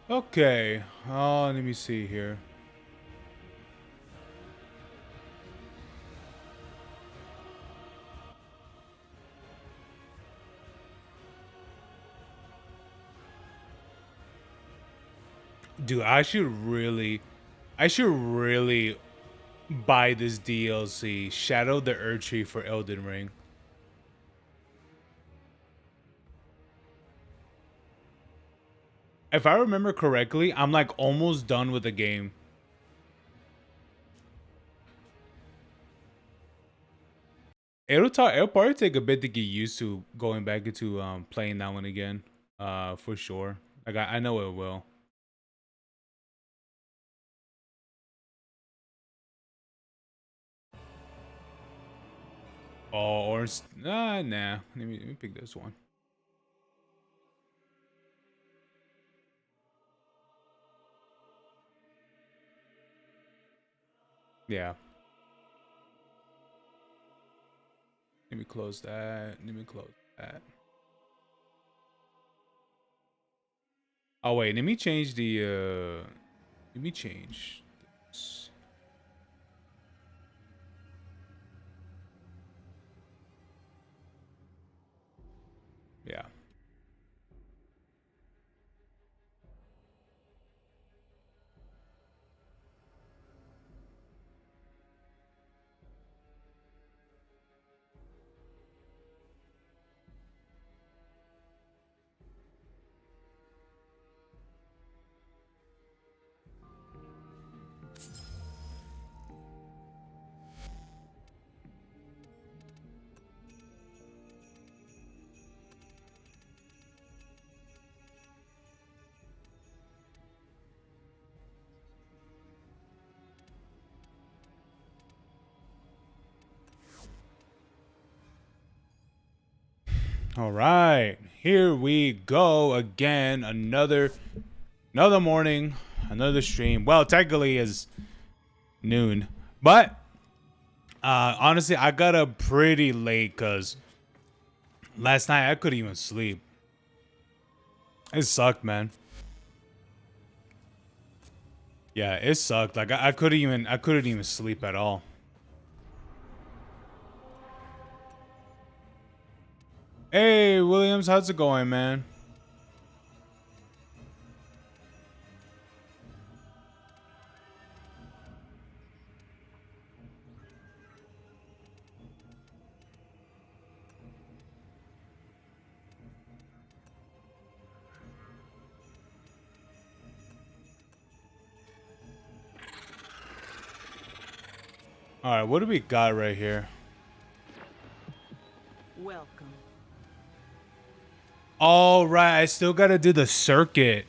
Okay. Oh, let me see here. Dude, I should really buy this DLC, Shadow the Erdtree for Elden Ring. If I remember correctly, I'm like almost done with the game. It'll probably take a bit to get used to going back into playing that one again. For sure. Like I know it will. Oh, or nah. Let me pick this one. Yeah. Let me close that. Let me close that. Oh wait, let me change the let me change this. Yeah. All right. Here we go again. Another morning, another stream. Well, technically is noon. But honestly, I got up pretty late cuz last night I couldn't even sleep. It sucked, man. Yeah, it sucked. Like I couldn't even sleep at all. Hey, Williams, how's it going, man? All right, what do we got right here? Welcome. All right, I still got to do the circuit.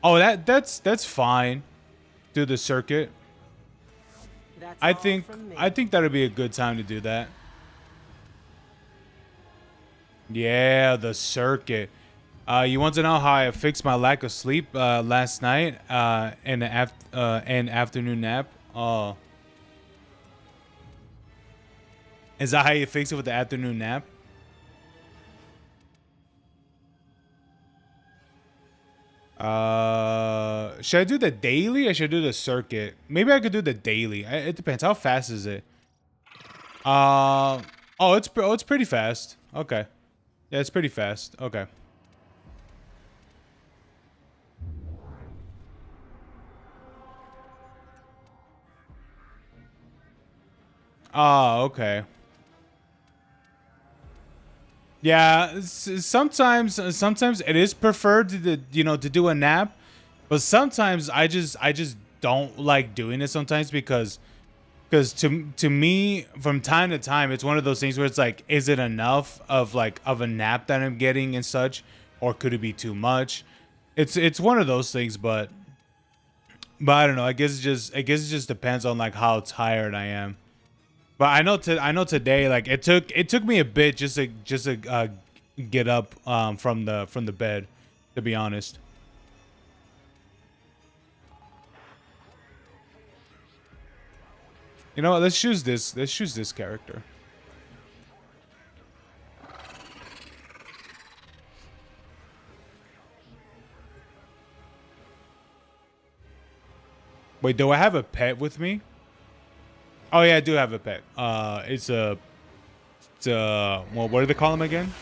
Oh, that's fine. Do the circuit. That's I all think from me. I think that'd be a good time to do that. Yeah, the circuit. You want to know how I fixed my lack of sleep last night in the an afternoon nap? Oh, is that how you fix it with the afternoon nap? Should I do the daily or should I do the circuit? Maybe I could do the daily. It depends. How fast is it? It's pretty fast. Okay, yeah, it's pretty fast. Okay. Oh, okay. Yeah, sometimes it is preferred to do a nap, but sometimes I just don't like doing it sometimes because to me from time to time it's one of those things where it's like, is it enough of a nap that I'm getting and such, or could it be too much? It's one of those things, but I don't know. I guess it just depends on like how tired I am. But I know today, like it took me a bit just to get up from the bed, to be honest. You know what? Let's choose this. Let's choose this character. Wait, do I have a pet with me? Oh yeah, I do have a pet. It's a well, what do they call him again?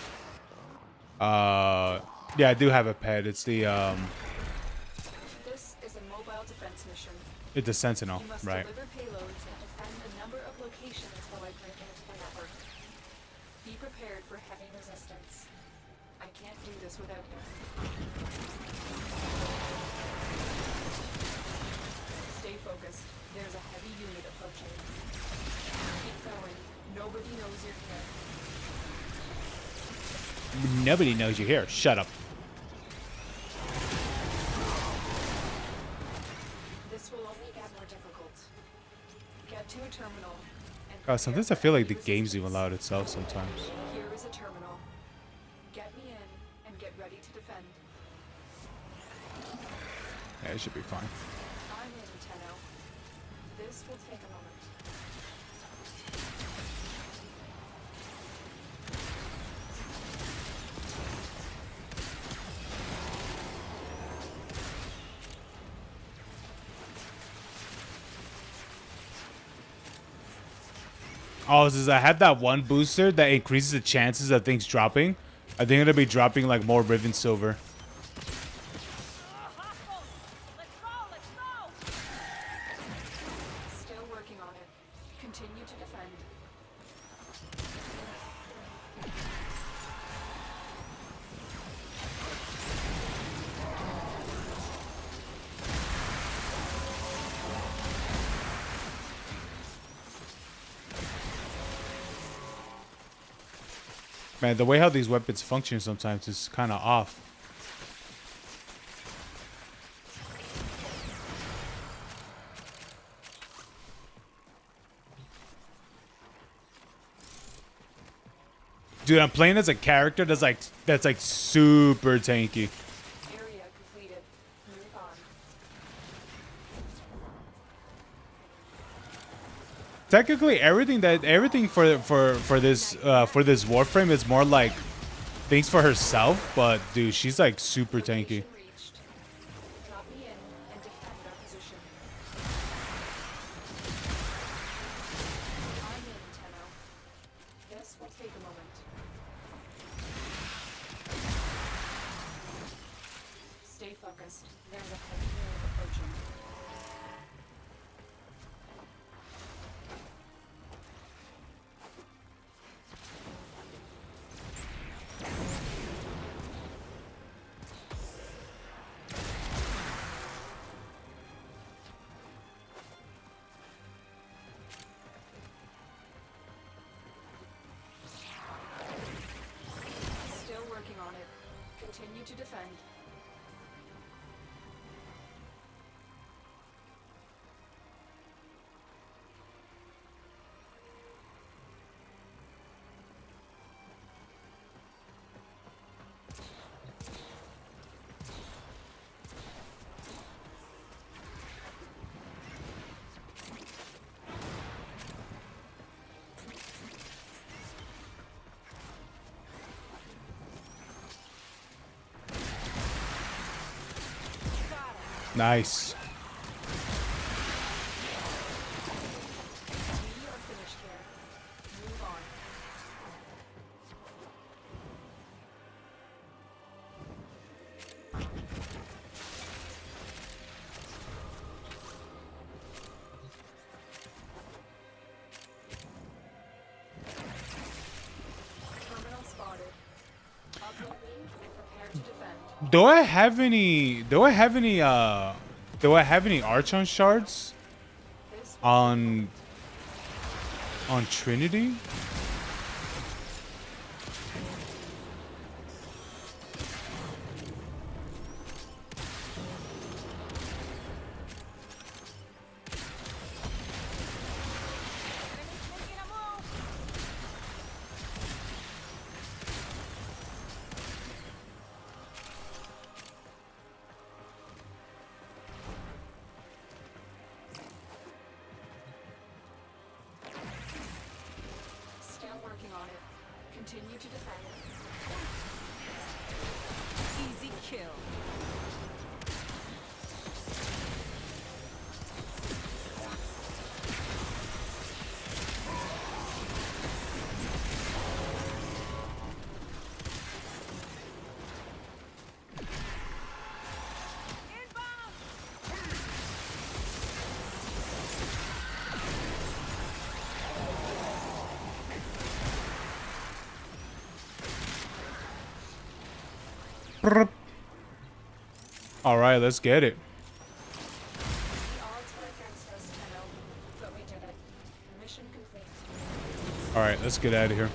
Yeah, I do have a pet. It's the This is a mobile defense mission. it's a sentinel, You must right? deliver payloads and defend a number of locations while I break into the network. Be prepared for heavy resistance. I can't do this without you. Stay focused. There's a heavy unit approaching. Keep going. Nobody knows you're here. Nobody knows you're here. Shut up. This will only get more difficult. Get to a terminal. And God, sometimes I prepare feel for like the heavy game's even resistance. allowed itself sometimes. Here is a terminal. Get me in and get ready to defend. Yeah, it should be fine. I'm in, Tenno. This will take a moment. Oh, since I had that one booster that increases the chances of things dropping, I think it'll be dropping like more Riven Silver. Still working on it. Continue to defend. Man, the way how these weapons function sometimes is kind of off. Dude, I'm playing as a character that's like super tanky. Area completed. Move on. Technically, everything for this Warframe is more like things for herself, but dude, she's like super tanky. Location reached. Drop me in and defend our position. I'm in, Tenno. This will take a moment. Stay focused. There's a heavy unit approaching. Still working on it. Continue to defend. Nice. We are finished here. Move on. Terminal spotted. Upload me and prepare to defend. Do I have any Archon shards This on Trinity? still working on it. Continue to defend. Easy kill. All right, let's get it. The odds were against us, Tenno, but we did it. Mission complete. All right, let's get out of here.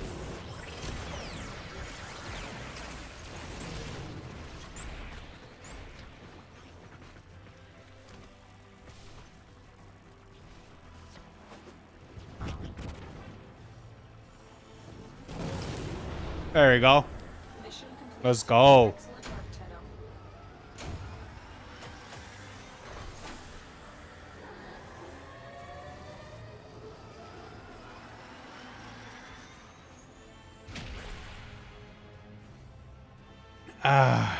There we go. Mission complete. Let's go. Excellent work, Tenno. Ah.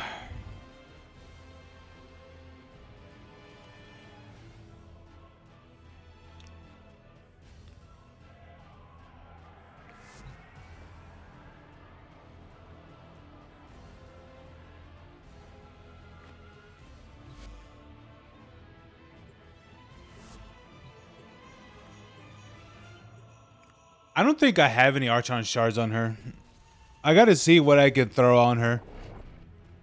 I don't think I have any Archon shards on her. I gotta see what I can throw on her.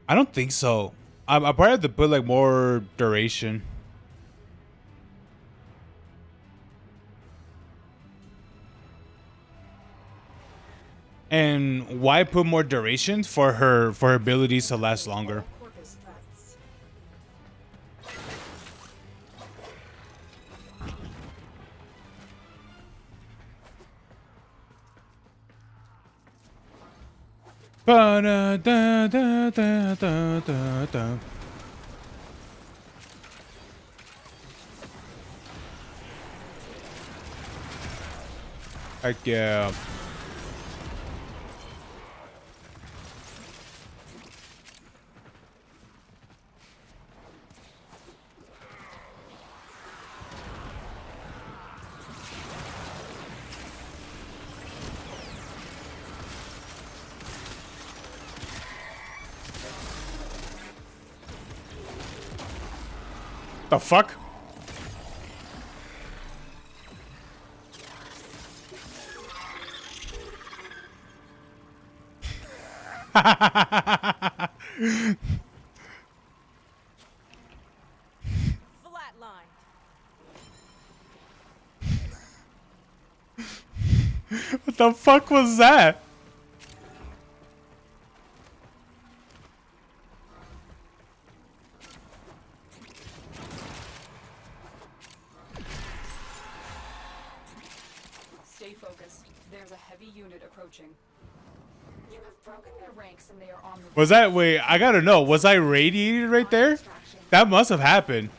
I don't think so. I probably have to put like more duration. And why put more duration? For her abilities to last longer. Corpus threats. Ba-da-da-da-da-da-da. Heck yeah. The fuck? Flatline. What the fuck was that? Stay focused. There's a heavy unit approaching. You have broken their ranks and they are on the Was that, wait, I gotta know, was I radiated right there? That must have happened.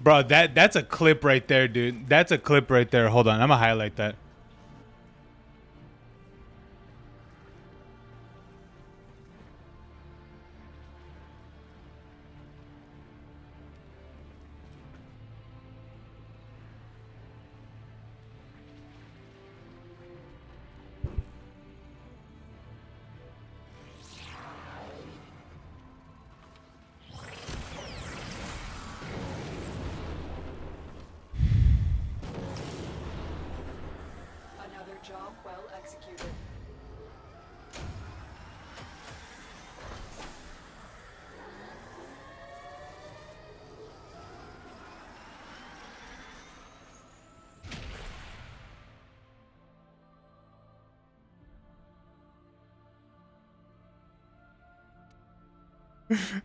Bro, that's a clip right there, dude. That's a clip right there. Hold on, I'm gonna highlight that. Another job well executed.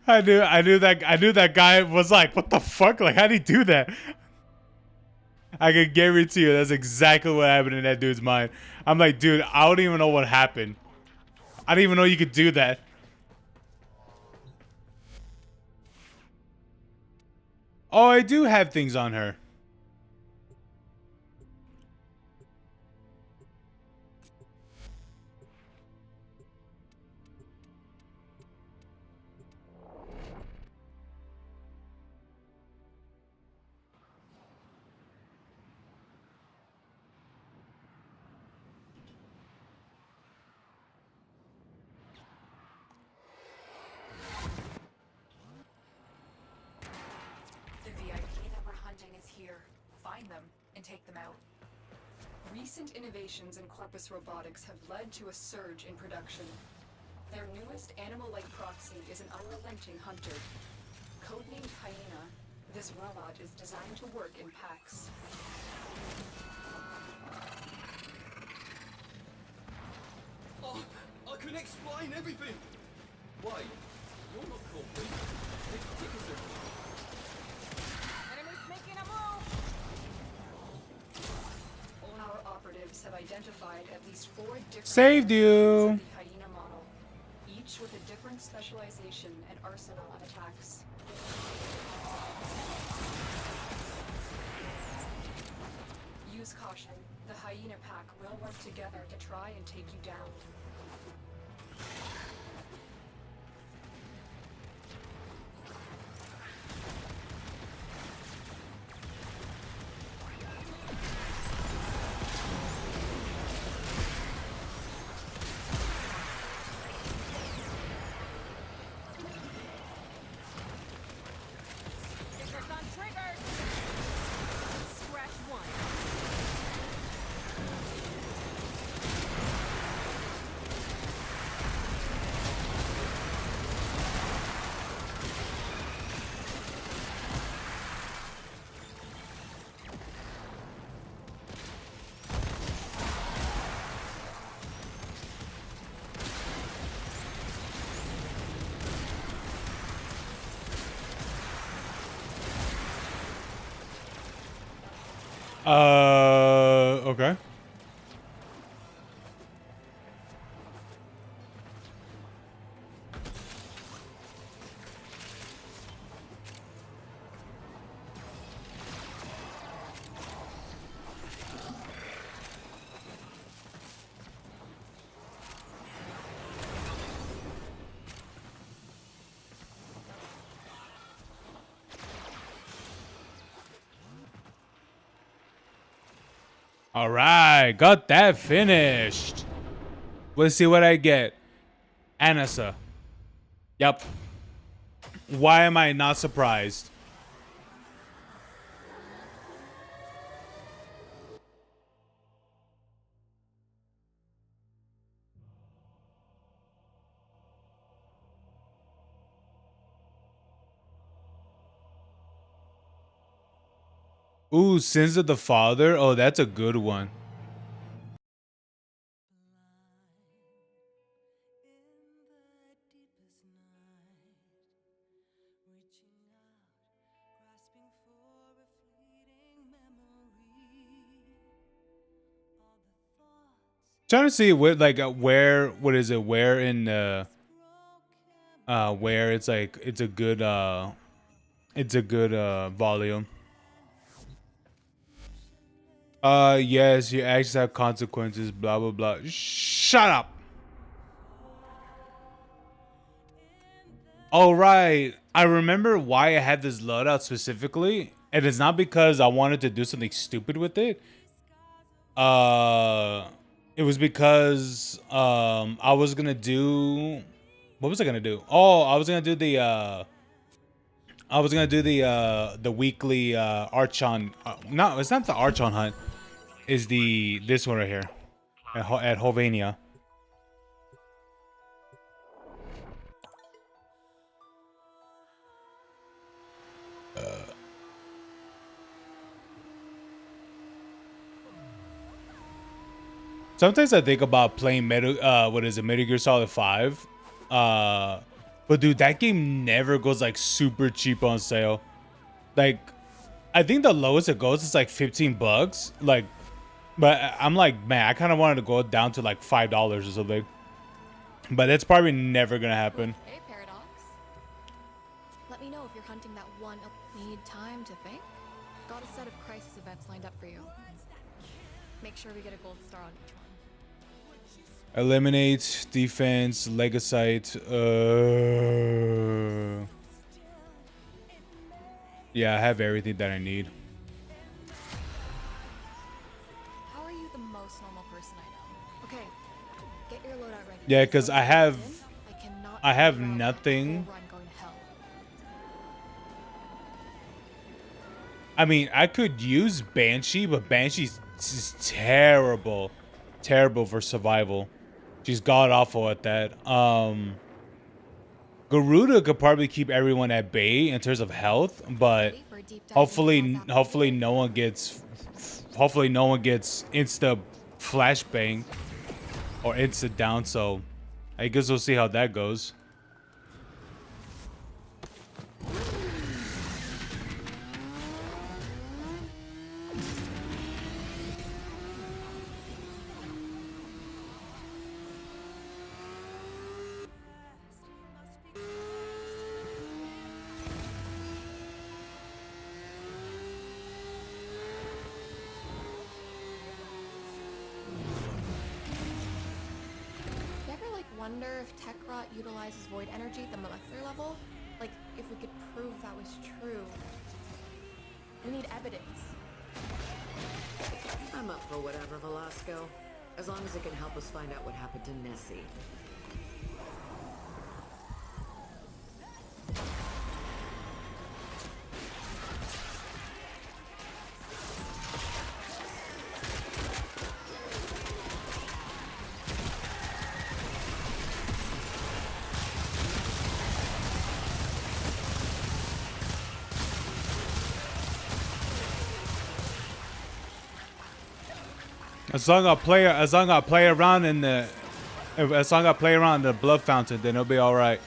I knew that guy was like, what the fuck? Like, how'd he do that? I can guarantee you that's exactly what happened in that dude's mind. I'm like, dude, I don't even know what happened. I didn't even know you could do that. Oh, I do have things on her. VIP that we're hunting is here. Find them and take them out. Recent innovations in corpus robotics have led to a surge in production. Their newest animal-like proxy is an unrelenting hunter. Codenamed Hyena, this robot is designed to work in packs. Oh, I can explain everything! Wait, you're not culprit. It's Dickerson. Enemy's making a move! Our operatives have identified at least 4 different Saved you. variants of the Hyena model, each with a different specialization and arsenal of attacks. Use caution. The Hyena pack will work together to try and take you down. Stickers on triggers! Scratch one. Okay. All right, got that finished. Let's see what I get. Anissa. Yep. Why am I not surprised? Ooh, Sins of the Father. Oh, that's a good one. Trying to see what where what is it where in where it's like it's a good volume. Yes, your actions have consequences, blah blah blah. Shut up. All right, I remember why I had this loadout specifically, and it's not because I wanted to do something stupid with it. It was because I was gonna do, what was I gonna do? Oh, I was gonna do the weekly Archon. No, it's not the Archon hunt. Is this one right here at Hovania. Sometimes I think about playing Metal Gear Solid 5. But dude, that game never goes like super cheap on sale. Like, I think the lowest it goes is like $15. Like, but I'm like, man, I kind of wanted to go down to like $5 or something. But that's probably never gonna happen. Hey, Paradox. Let me know if you're hunting that one. Need time to think? Got a set of crisis events lined up for you. Make sure we get a gold star on each one. Eliminate, defense, Legacite. Yeah, I have everything that I need. How are you the most normal person I know? Okay, get your loadout ready. Yeah, because I have I nothing. I mean, I could use Banshee, but Banshee's just terrible. Terrible for survival. She's god awful at that. Garuda could probably keep everyone at bay in terms of health, but Ready for a deep dive into hopefully Hell's hopefully Apple? no one gets insta flashbang or insta down, so I guess we'll see how that goes. You ever like wonder if tech rot utilizes void energy at the molecular level? Like if we could prove that was true. We need evidence. I'm up for whatever, Velasco. As long as it can help us find out what happened to Nessie. As long as I play around in the blood fountain, then it'll be all right.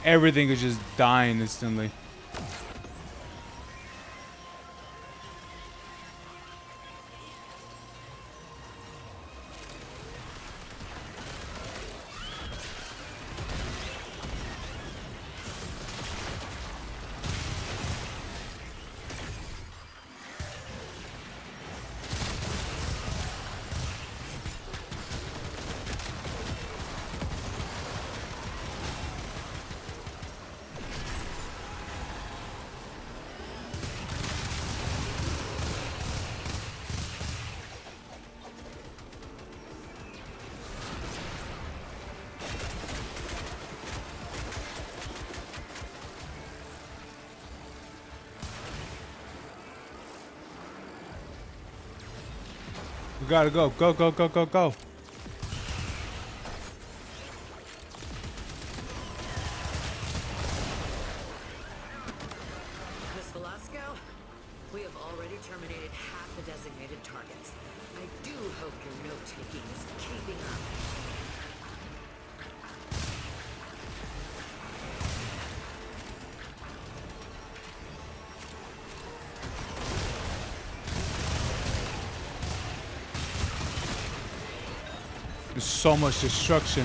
Everything is just dying instantly. We gotta go. Go, go, go, go, go. Miss Velasco, we have already terminated half the designated targets. I do hope your note-taking is keeping up. There's so much destruction.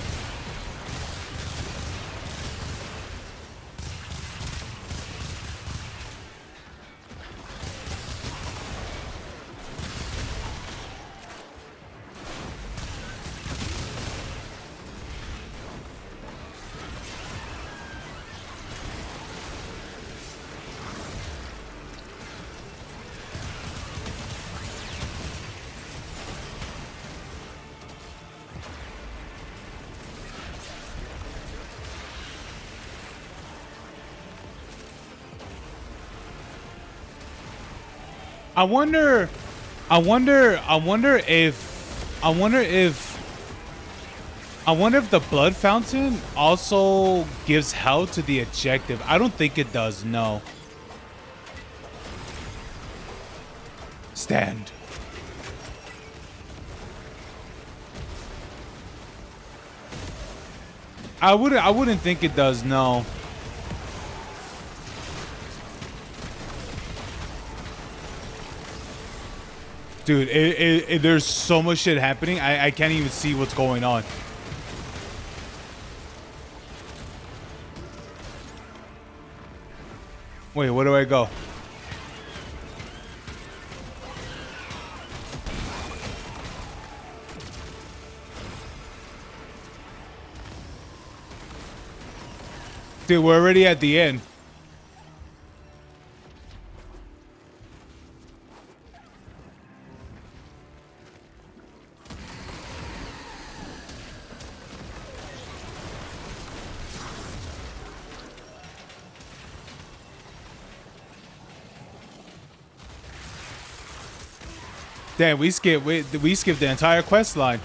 I wonder if the blood fountain also gives health to the objective. I don't think it does, no. Stand. I wouldn't think it does, no. Dude, there's so much shit happening. I can't even see what's going on. Wait, where do I go? Dude, we're already at the end. Damn, we skipped the entire quest line.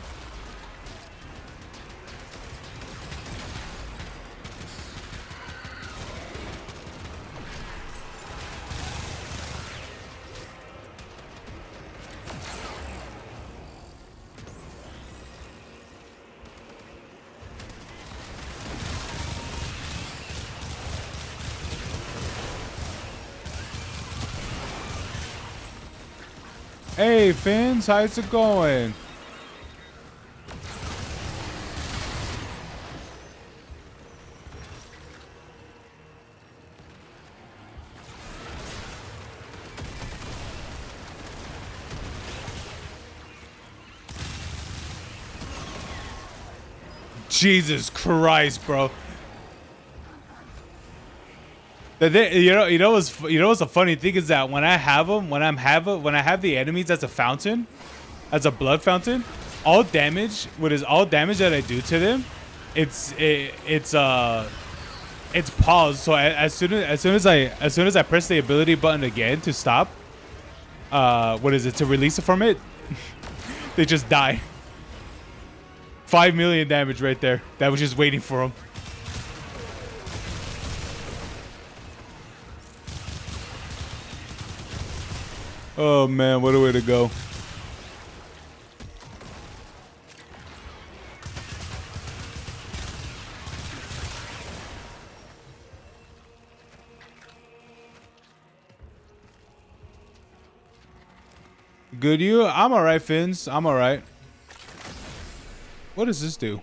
Hey, Fins, how's it going? Jesus Christ, bro. You know what's a funny thing is that when I have them, when I have the enemies as a fountain, as a blood fountain, all damage that I do to them, it's paused. So as soon as I press the ability button again to stop, to release it from it, they just die. 5 million damage right there. That was just waiting for them. Oh man, what a way to go. Good you? I'm alright, Fins. I'm alright. What does this do?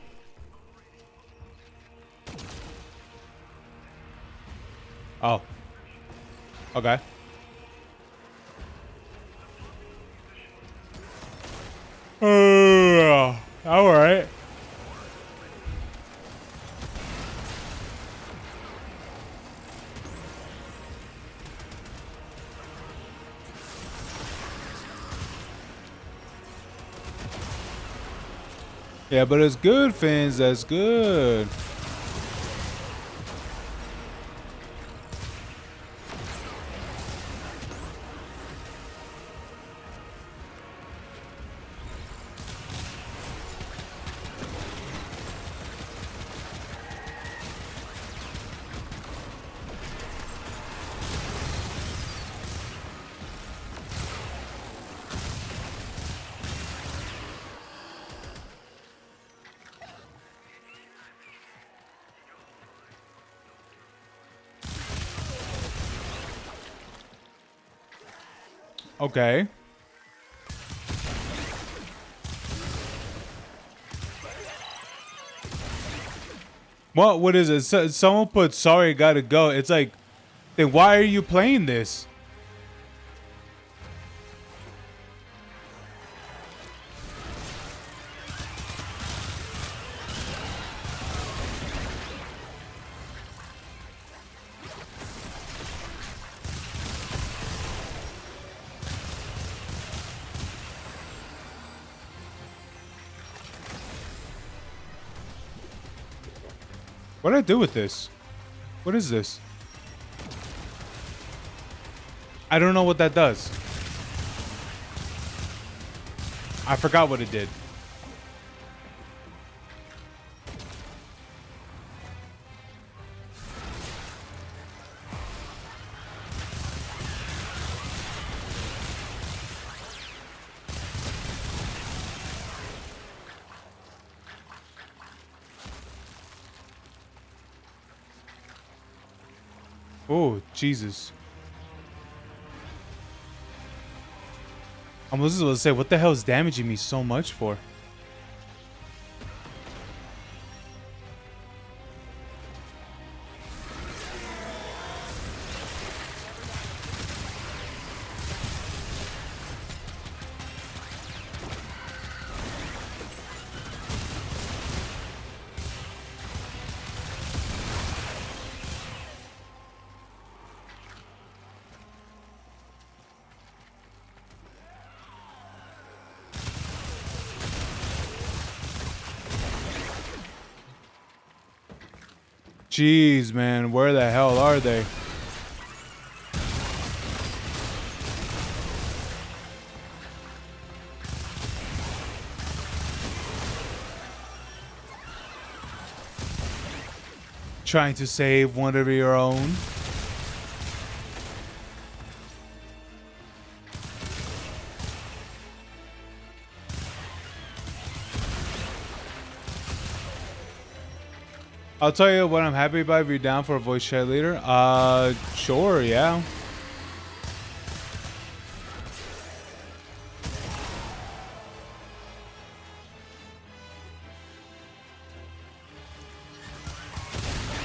Oh. Okay. All right. Yeah, but it's good, Fins. That's good. Okay. What is it? Someone put sorry, gotta go. It's like, then why are you playing this? What do I do with this? What is this? I don't know what that does. I forgot what it did. Oh, Jesus. I was just about to say, what the hell is damaging me so much for? Jeez, man, where the hell are they? Trying to save one of your own. I'll tell you what I'm happy about. If you're down for a voice chat leader, sure, yeah.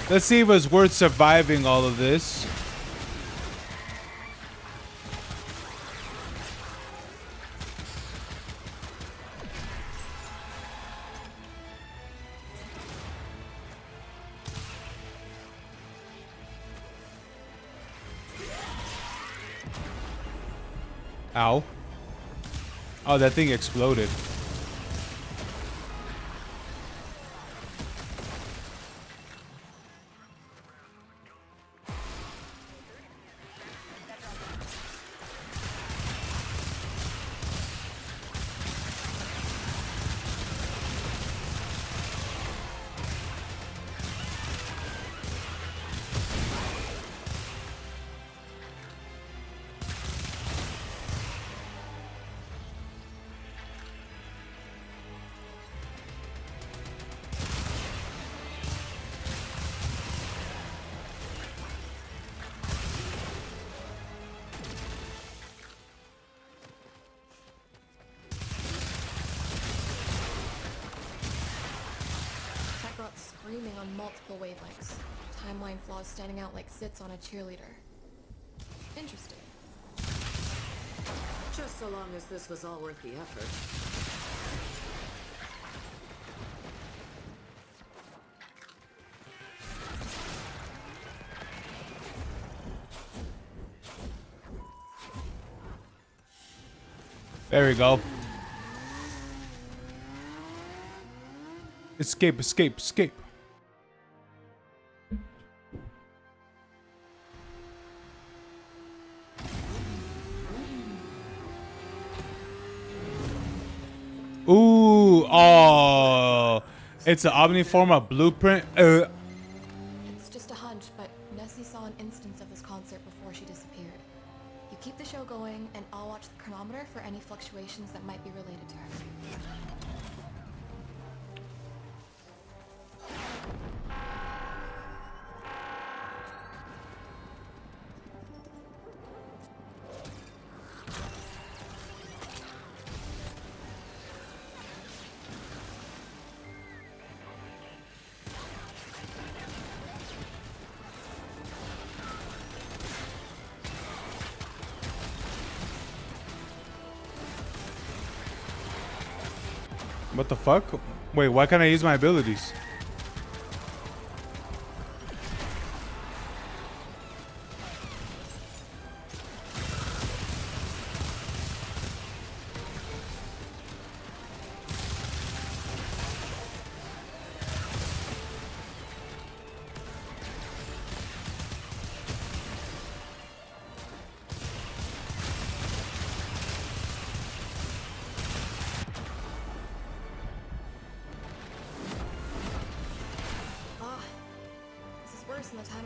Let's see if it's worth surviving all of this. Ow. Oh, that thing exploded. Screaming on multiple wavelengths. Timeline flaws standing out like zits on a cheerleader. Interesting. Just so long as this was all worth the effort. There we go. Escape, escape, escape. Ooh, oh, it's an Omniforma blueprint. It's just a hunch, but Nessie saw an instance of this concert before she disappeared. You keep the show going, and I'll watch the chronometer for any fluctuations that might be related to her. What the fuck? Wait, why can't I use my abilities?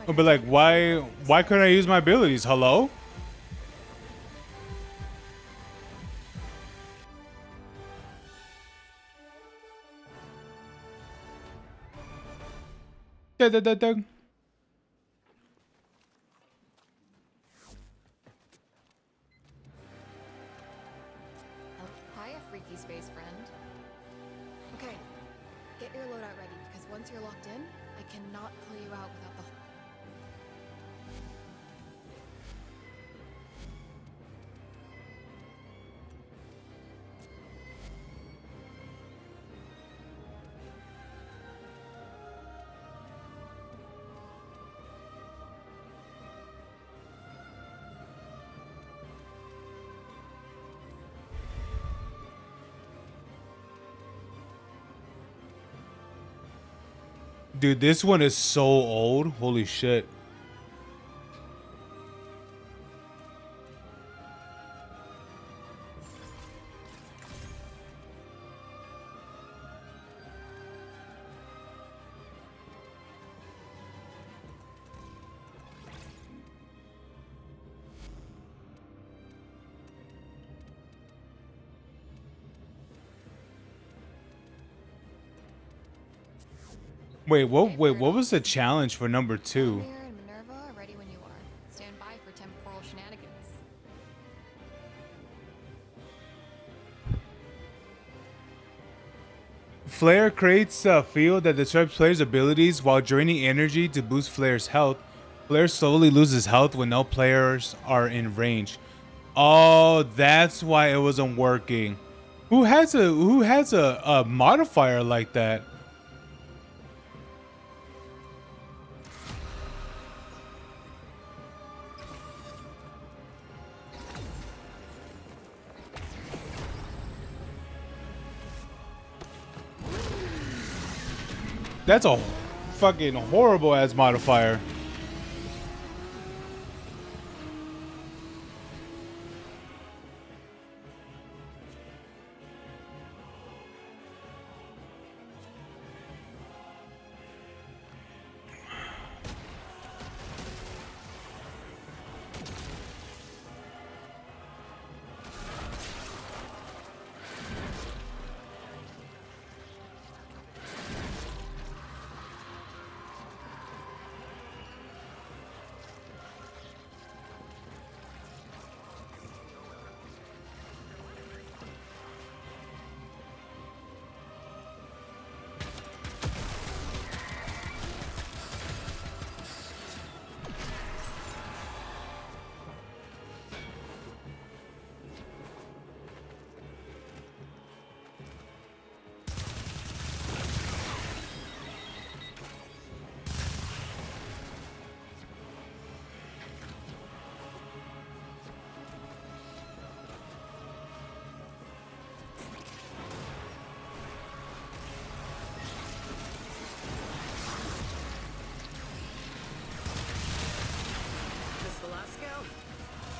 But like, why couldn't I use my abilities? Hello? Da. freaky space friend. Okay, get your loadout ready, because once you're locked in, I cannot pull you out without the... Dude, this one is so old. Holy shit. Wait, what was the challenge for number 2? Amir and Minerva are ready when you are. Stand by for temporal shenanigans. Flare creates a field that disrupts players' abilities while draining energy to boost Flare's health. Flare slowly loses health when no players are in range. Oh, that's why it wasn't working. Who has a modifier like that? That's a fucking horrible ass modifier.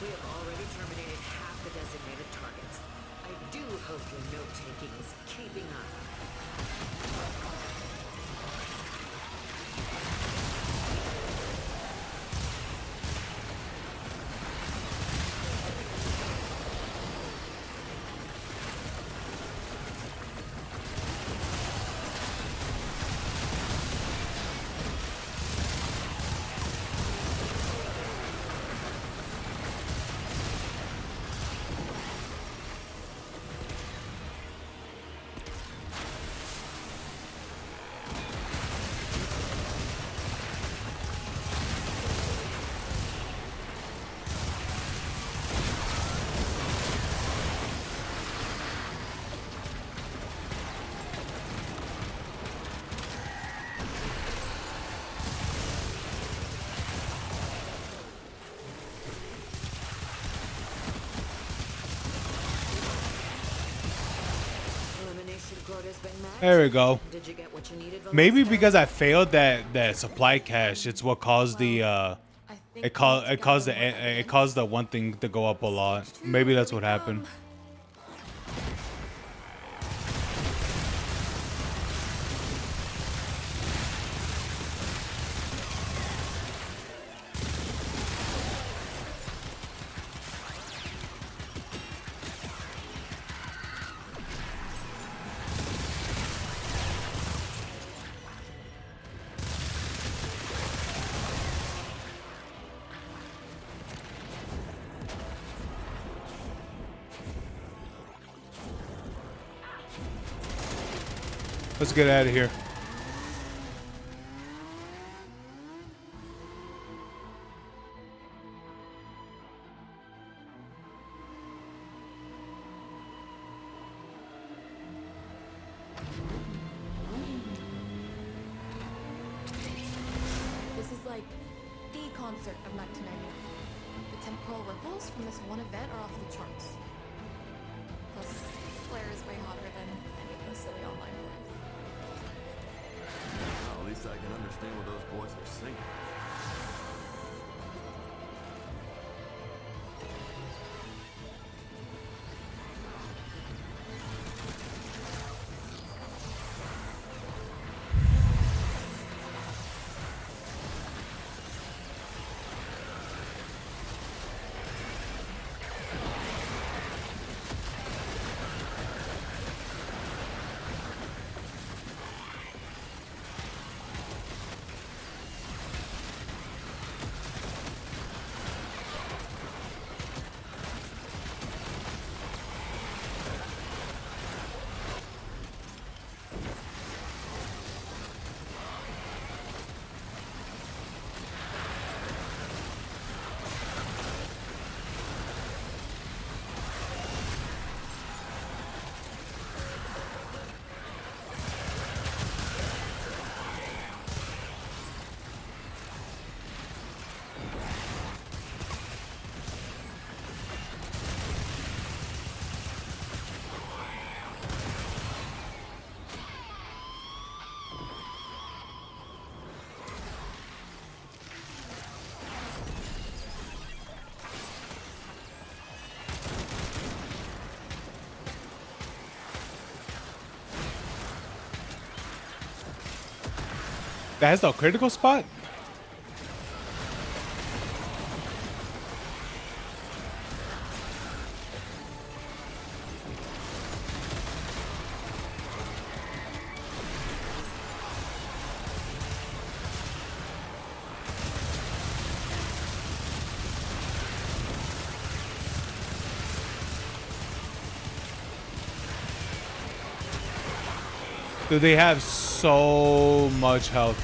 We have already terminated half the designated targets. I do hope your note-taking is keeping up. There we go. Did you get what you needed, Maybe Velasco? because I failed that supply cache, it's what caused the it caused the one thing to go up a lot. Maybe that's what happened. Let's get out of here. This is like the concert of 1990. The temporal ripples from this one event are off the charts. Plus, Claire is way hotter than any of those silly online boys. Well, at least I can understand what those boys are singing. That has no critical spot? Dude, they have so much health.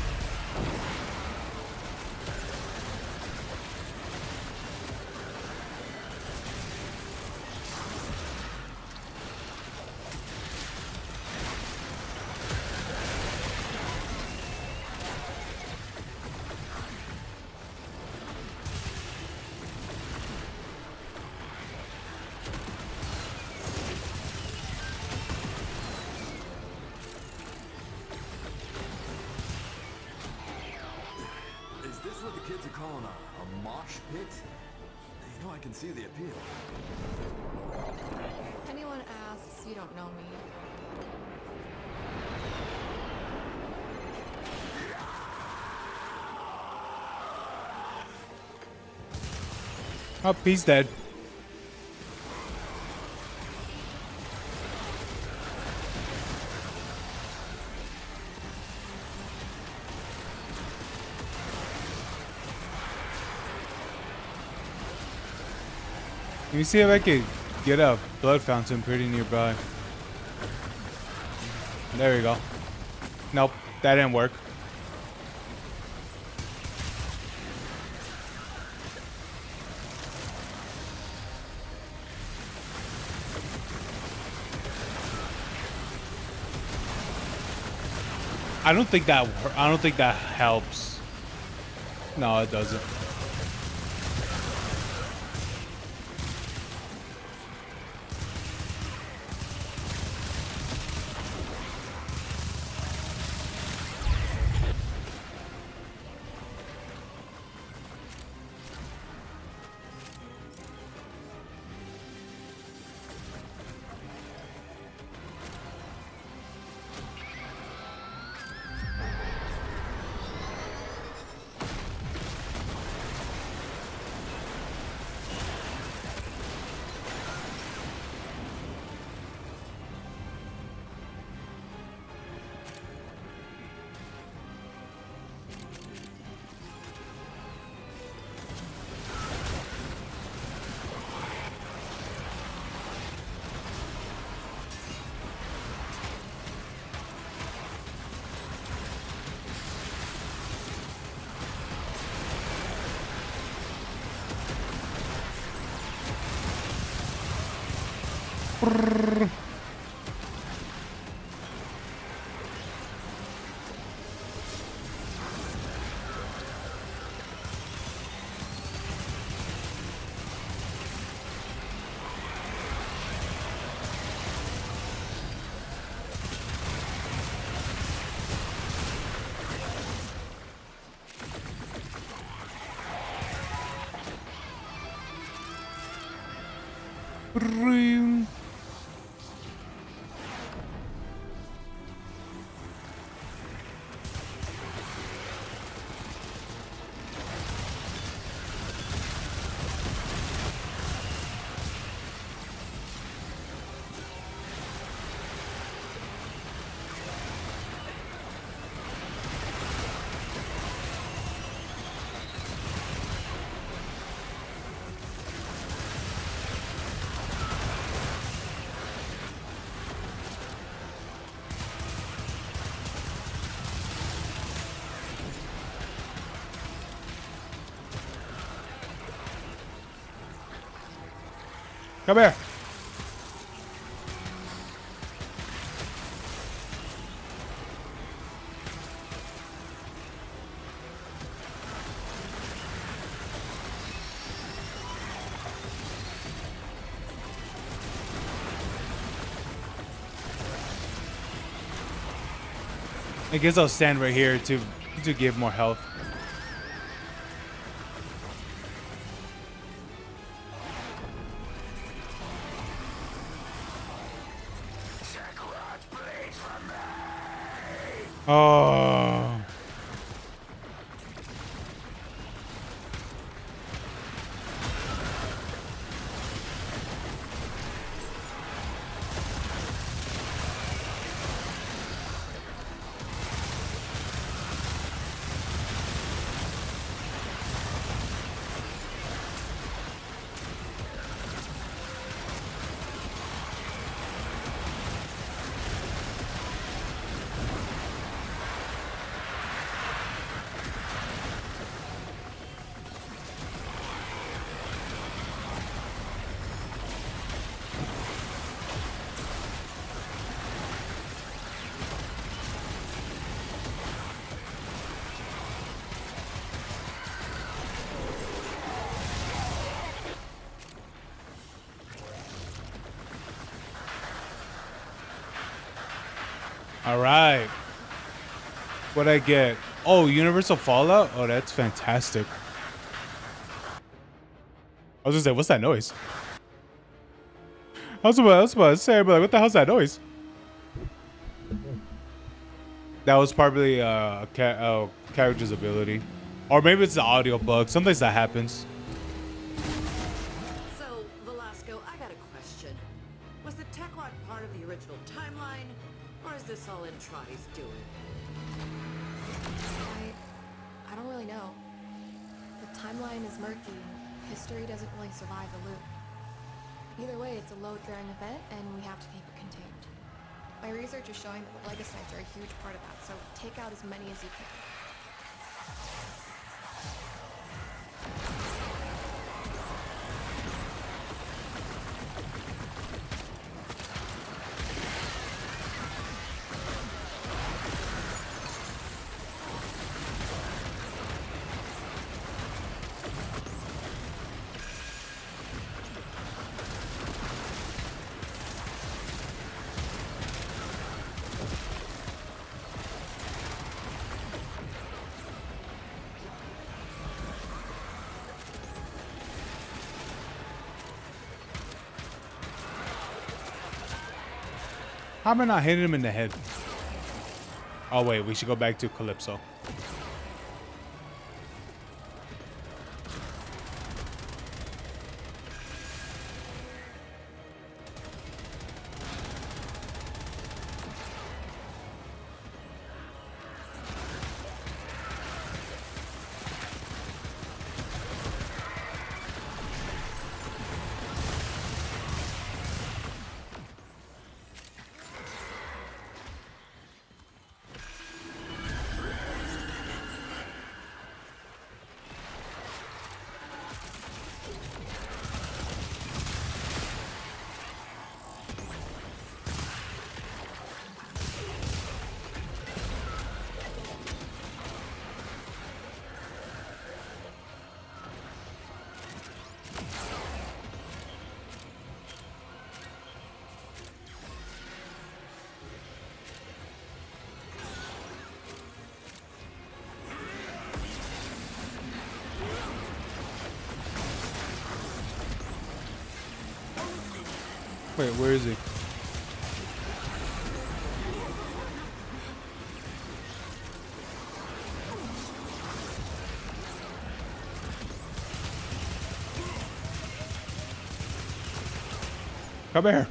Is this what the kids are calling a mosh pit? You know, I can see the appeal. If anyone asks, you don't know me. Oh, he's dead. Let me see if I could get a blood fountain pretty nearby. There we go. Nope, that didn't work. I don't think that helps. No, it doesn't. Come here. I guess I'll stand right here to give more health. Oh. All right. What'd I get? Oh, Universal Fallout? Oh, that's fantastic. I was gonna say, what's that noise? I was about to say, but like, what the hell's that noise? That was probably character's ability. Or maybe it's the audio bug. Sometimes that happens. So, Velasco, I got a question. Was the Techlot part of the original timeline, or is this all in Trotty's doing? I don't really know. The timeline is murky. History doesn't really survive the loop. Either way, it's a load-bearing event, and we have to keep it contained. My research is showing that the Legacytes are a huge part of that, so take out as many as you can. How am I not hitting him in the head? Oh, wait. We should go back to Calypso. Wait, where is he? Come here.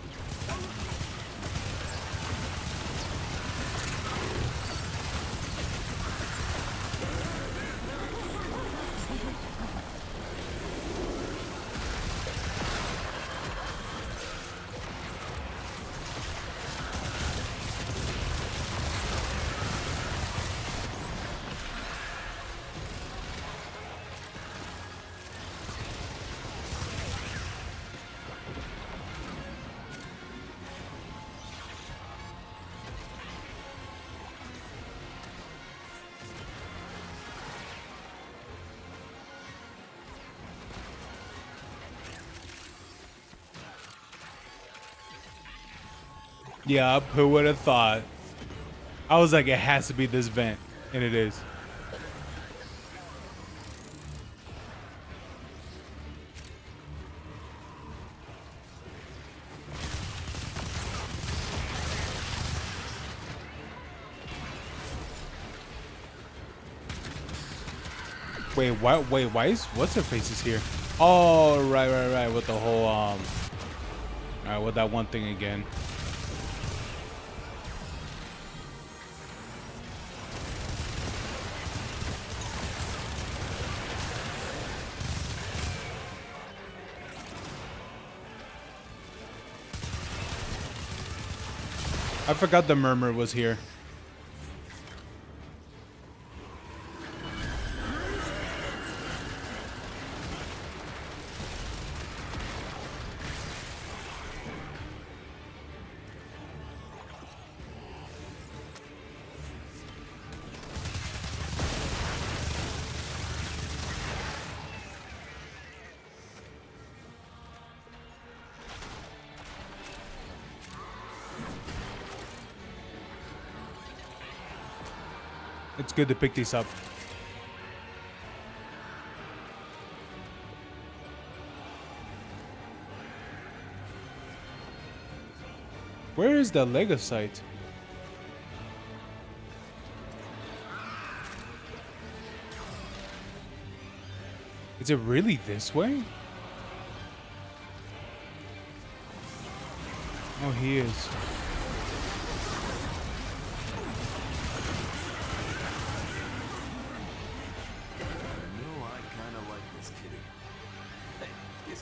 Yup, who would have thought? I was like, it has to be this vent, and it is. Wait, what? Wait, why is what's her face is here? Oh, right, with the whole all right, with that one thing again. I forgot the murmur was here. It's good to pick these up. Where is the Lego site? Is it really this way? Oh, he is.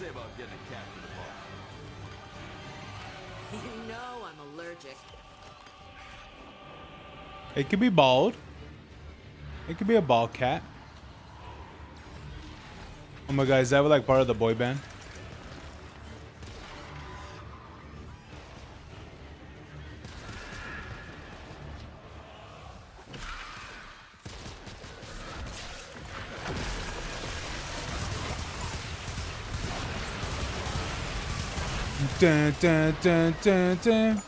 About getting a cat for the ball. You know I'm allergic. It could be bald. It could be a bald cat. Oh my god, is that like part of the boy band? Dun, dun, dun, dun, dun.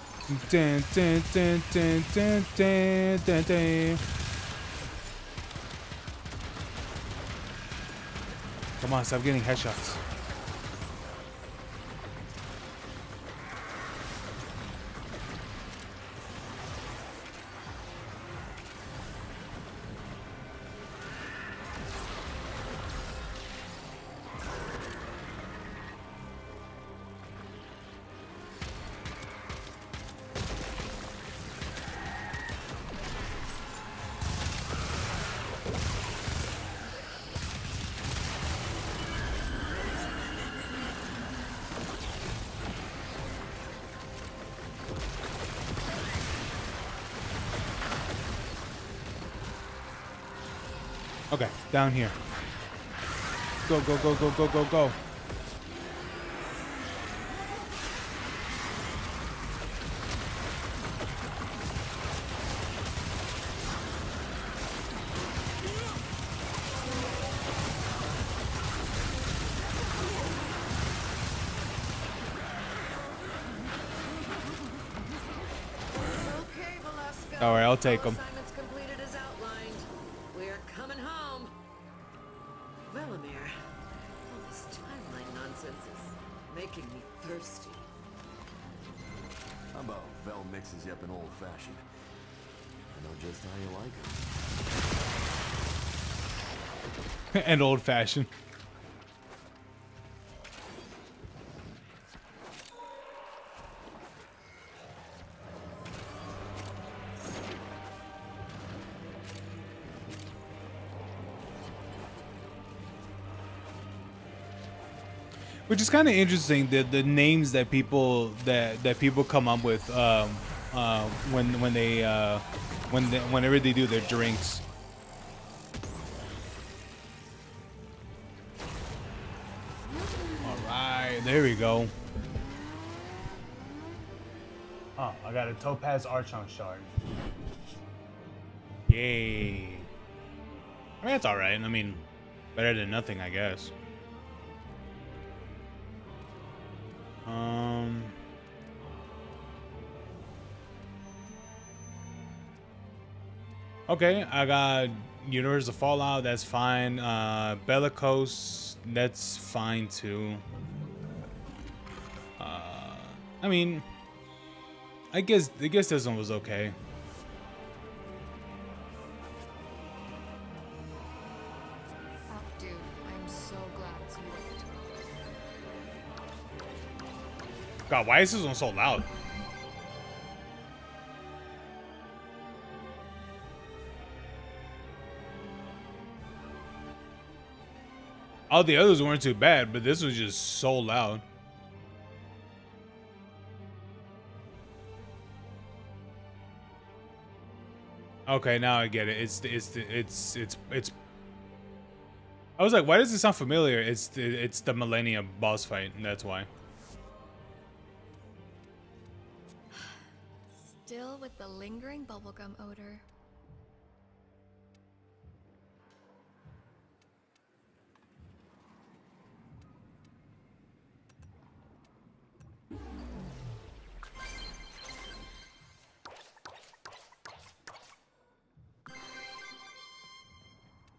Dun, dun, dun, dun, dun, dun, dun, dun. Come on, stop getting headshots. Okay, down here. Go, go, go, go, go, go, go. Okay, Velasco. All right, I'll take them. Assignments completed as outlined. We're coming home. Velamir, all this timeline nonsense is making me thirsty. How about Vel mixes you up in old-fashioned? I know just how you like 'em. And old fashioned. Which is kind of interesting, the names that people come up with whenever they do their drinks. All right, there we go. Oh, I got a Topaz Archon shard. Yay! I mean, that's all right. I mean, better than nothing, I guess. Okay, I got Universe of Fallout, that's fine. Bellicose, that's fine too. I mean, I guess this one was okay. Oh, dude, I'm so glad it's you at the top. God, why is this one so loud? All the others weren't too bad, but this was just so loud. Okay, now I get it. It's. I was like, why does it sound familiar? It's the Millennium boss fight, and that's why. Still with the lingering bubblegum odor.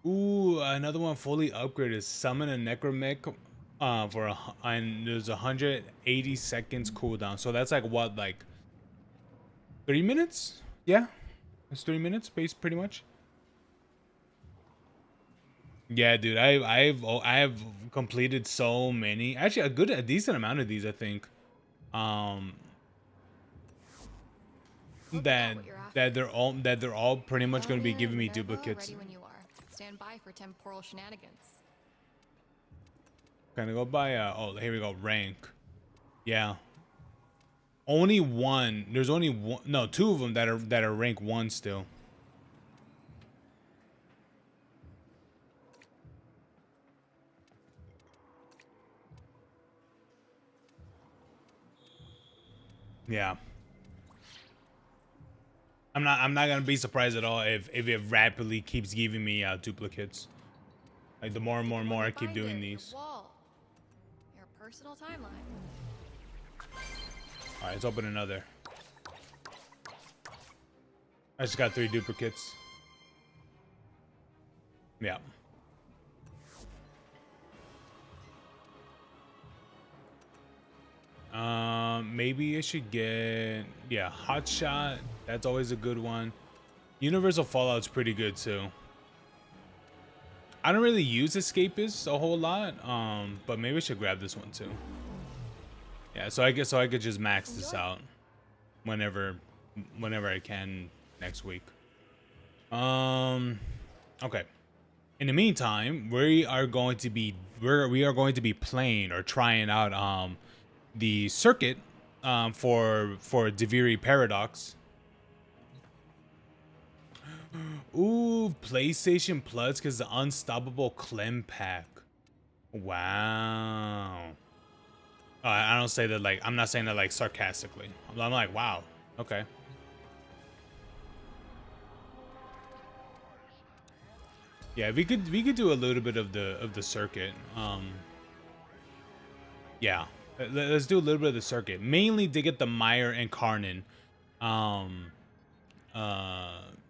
Ooh, another one fully upgraded. Summon a Necromech and there's 180 seconds cooldown. So that's like what, like 3 minutes? Yeah, it's 3 minutes, pretty much. Yeah, dude, I've completed so many. Actually, a decent amount of these, I think. That they're all pretty much going to be giving me duplicates. Ready when you are. Stand by for temporal shenanigans. Gonna go by oh, here we go, rank. Yeah. Only one. There's only one, no, two of them that are rank 1 still. Yeah. I'm not gonna be surprised at all if it rapidly keeps giving me duplicates. Like the more and more I keep doing these. Your personal timeline. All right, let's open another. I just got 3 duplicates. Yeah. Maybe I should get, yeah, Hot Shot. That's always a good one. Universal Fallout's pretty good too. I don't really use Escapist a whole lot, but maybe I should grab this one too. Yeah, so I could just max this out whenever I can next week. Okay. In the meantime, we are going to be playing or trying out the circuit for Deviri Paradox. Ooh, PlayStation Plus because the Unstoppable Clem Pack. Wow. I don't say that like, I'm not saying that like sarcastically. I'm like, wow. Okay. Yeah, we could do a little bit of the circuit. Yeah. Let's do a little bit of the circuit. Mainly to get the Meyer and Karnan.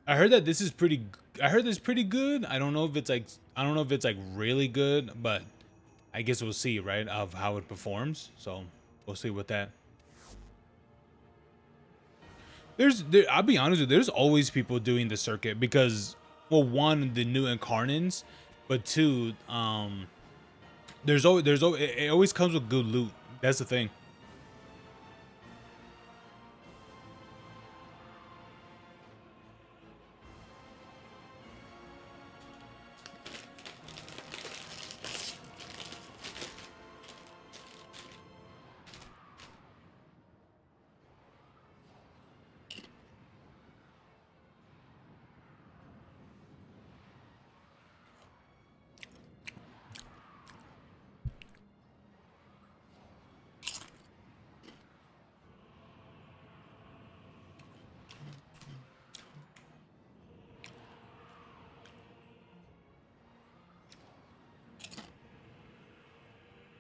I heard that this is pretty good. I don't know if it's like really good, but I guess we'll see, right, of how it performs. So we'll see with that. I'll be honest with you, there's always people doing the circuit because, well, one, the new incarnates, but two, there's always, it always comes with good loot. That's the thing.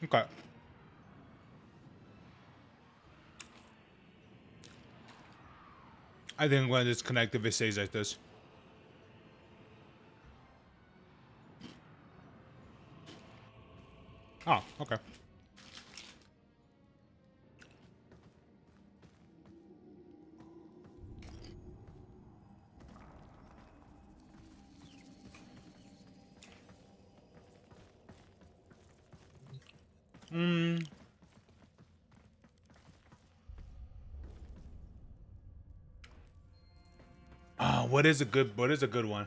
Okay. I think I'm going to disconnect if it stays like this. Oh, okay. What is a good one?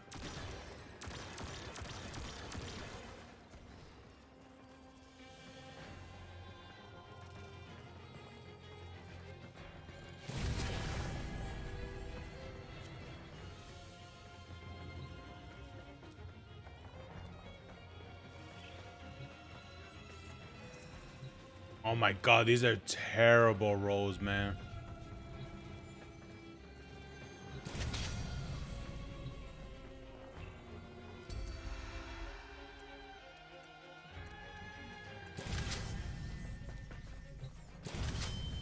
Oh my god, these are terrible rolls, man.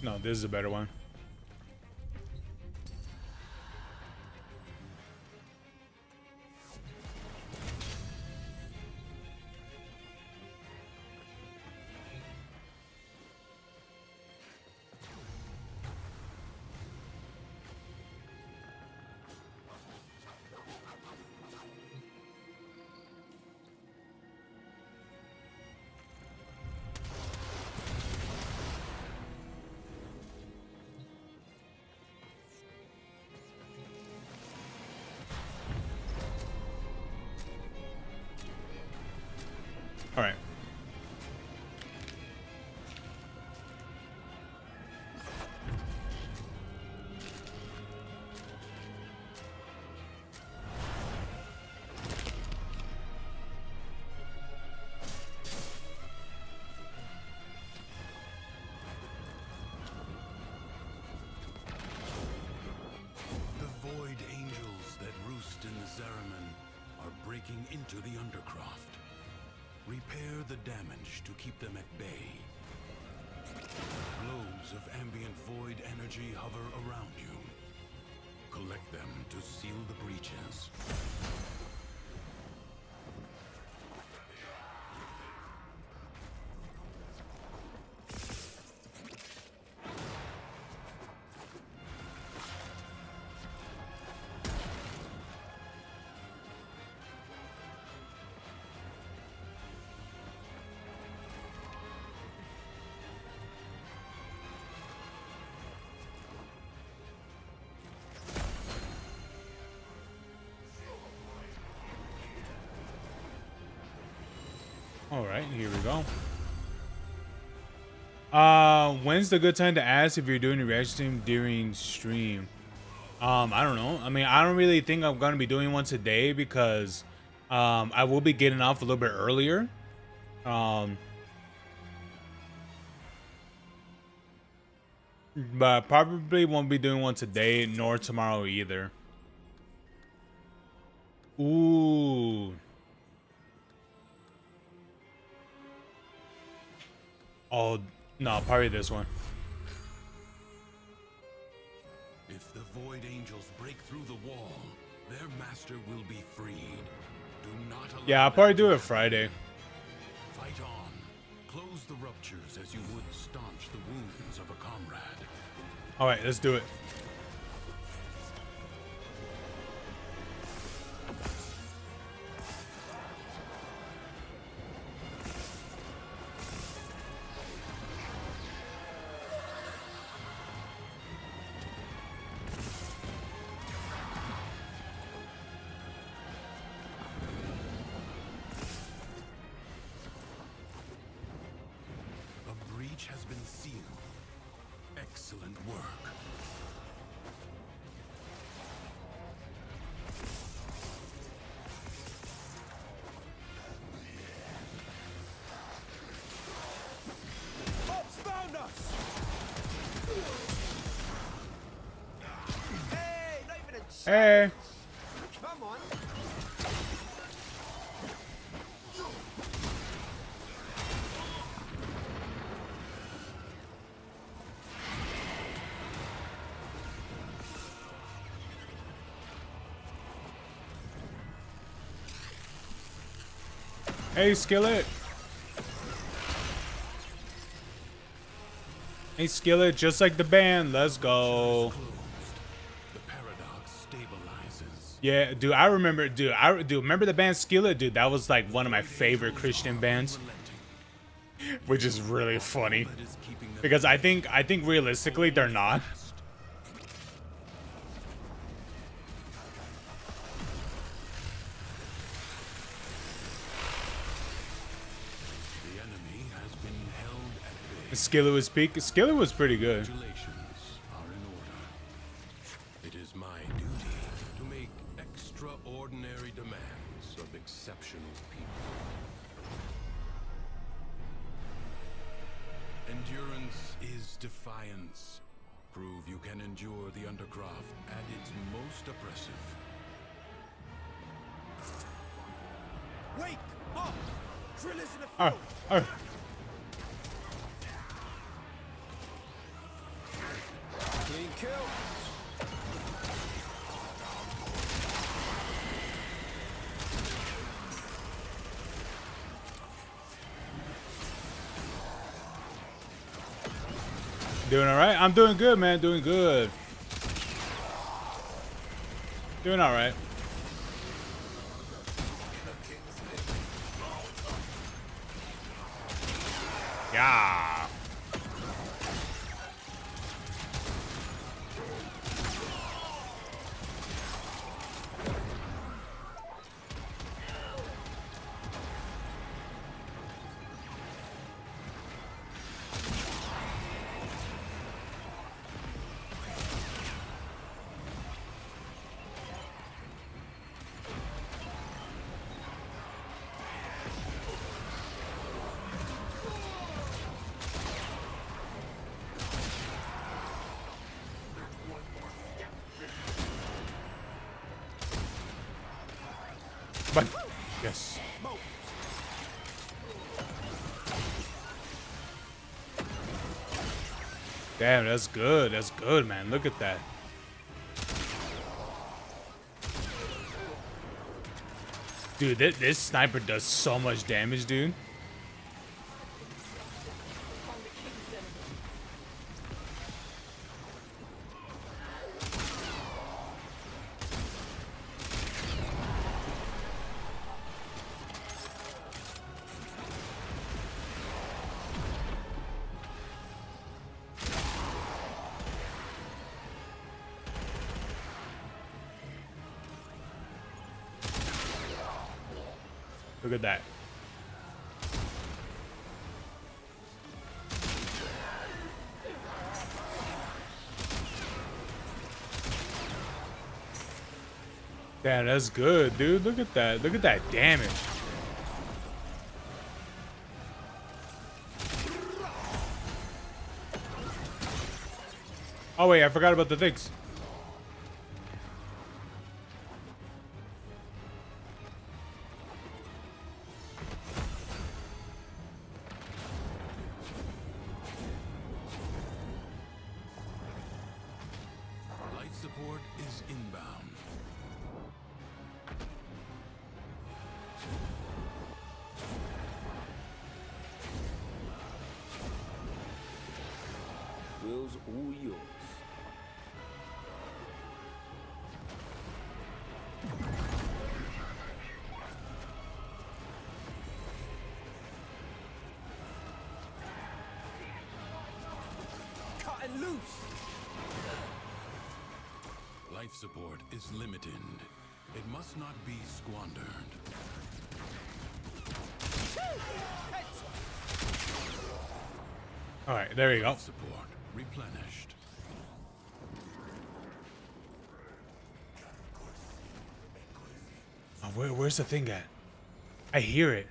No, this is a better one. All right. The void angels that roost in the Zariman are breaking into the Undercroft. Repair the damage to keep them at bay. Globes of ambient void energy hover around you. Collect them to seal the breaches. All right, here we go. When's the good time to ask if you're doing a reaction stream during stream? I don't know. I mean, I don't really think I'm gonna be doing one today because I will be getting off a little bit earlier. But probably won't be doing one today nor tomorrow either. Ooh. Oh, no, probably this one. If the Void Angels break through the wall, their master will be freed. Do not allow Yeah, I'll probably do it Friday. Fight on. Close the ruptures as you would staunch the wounds of a comrade. All right, let's do it. has been sealed. Excellent work. Ops found us! Hey, not even a chance! Hey. Come on! Hey, Skillet. Hey, Skillet, just like the band. Let's go. Closed. The paradox stabilizes. Yeah, dude, I remember, dude, remember the band Skillet? Dude, that was like one of my favorite Christian bands, which is really funny That is keeping them because I think realistically they're not. fast. The enemy has been held at bay. Skillet was peak. Skillet was pretty good. Congratulations are in order. It is my duty to make extraordinary demands of exceptional people. Endurance is defiance. Prove you can endure the undercroft at its most oppressive. Wait! Up! Drill is in the Oh, field! oh. Clean kill! Doing all right. I'm doing good, man. Doing good. Doing all right. Yeah. But yes. Damn, that's good. That's good, man. Look at that. Dude, this sniper does so much damage, dude. Look at that. Damn, that's good, dude. Look at that. Look at that damage. Oh wait, I forgot about the things. Life support is inbound. Will's all yours. Cut and loose! Life support is limited. It must not be squandered. All right, there you go. Support replenished. Oh, where's the thing at? I hear it.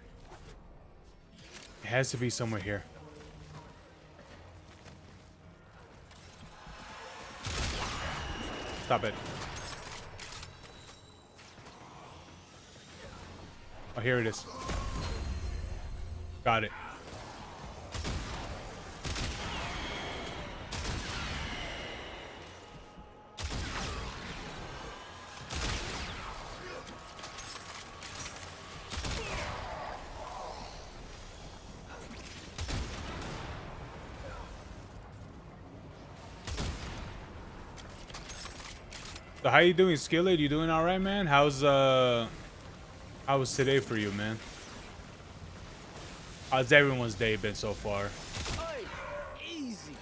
It has to be somewhere here. Stop it. Oh, here it is. Got it. So how you doing, Skillet? You doing all right, man? How was today for you, man? How's everyone's day been so far? Easy.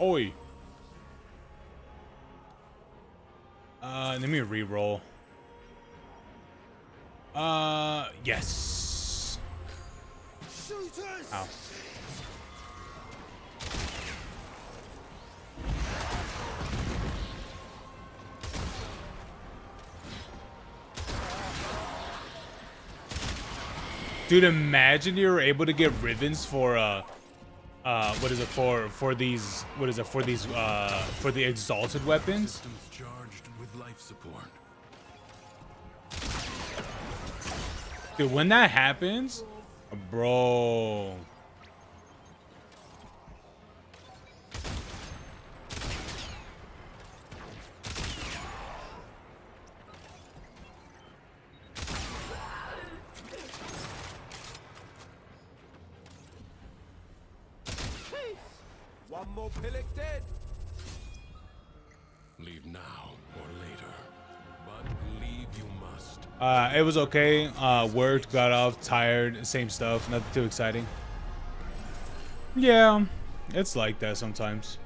Oi. Let me re-roll. Yes. Shooters. Ow. Dude, imagine you were able to get ribbons for what is it for these for the exalted weapons? Systems charged with life support. Dude, when that happens, bro. One more pillock dead. Leave now or later, but leave you must. It was okay. Worked, got off, tired, same stuff. Nothing too exciting. Yeah, it's like that sometimes.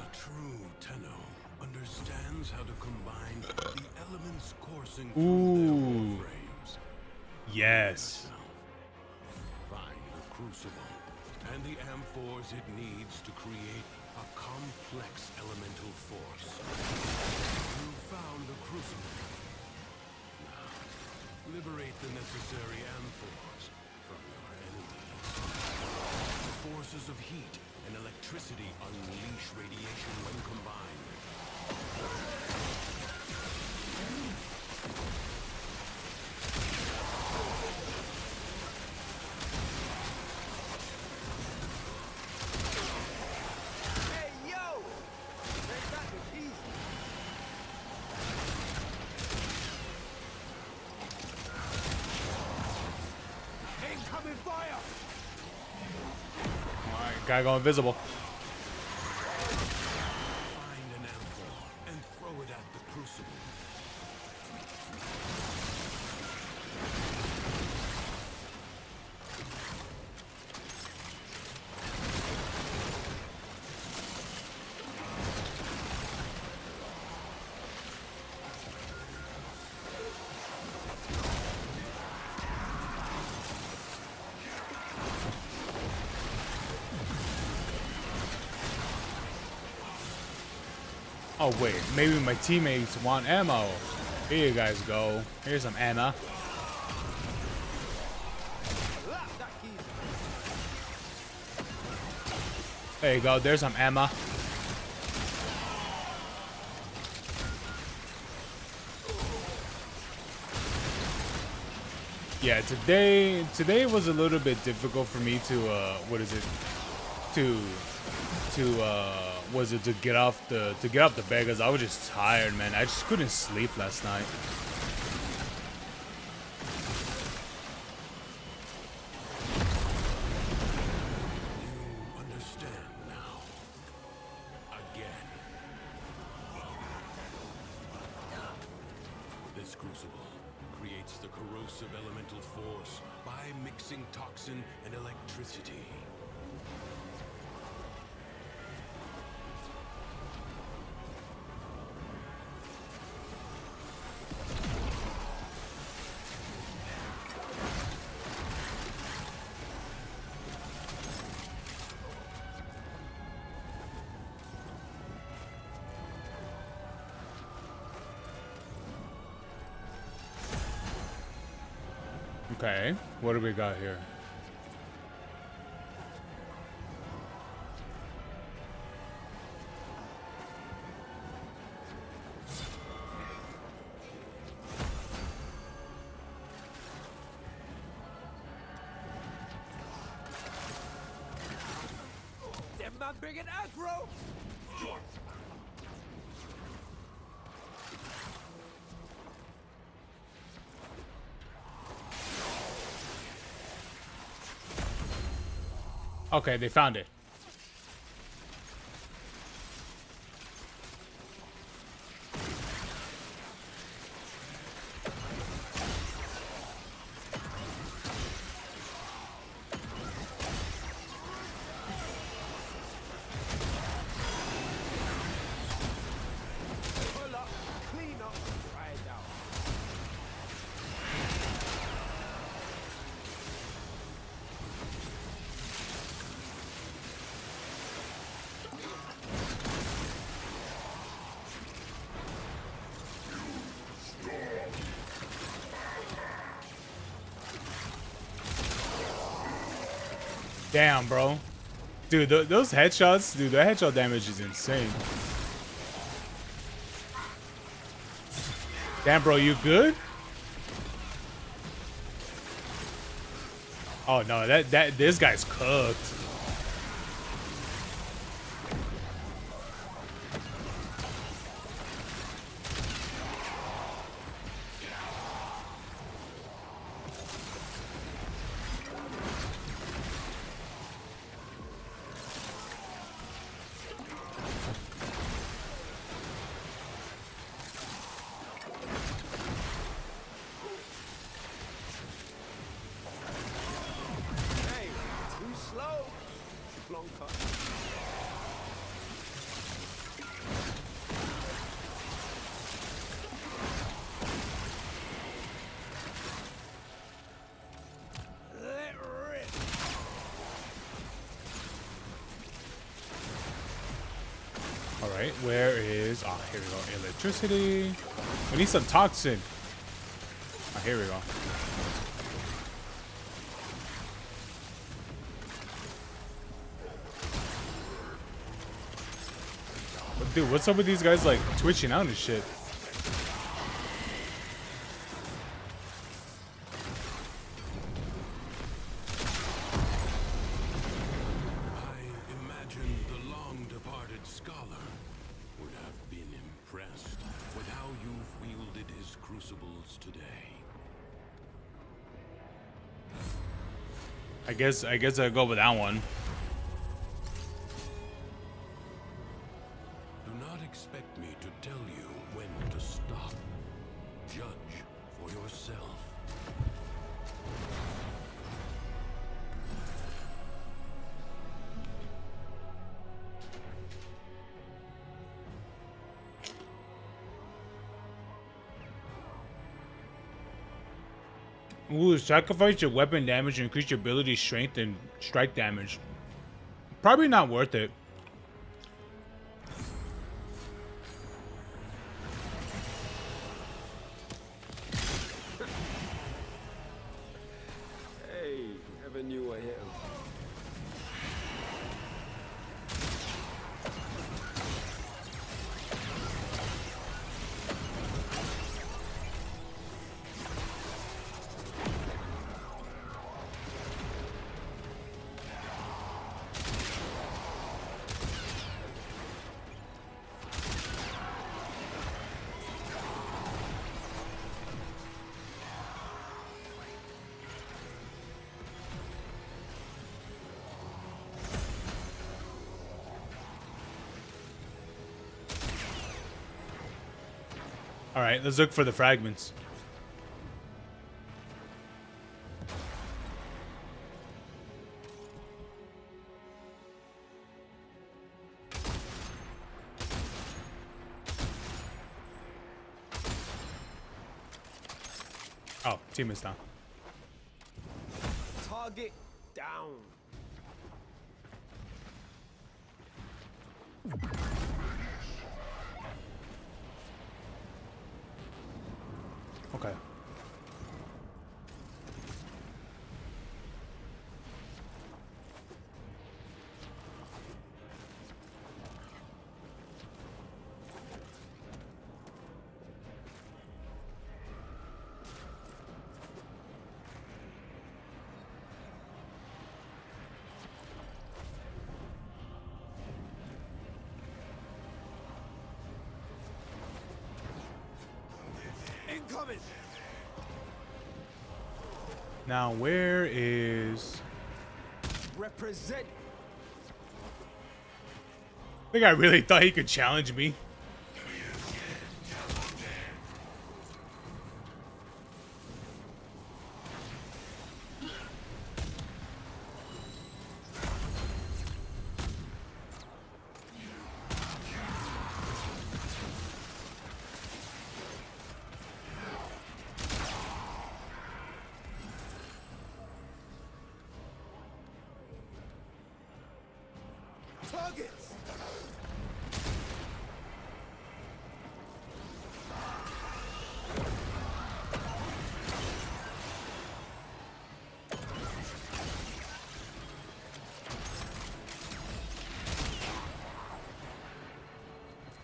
A true Tenno understands how to combine the elements coursing through their Ooh. frames. Yes. Find the crucible and the amphors it needs to create a complex elemental force. You found the crucible. Now, liberate the necessary amphors from your enemies. The forces of heat and electricity unleash radiation when combined. Hey yo! That was easy. Incoming fire! Alright, gotta go invisible. Find an amphor and throw it at the crucible. Oh wait, maybe my teammates want ammo. Here you guys go. Here's some ammo. There you go. There's some ammo. Yeah, today was a little bit difficult for me to to get off the bed because I was just tired, man. I just couldn't sleep last night. You understand now. Again. This crucible creates the corrosive elemental force by mixing toxin and electricity. Okay, what do we got here? Them man bringing aggro. Okay, they found it. Pull up, clean up, right down. Damn, bro. Dude, those headshots, dude, the headshot damage is insane. Damn, bro, you good? Oh no, this guy's cooked. Hey, too slow. Blanca. Let rip. All right, where is? Oh, here we go. Electricity. We need some toxin. Oh, here we go. But dude, what's up with these guys like twitching out and shit? I imagine the long-departed scholar would have been impressed with how you've wielded his crucibles today. I guess I'll go with that one. Do not expect me to tell you when to stop. Judge for yourself. Ooh, sacrifice your weapon damage and increase your ability strength and strike damage. Probably not worth it. Hey, never knew I hit him. All right, let's look for the fragments. Oh, team is down. Target down. Okay. coming. Now, where is... Represent. I think I really thought he could challenge me. Targets.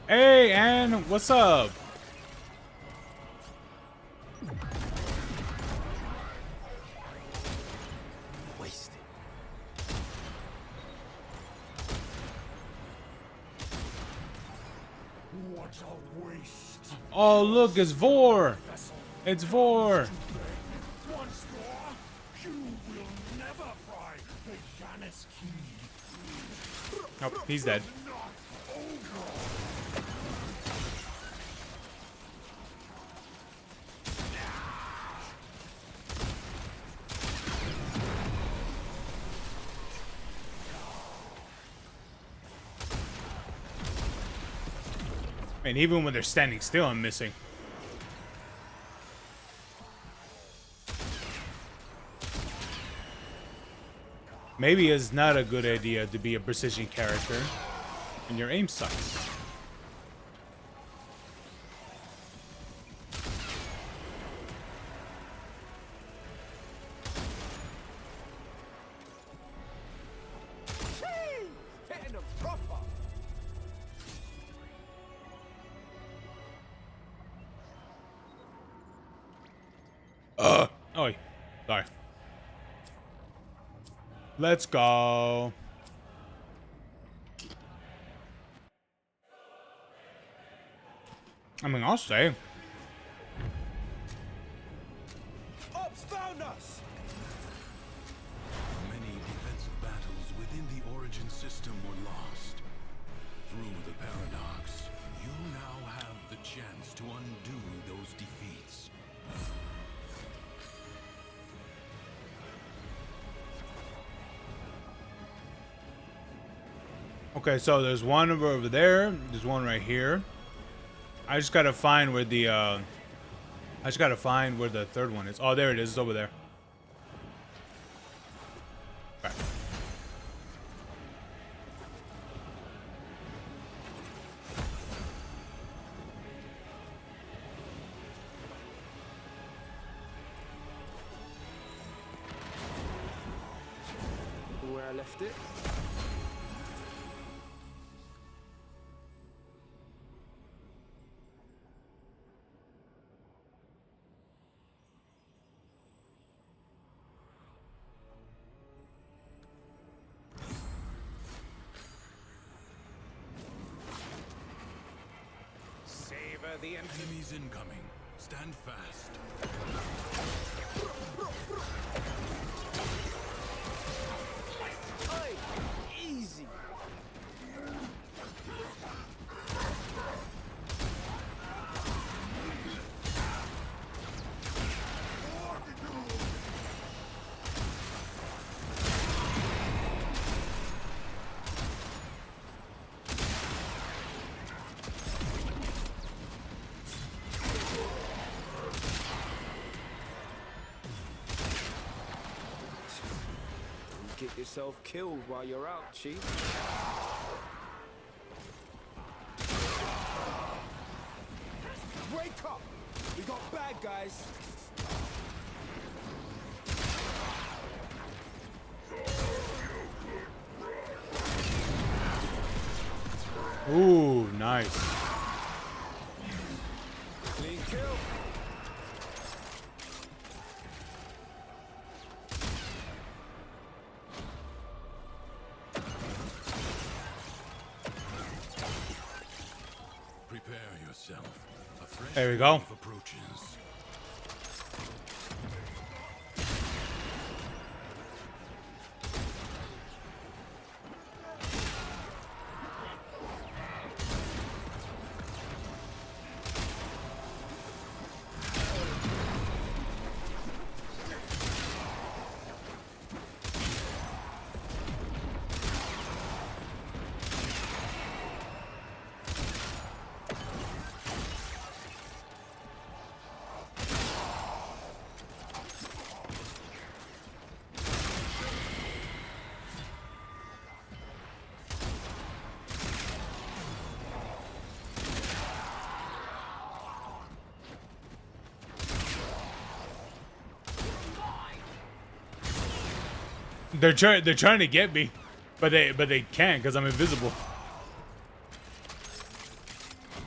Hey, Ann, what's up? Wasted. What a waste. Oh, look, it's Vor. It's Vor. Once more, you will never fry the Janus key. Oh, he's dead. Not over. And even when they're standing still, I'm missing. Maybe it's not a good idea to be a precision character and your aim sucks. Hitting them proper. Oh, sorry. Let's go. I mean, I'll stay. Ops found us. Many defensive battles within the Origin system were lost. Through the paradox, you now have the chance to undo those defeats. Okay, so there's one over there. There's one right here. I just gotta find where the third one is. Oh, there it is. It's over there. Okay. Where I left it. Savor the empty. Enemies incoming. Stand fast. Oi, easy. Get yourself killed while you're out, Chief. Wake up! We got bad guys. Ooh, nice. Clean kill. Prepare yourself. A fresh There we go. wave approaches. They're trying to get me, but they can't because I'm invisible.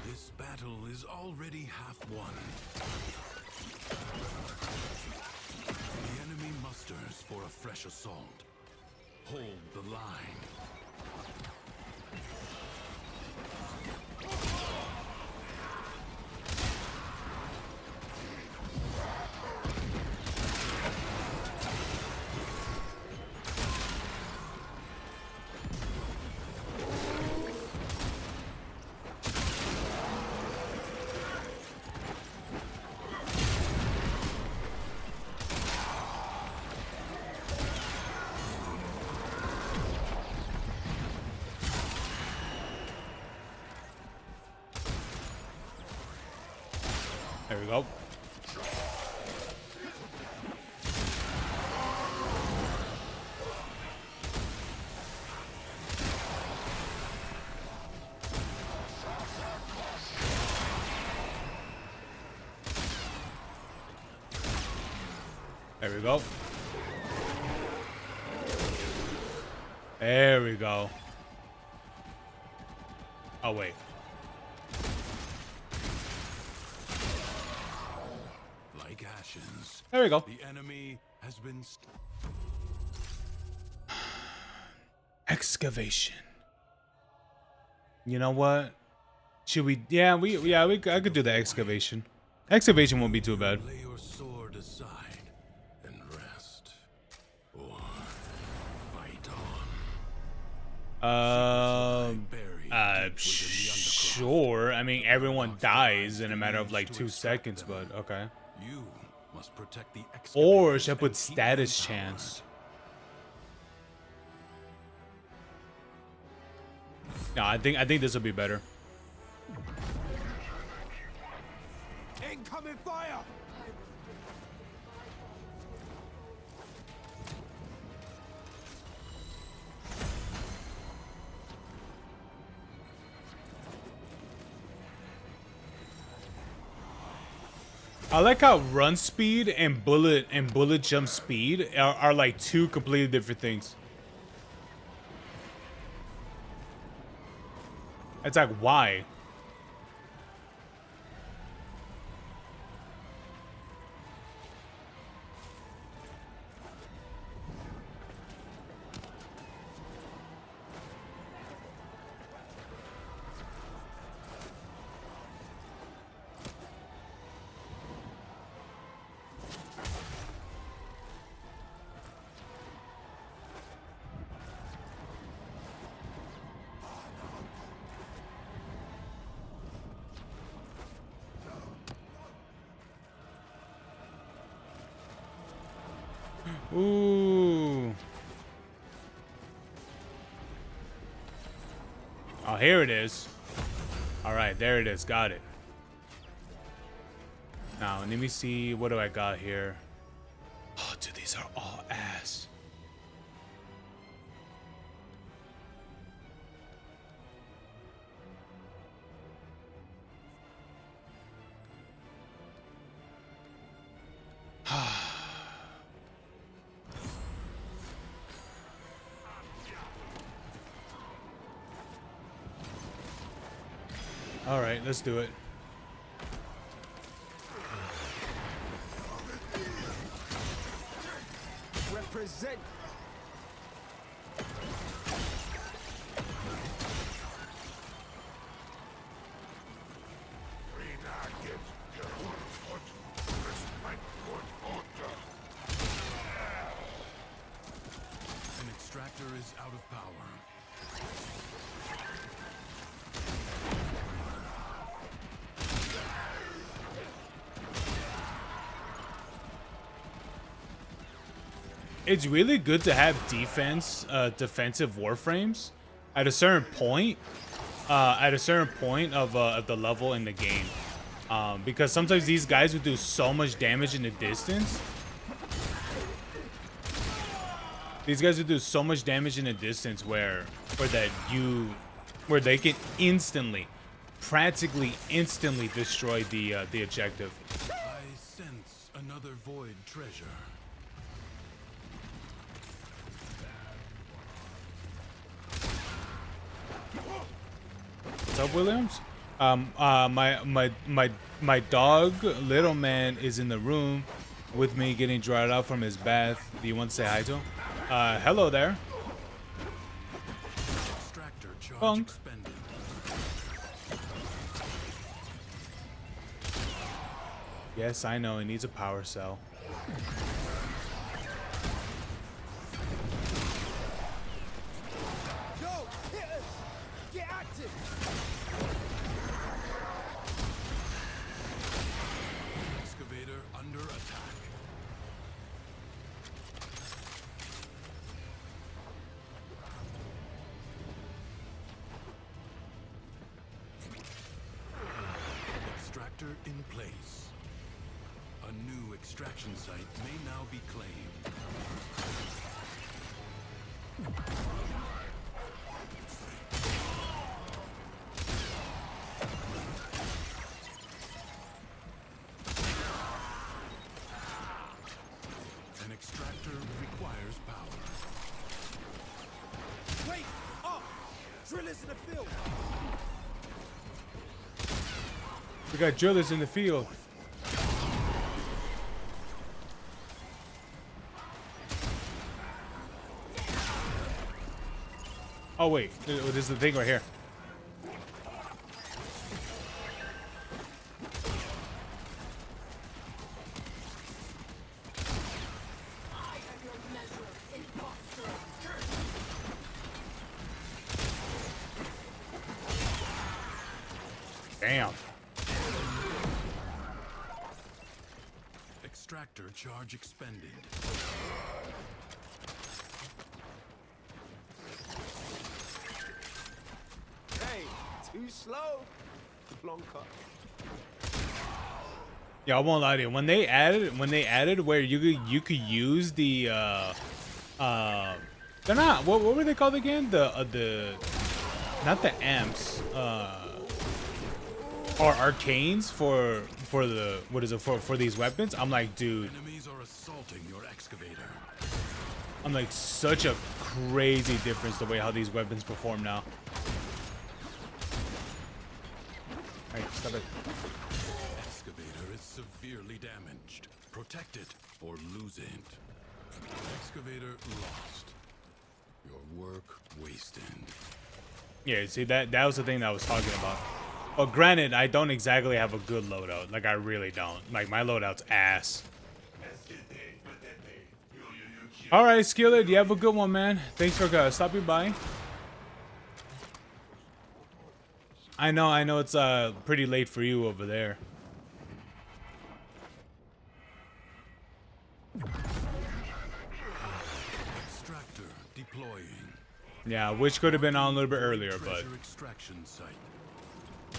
This battle is already half won. The enemy musters for a fresh assault. Hold the line. There we go. There we go. There we go. Oh, wait. Like ashes. There we go. The enemy has been Excavation. You know what? Should we? I could do the excavation. Excavation won't be too bad. lay your sword aside and rest. Or fight on. Sure. I mean, everyone dies in a matter of like 2 seconds, but okay. You must protect the Or should I put excavators and keep status them chance? No, I think this will be better. Incoming fire! I like how run speed and bullet jump speed are like two completely different things. It's like, why? Ooh. Oh, here it is. All right, there it is. Got it. Now, let me see. What do I got here? Oh, dude, these are all ass. All right, let's do it. Represent. An extractor is out of power. It's really good to have defensive warframes at a certain point. At a certain point of the level in the game, because sometimes these guys would do so much damage in the distance. These guys would do so much damage in the distance where they can instantly, practically instantly destroy the objective. I sense another void treasure. What's up, Williams? My dog, little man, is in the room with me getting dried out from his bath. Do you want to say hi to him? Hello there. Extractor charge Bunk. expended. Yes, I know. He needs a power cell. Yo, hitters! Get active! Excavator under attack. Extractor in place. A new extraction site may now be claimed. An extractor requires power. Wait! Up! Drillers in the field! We got drillers in the field. Oh wait, this is the thing right here. Damn. Extractor charge expended. Hey, too slow? Plonker. Yeah, I won't lie to you. When they added where you could use the they're not what were they called again? The not the amps or arcanes for the what is it for these weapons? I'm like, dude, Enemies are assaulting your excavator. I'm like such a crazy difference the way how these weapons perform now. Hey, stop it. Excavator is severely damaged. Protect it or lose it. Excavator lost. Your work wasted. Yeah, see that was the thing that I was talking about. Well, granted, I don't exactly have a good loadout. Like I really don't. Like my loadout's ass. All right, Skillet, you have a good one, man. Thanks for stopping by. I know it's pretty late for you over there. Extractor deploying. Yeah, which could have been on a little bit earlier, but Treasure extraction site.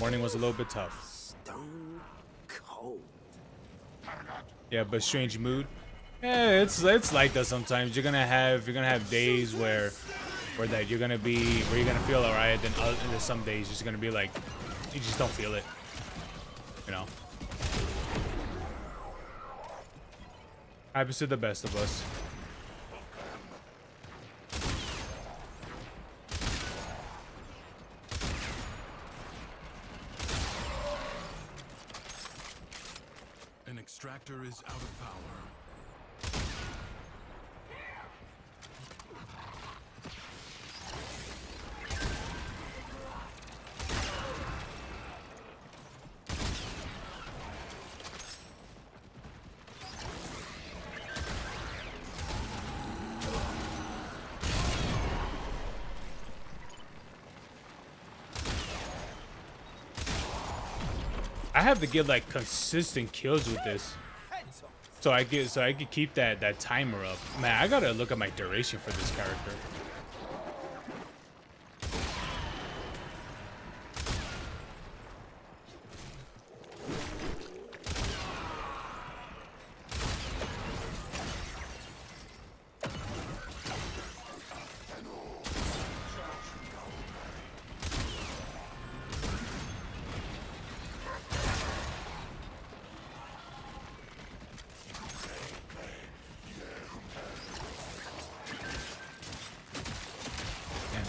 morning was a little bit tough. Stone cold. Yeah, but strange mood. Yeah, it's like that sometimes. You're gonna have days where that you're gonna feel alright, then there's some days you're just gonna be like you just don't feel it. You know. Happens to the best of us. An extractor is out of power. I have to get like consistent kills with this, so I could keep that timer up. Man, I gotta look at my duration for this character.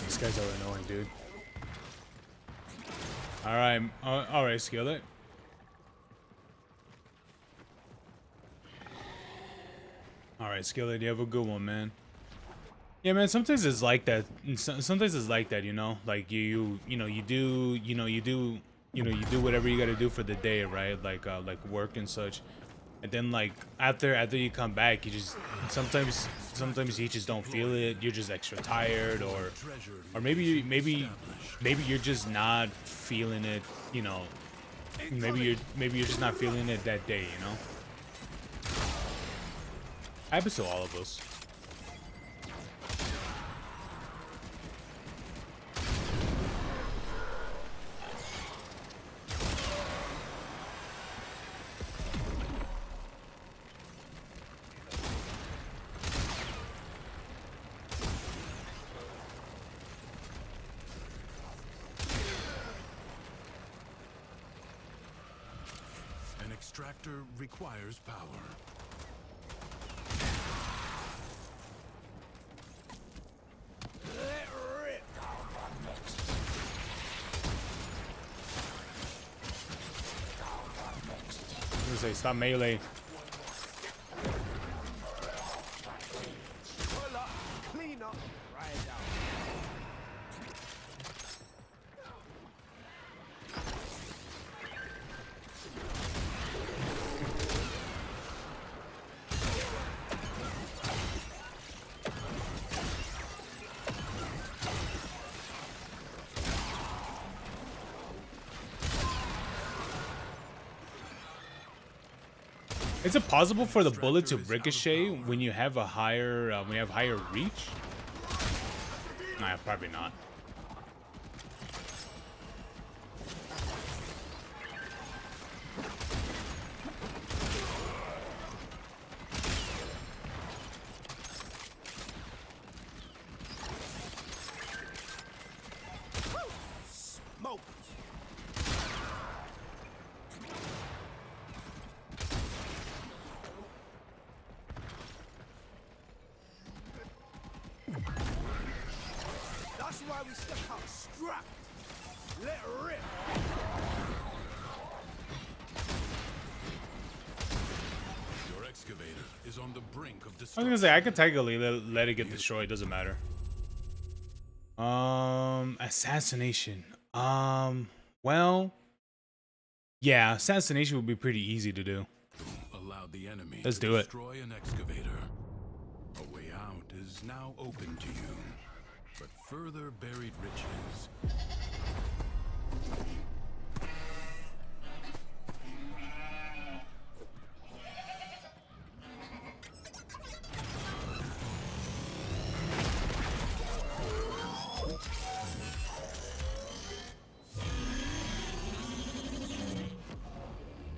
These guys are annoying, dude. All right, all right, Skillet. All right, Skillet, you have a good one, man. Yeah, man. Sometimes it's like that. Sometimes it's like that, you know. Like you do whatever you got to do for the day, right? Like work and such. And then like after you come back, you just sometimes you just don't feel it. You're just extra tired, or maybe you're just not feeling it. You know, maybe you're just not feeling it that day. You know, happens to all of us. Extractor requires power. I'm gonna say stop melee. Clean up. Right down. Is it possible for the bullet to ricochet when you have a higher reach? Nah, probably not. Smoke. That's why we step out strapped. Let rip. Your excavator is on the brink of I was destruction. gonna say I could technically let it get destroyed. Doesn't matter. Assassination. Well, yeah, assassination would be pretty easy to do. Allow the enemy Let's to do it. destroy an excavator. A way out is now open to you, but further buried riches.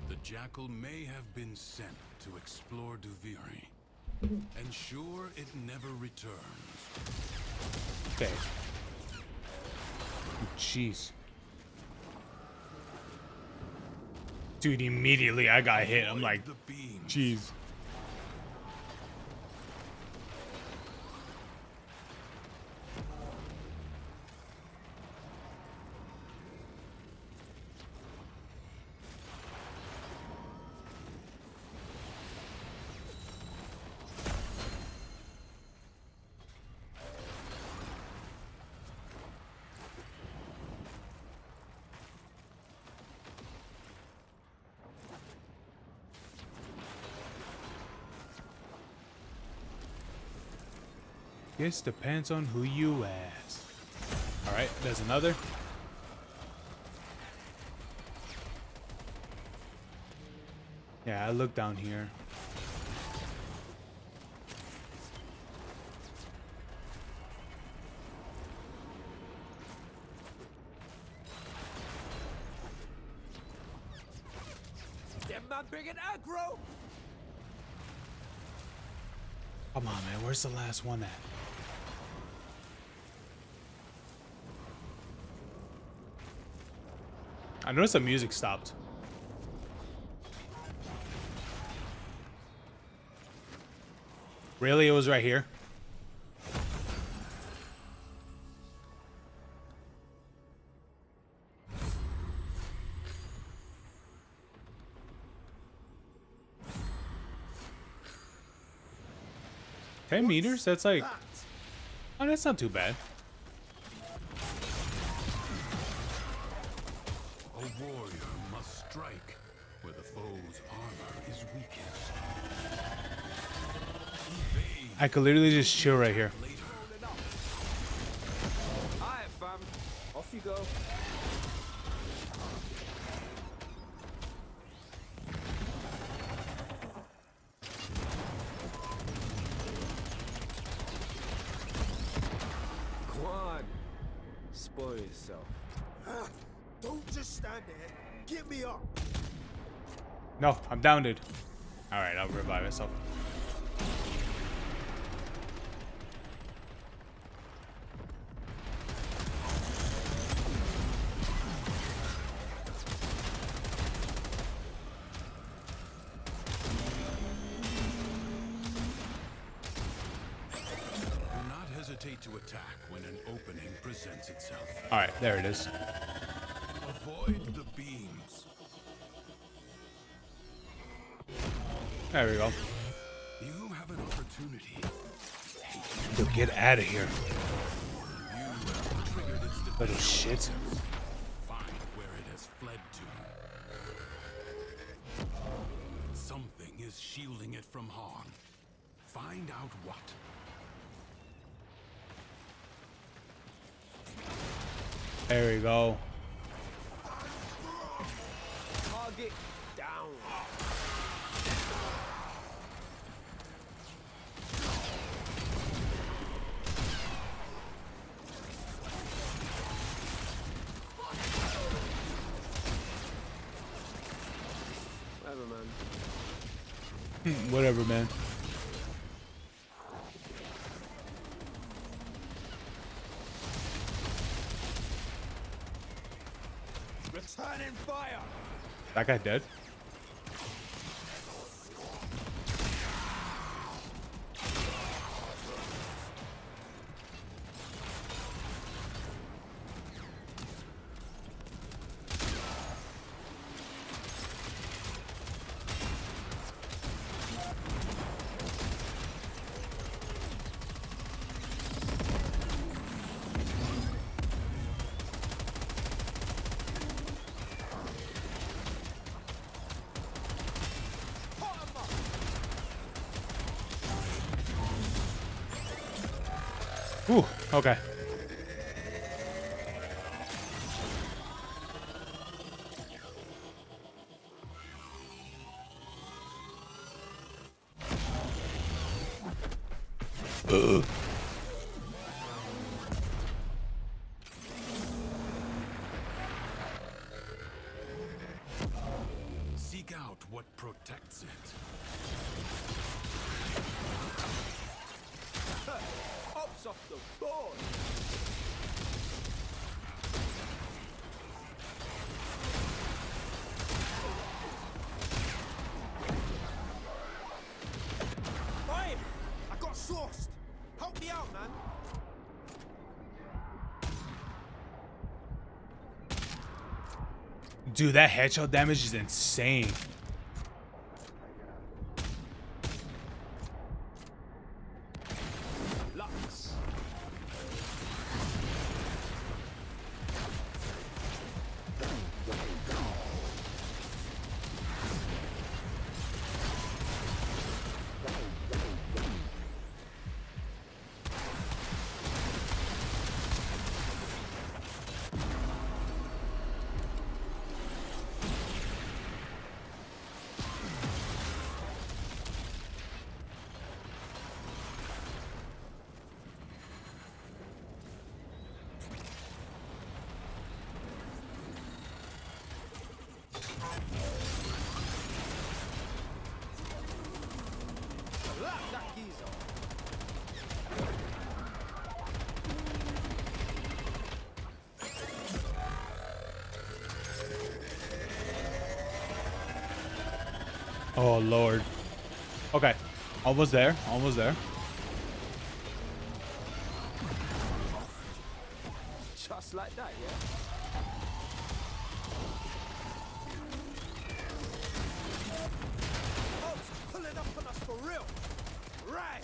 The jackal may have been sent to explore Duviri. Ensure it never returns. Okay. Jeez. Dude, immediately I got hit. I'm like, The beams. jeez. Guess depends on who you ask. All right, there's another. Yeah, I look down here. Them man bringing aggro. Come on, man. Where's the last one at? I noticed the music stopped. Really? It was right here? 10 meters? That's like... Oh, that's not too bad. A warrior must strike where the foe's armor is weakest. I could literally just chill right here. Alright, fam. Off you go. Go on. Spoil yourself. Don't just stand there. Get me up. No, I'm down, dude. Alright, I'll revive myself. Do not hesitate to attack when an opening presents itself. Alright, there it is. Avoid the beams. There we go. You have an opportunity. Yo, get out of here. You have triggered its defense. Little shit. Find where it has fled to. Something is shielding it from harm. Find out what. There we go. Target down. Whatever, man. Whatever, man. Returning fire. That guy dead? Ooh, okay. Seek out what protects it. Hops off the board. Fire! I got sauced. Help me out, man. Dude, that headshot damage is insane. Lux. Lock that geezer. Oh, Lord. Okay. Almost there. Almost there. Just like that, yeah? Oh, pulling up on us for real. Right.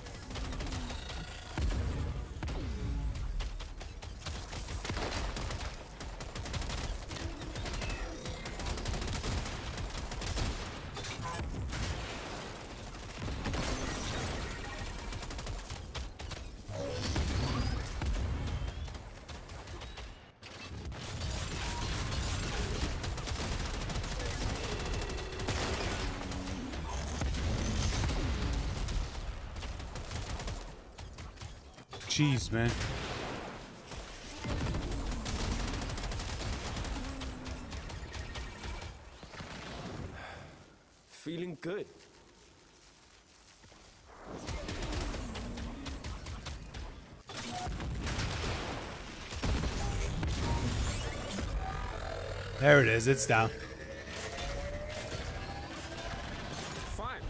jeez, man. Feeling good. There it is. It's down. Fine.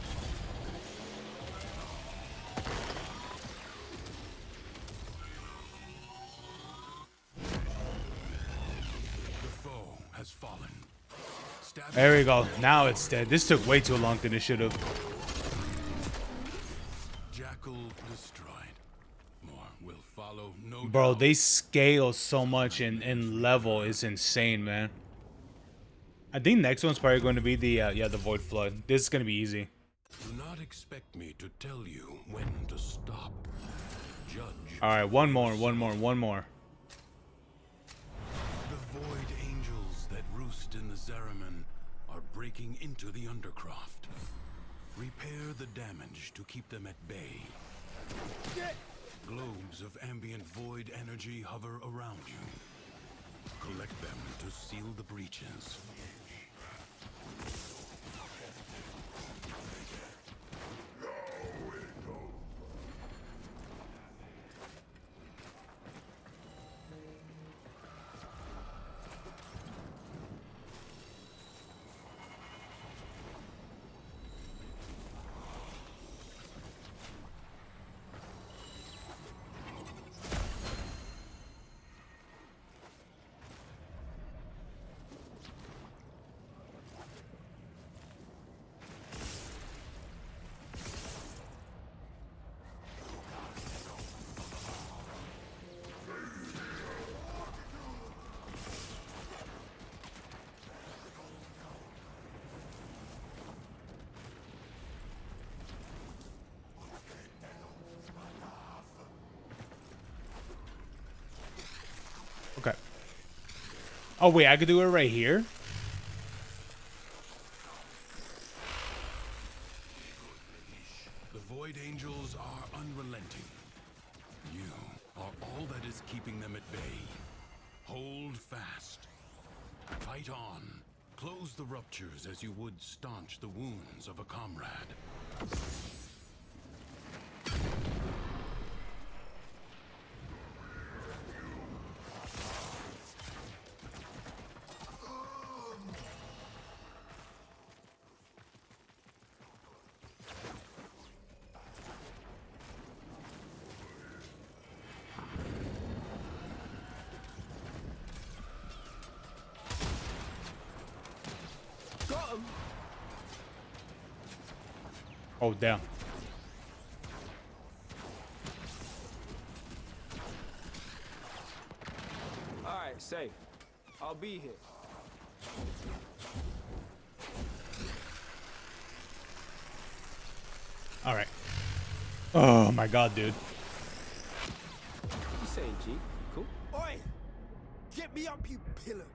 The foe has fallen. Stab There we go. Now it's dead. This took way too long than it should have. Jackal destroyed. More will follow, no Bro, doubt. they scale so much in level. It's insane, man. I think next one's probably going to be the the Void Flood. This is going to be easy. Do not expect me to tell you when to stop. Judge. All right, one more. The Void Angels that roost in the Zeraman are breaking into the Undercroft. Repair the damage to keep them at bay. Globes of ambient void energy hover around you. Collect them to seal the breaches. Okay. Oh wait, I could do it right here. The Void Angels are unrelenting. You are all that is keeping them at bay. Hold fast. Fight on. Close the ruptures as you would staunch the wounds of a comrade. Got him. Oh damn. All right, safe. I'll be here. All right. Oh my god, dude. You saying, G? Cool. Oi! Get me up, you pillock!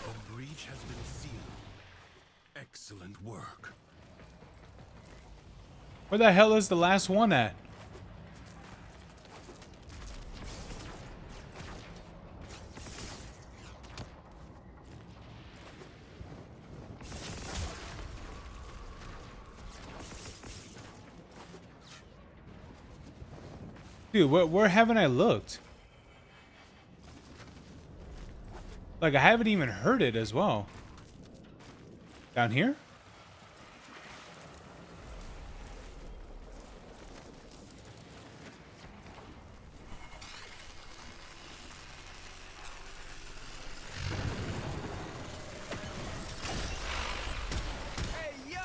The breach has been sealed. Excellent work. Where the hell is the last one at? Dude, where haven't I looked? Like, I haven't even heard it as well. Down here? Hey, yo!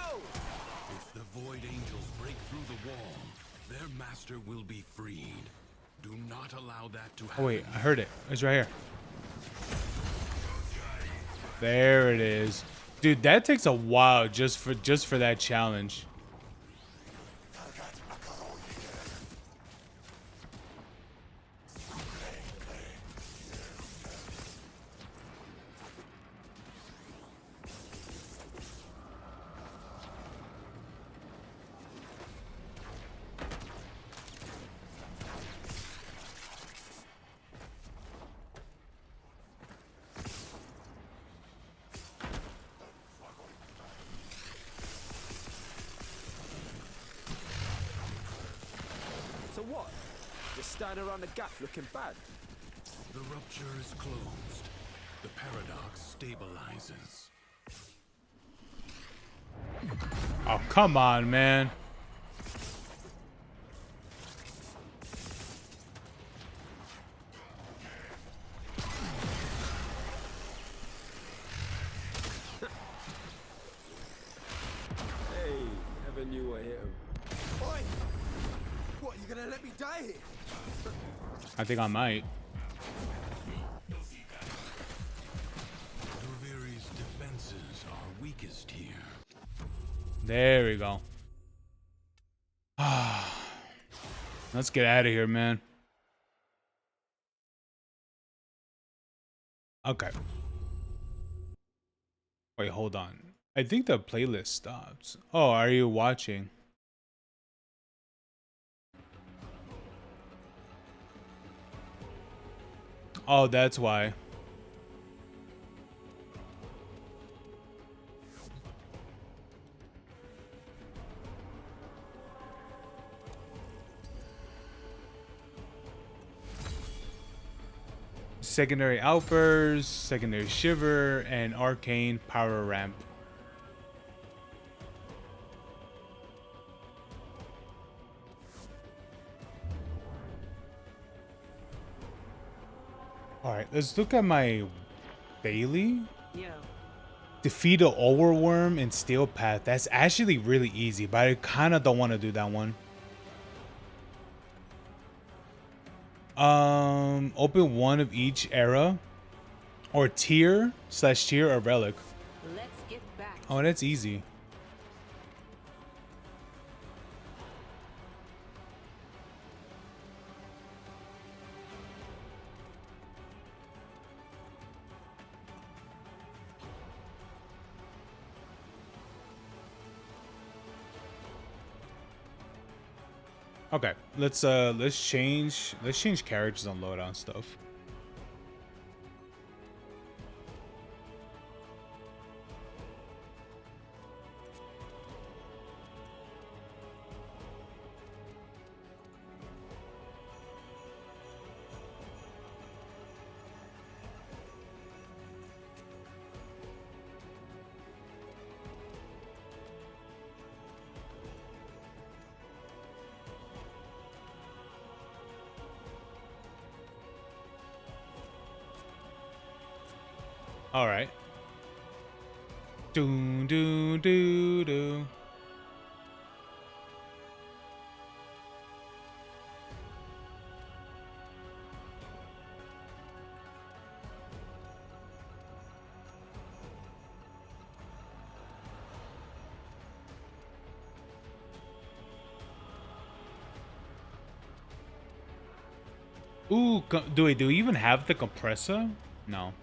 If the Void Angels break through the wall, their master will be freed. Do not allow that to happen. Oh wait, I heard it. It's right here. There it is. Dude, that takes a while just for that challenge. So what? Just standing around the gap looking bad. The rupture is closed. The paradox stabilizes. Oh, come on, man. Hey, never knew I hit him. Oi! What, you gonna let me die here? I think I might. Duviri's defenses are weakest here. There we go. Let's get out of here, man. Okay. Wait, hold on. I think the playlist stops. Oh, are you watching? Oh, that's why. Secondary outburst, secondary shiver, and arcane power ramp. Alright, let's look at my Bailey. Yeah. Defeat an overworm in steel path. That's actually really easy, but I kind of don't want to do that one. Open one of each era or tier or relic. Let's get back. Oh, that's easy. Okay, let's change characters on loadout stuff. All right. Do do do do. Ooh, do we even have the compressor? No.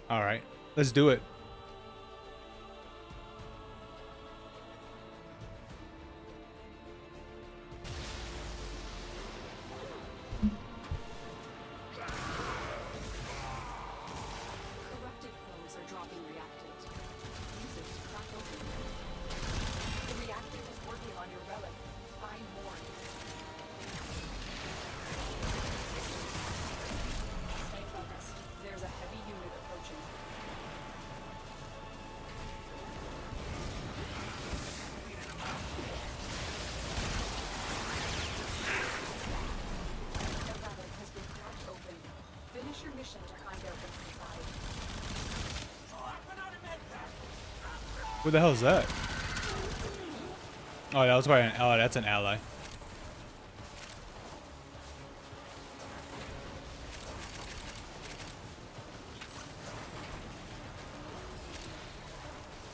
All right, let's do it. Corrupted foes are dropping reactant. Use it to crack open. The reactant is working on your relic. Find more. Stay focused. There's a heavy unit approaching. Who the hell is that? Oh, that was probably an ally. That's an ally.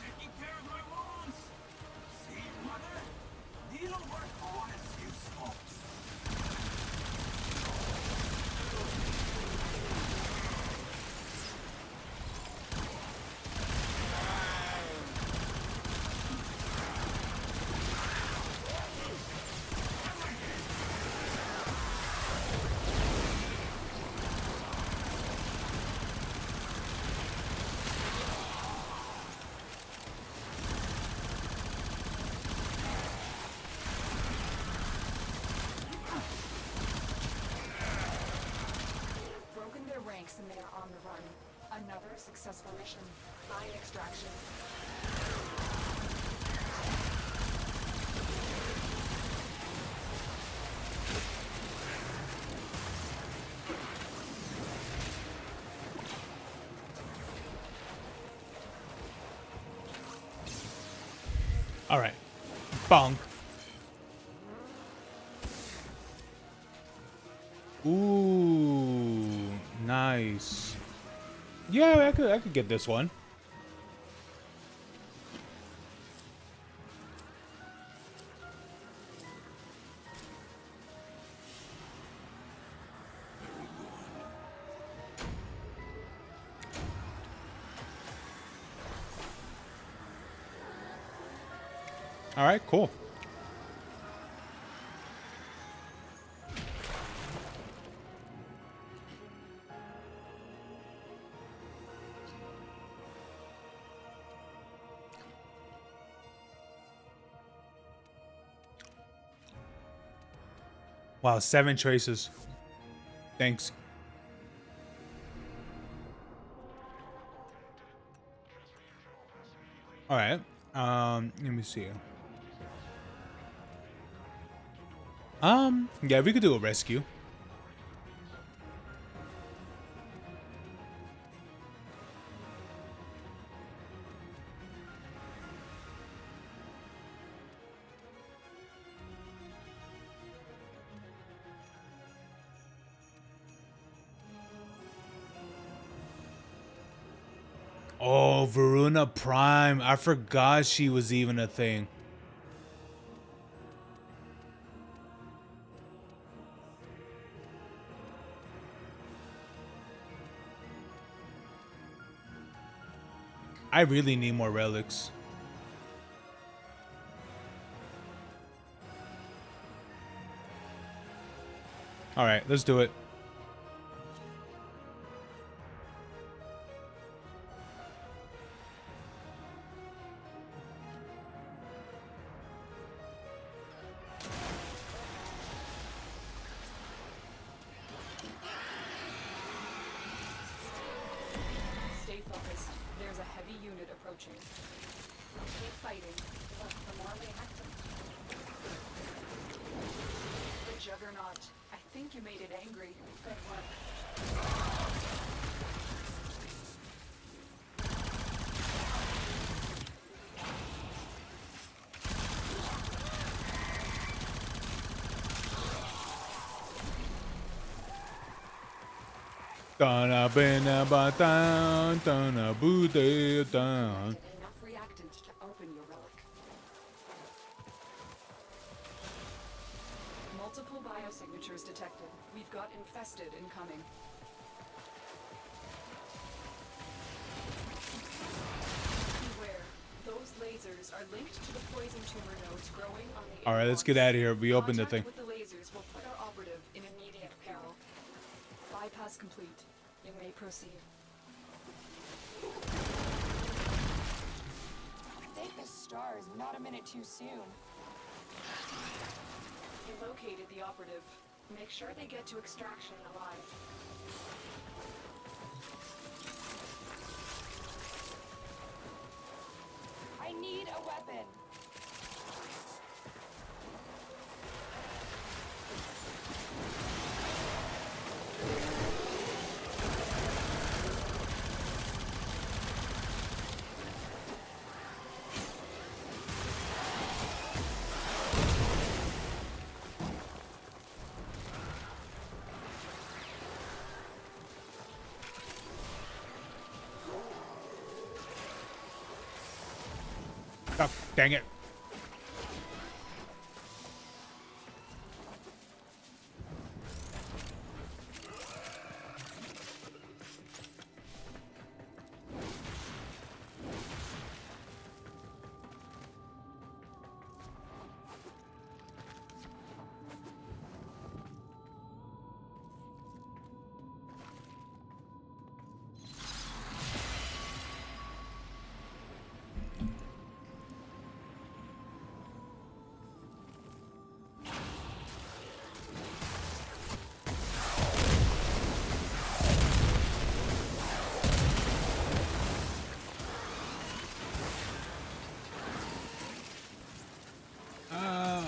Taking care of my wants. See, mother? Needlework bonus, you smokes. Broken their ranks and they are on the run. Another successful mission. Mine extraction. All right. Bonk. Ooh, nice. Yeah, I could get this one. All right, cool. Wow, 7 traces. Thanks. All right. Let me see. Yeah, we could do a rescue. Oh, Varuna Prime. I forgot she was even a thing. I really need more relics. All right, let's do it. Stay focused. There's a heavy unit approaching. Keep fighting. Look, the more reactant. The Juggernaut. I think you made it angry. Good work. Dana bena batan, dana bude dan. Enough reactant to open your relic. Multiple biosignatures detected. We've got infested incoming. Beware. Those lasers are linked to the poison tumor nodes growing on the. All right, let's get out of here. We opened the thing. Contact with the lasers will put our operative in immediate peril. Bypass complete. You may proceed. Thank the stars, not a minute too soon. You located the operative. Make sure they get to extraction alive. I need a weapon. Oh, dang it.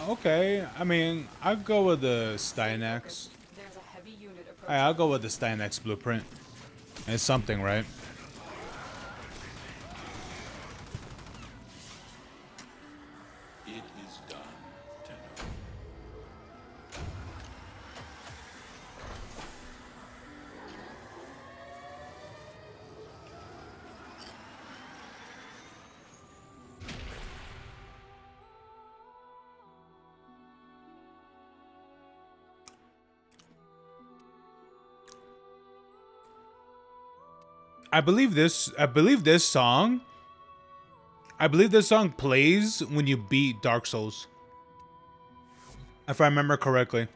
Okay. I mean, I'll go with the Stynex. There's a heavy unit approaching. I'll go with the Stynex blueprint. It's something, right? It is done, Tenno. I believe this song. I believe this song plays when you beat Dark Souls. If I remember correctly.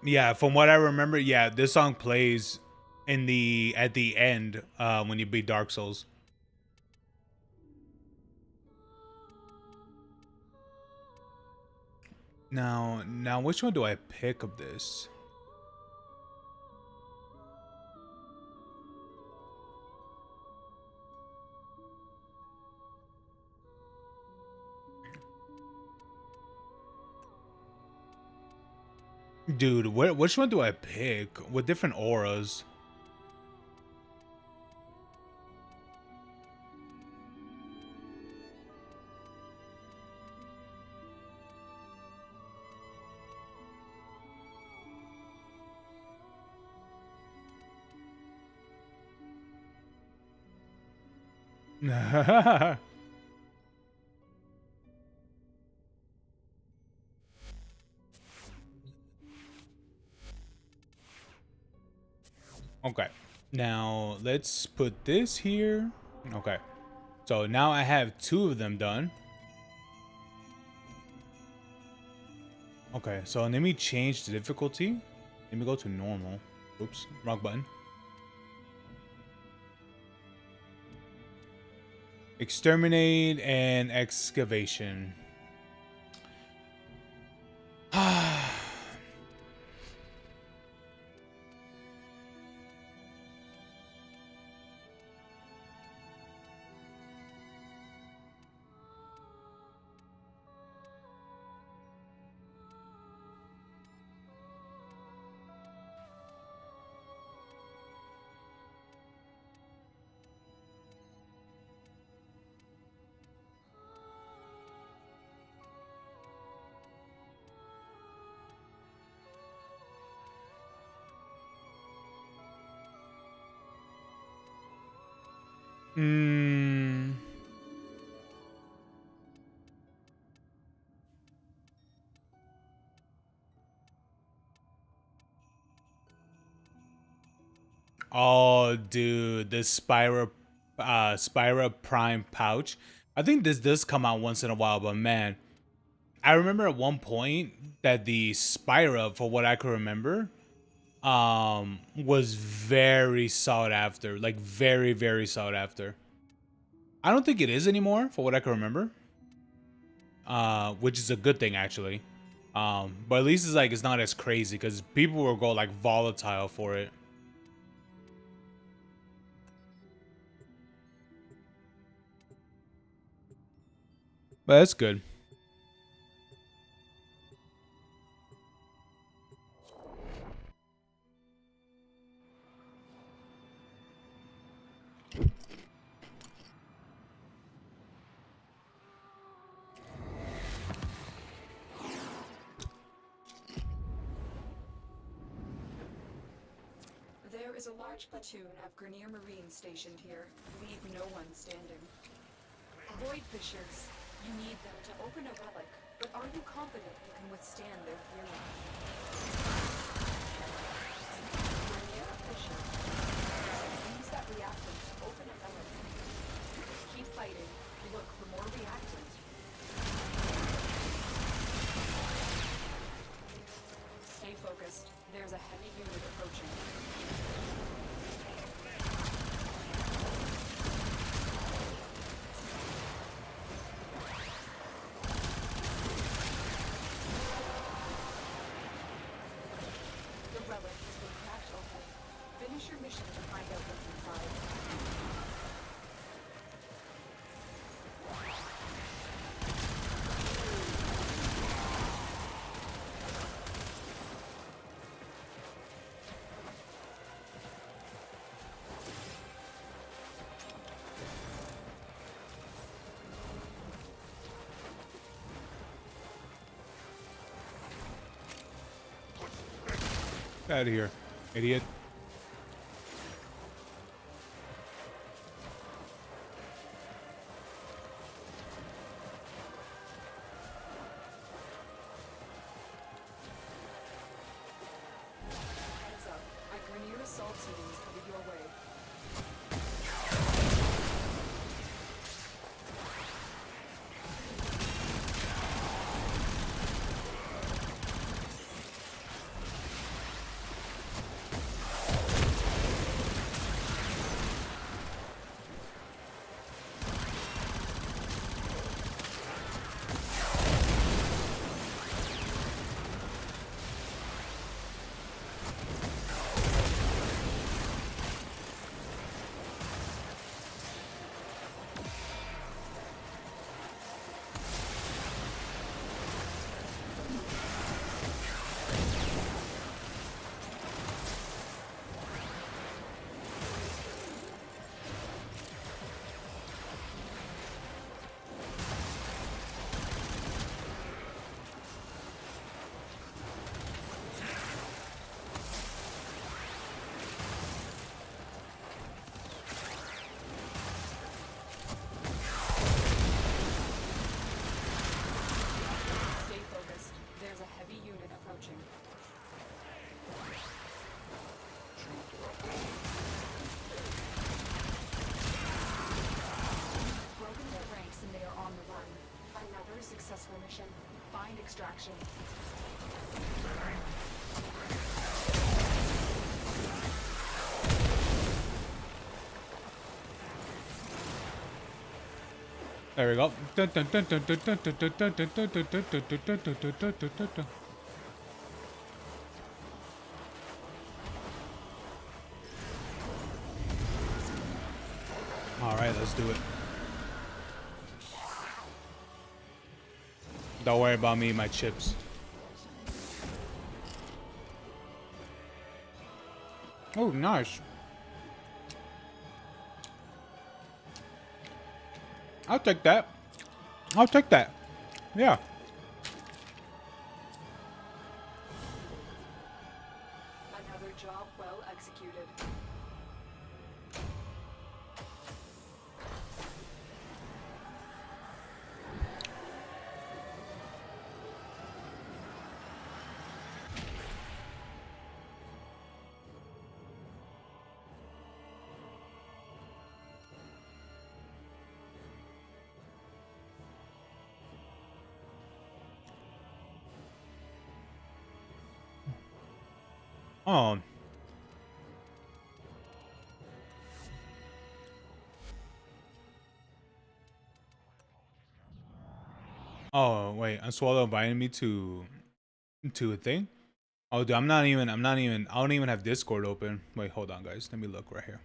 Yeah, from what I remember, yeah, this song plays in the at the end when you beat Dark Souls. Now which one do I pick of this? Dude, which one do I pick with different auras? Okay. Now let's put this here. Okay. So now I have 2 of them done. Okay, so let me change the difficulty. Let me go to normal. Oops, wrong button. Exterminate and excavation. Hmm. Oh, dude, the Spyra Prime pouch. I think this does come out once in a while, but man, I remember at one point that the Spyra, for what I can remember, was very sought after, like very, very sought after. I don't think it is anymore, for what I can remember. Which is a good thing actually. But at least it's not as crazy because people will go like volatile for it. But that's good. is a large platoon of Grenier Marines stationed here. Leave no one standing. Void Fishers, you need them to open a relic, but are you confident you can withstand their fury? Grenier Fisher, use that reactant to open a relic. Keep fighting. Look for more reactant. Stay focused. There's a heavy unit approaching. The relic has been cracked open. Finish your mission to find out what's inside. Get out of here, idiot. Heads up. Our Grenier assault teams headed your way. Stay focused. There's a heavy unit approaching. You've broken their ranks and they are on the run. Another successful mission. Find extraction. There we go. All right, let's do it. Don't worry about me, my chips. Oh, nice. I'll take that. I'll take that. Yeah. Another job well executed. Oh. Oh, wait. Unswallow invited me to a thing? Oh, dude, I don't even have Discord open. Wait, hold on, guys. Let me look right here.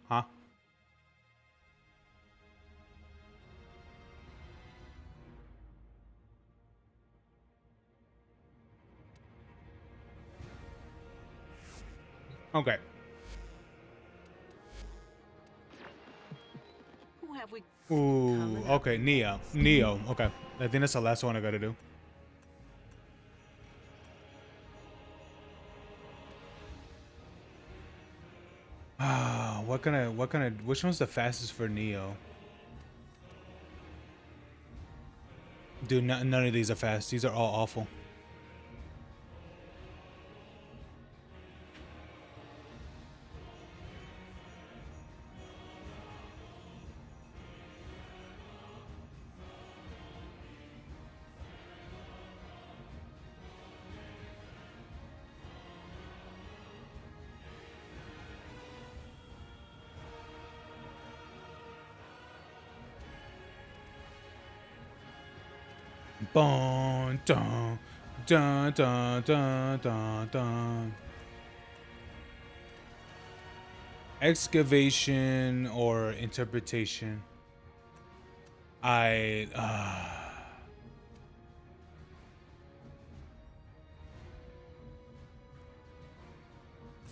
Huh? Okay. Who have we? Ooh, okay, Neo. Neo, okay. I think that's the last one I gotta do. Ah, which one's the fastest for Neo? Dude, none of these are fast. These are all awful. Dun, dun, dun, dun, dun, dun, dun. Excavation or interpretation. I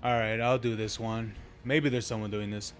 all right, I'll do this one. Maybe there's someone doing this.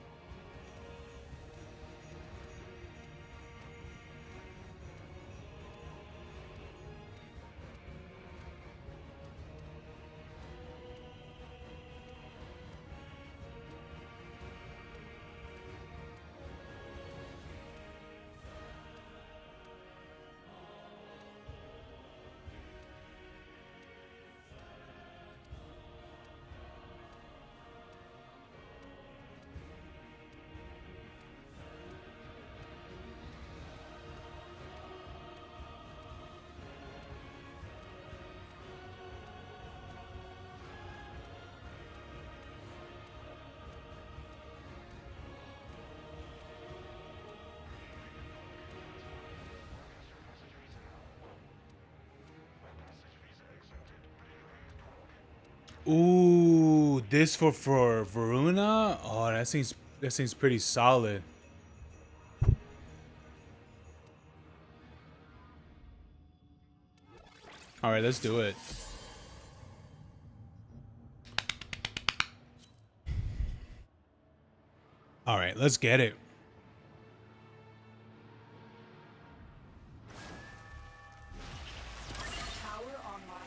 Ooh, this for Varuna? Oh, that seems pretty solid. All right, let's do it. All right, let's get it. Power online.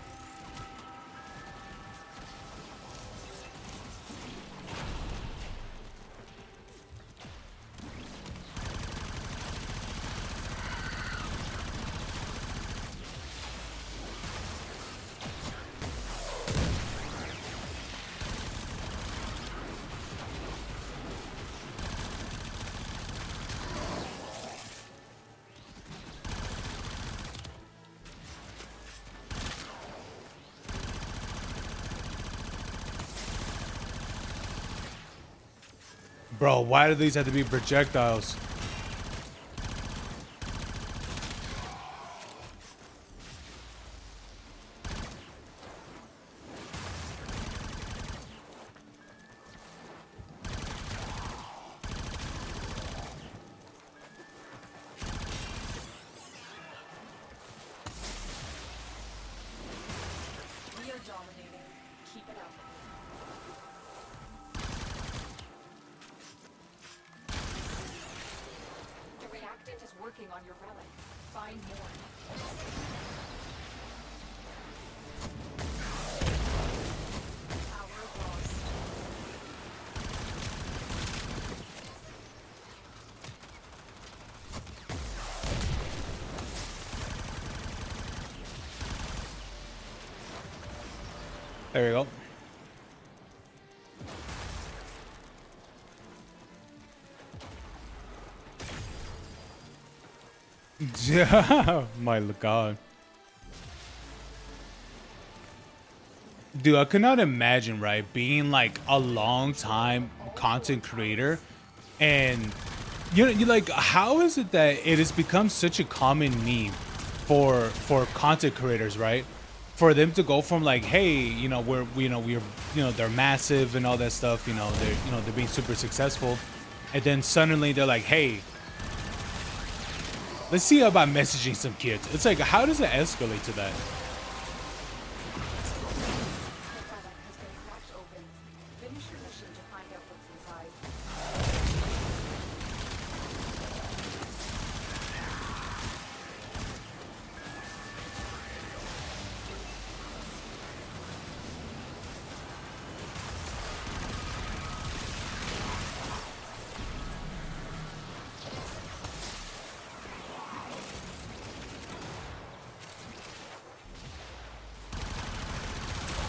Bro, why do these have to be projectiles? We are dominating. Keep it up. The reactant is working on your relic. Find more. Power lost. There we go. Yeah, my God. Dude, I could not imagine, right, being like a long time content creator and you like, how is it that it has become such a common meme for content creators, right? For them to go from like, hey, we're they're massive and all that stuff, they're being super successful, and then suddenly they're like, hey, let's see about messaging some kids. It's like, how does it escalate to that? The relic has been cracked open. Finish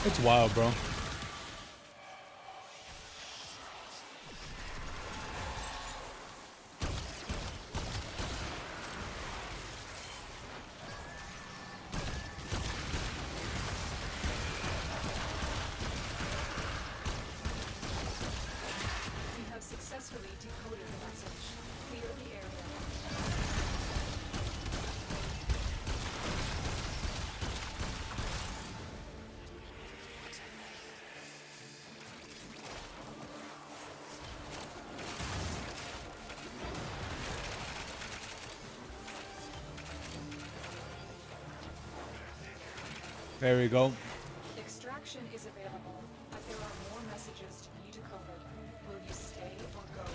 It's wild, bro. You have successfully decoded the message. Clear the area. There we go. Extraction is available, but there are more messages to be decoded. Will you stay or go?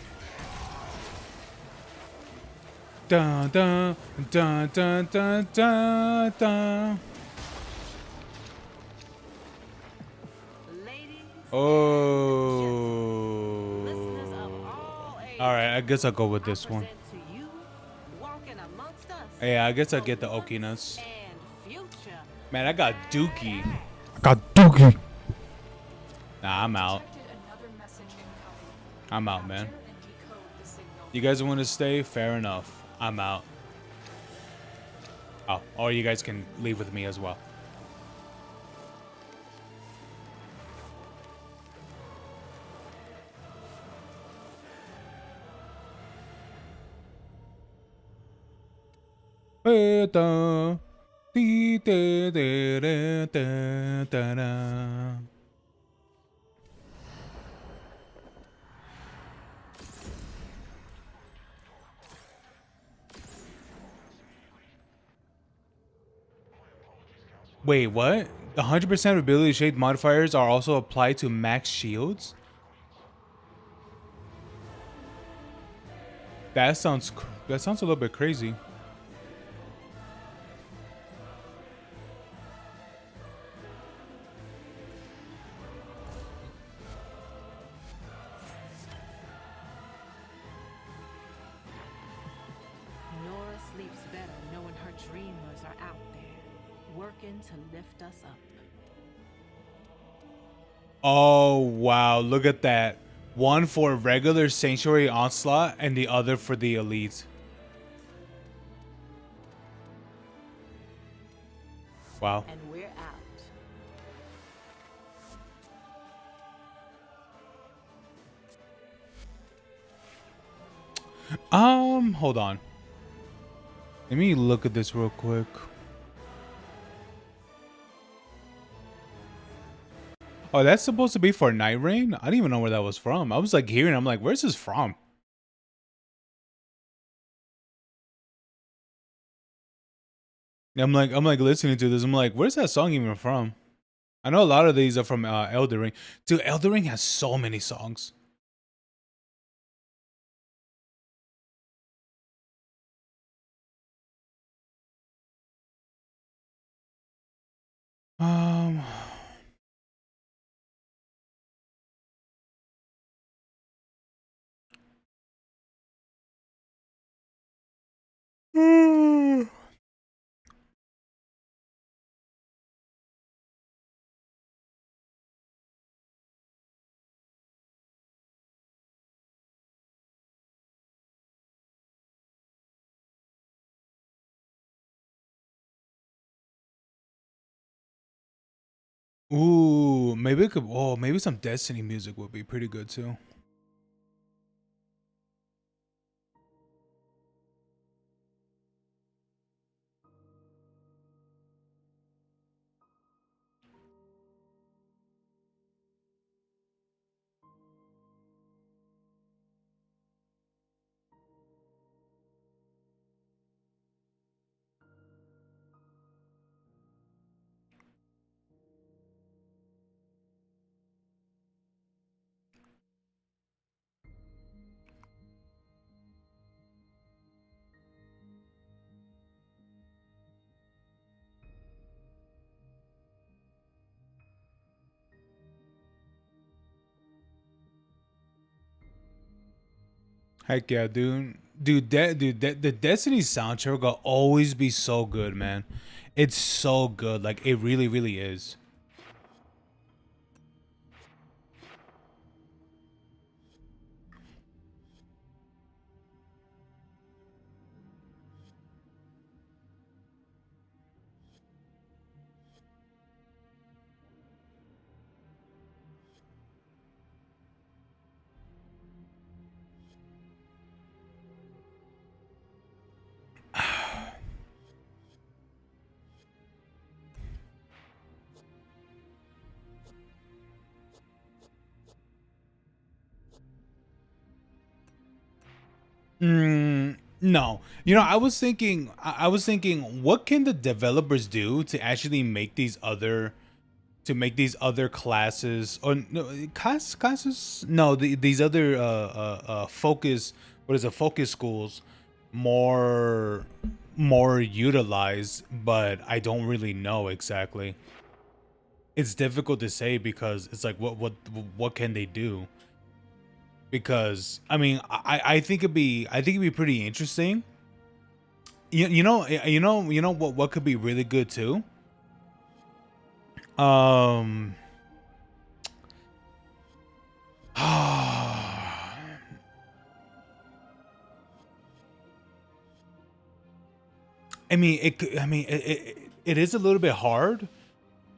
Dun dun dun dun dun dun dun. Ladies, Oh. listeners of all ages, All right, I guess I'll go with I this one. present to you, walking amongst us, Yeah, I guess I'll get the for Okinas. once and future. Man, I got Dookie. Nah, I'm out. Detected another message incoming. I'm out, man. Capture and decode the signal. You guys want to stay? Fair enough. I'm out. Oh, or you guys can leave with me as well. Wait, what? 100% ability shade modifiers are also applied to max shields? That sounds a little bit crazy. Nora sleeps better knowing her dreamers are out there, working to lift us up. Oh, wow. Look at that. One for regular Sanctuary Onslaught and the other for the Elite. Wow. And we're out. Hold on. Let me look at this real quick. Oh, that's supposed to be for Night Rain? I didn't even know where that was from. I was like hearing, I'm like, where's this from? I'm like listening to this. I'm like, where's that song even from? I know a lot of these are from Elden Ring. Dude, Elden Ring has so many songs. Um. Ooh, maybe it could. Oh, maybe some Destiny music would be pretty good too. Heck yeah, dude. The Destiny soundtrack will always be so good, man. It's so good. Like, it really, really is. No, I was thinking, what can the developers do to actually make these other classes, or no, classes, no, these other focus, what is it, focus schools, more utilized, but I don't really know exactly. It's difficult to say because it's like, what can they do? Because I mean, I think it'd be pretty interesting. You know what could be really good too. Um, I mean, it is a little bit hard,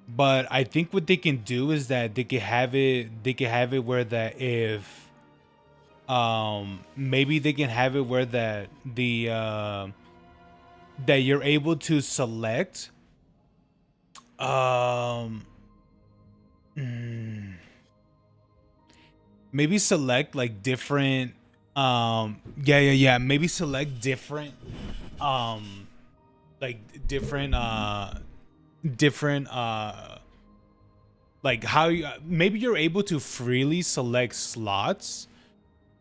but I think what they can do is that they can have it where that if maybe they can have it where that that you're able to select um mm, maybe select like different yeah, maybe select different um like different like how you, maybe you're able to freely select slots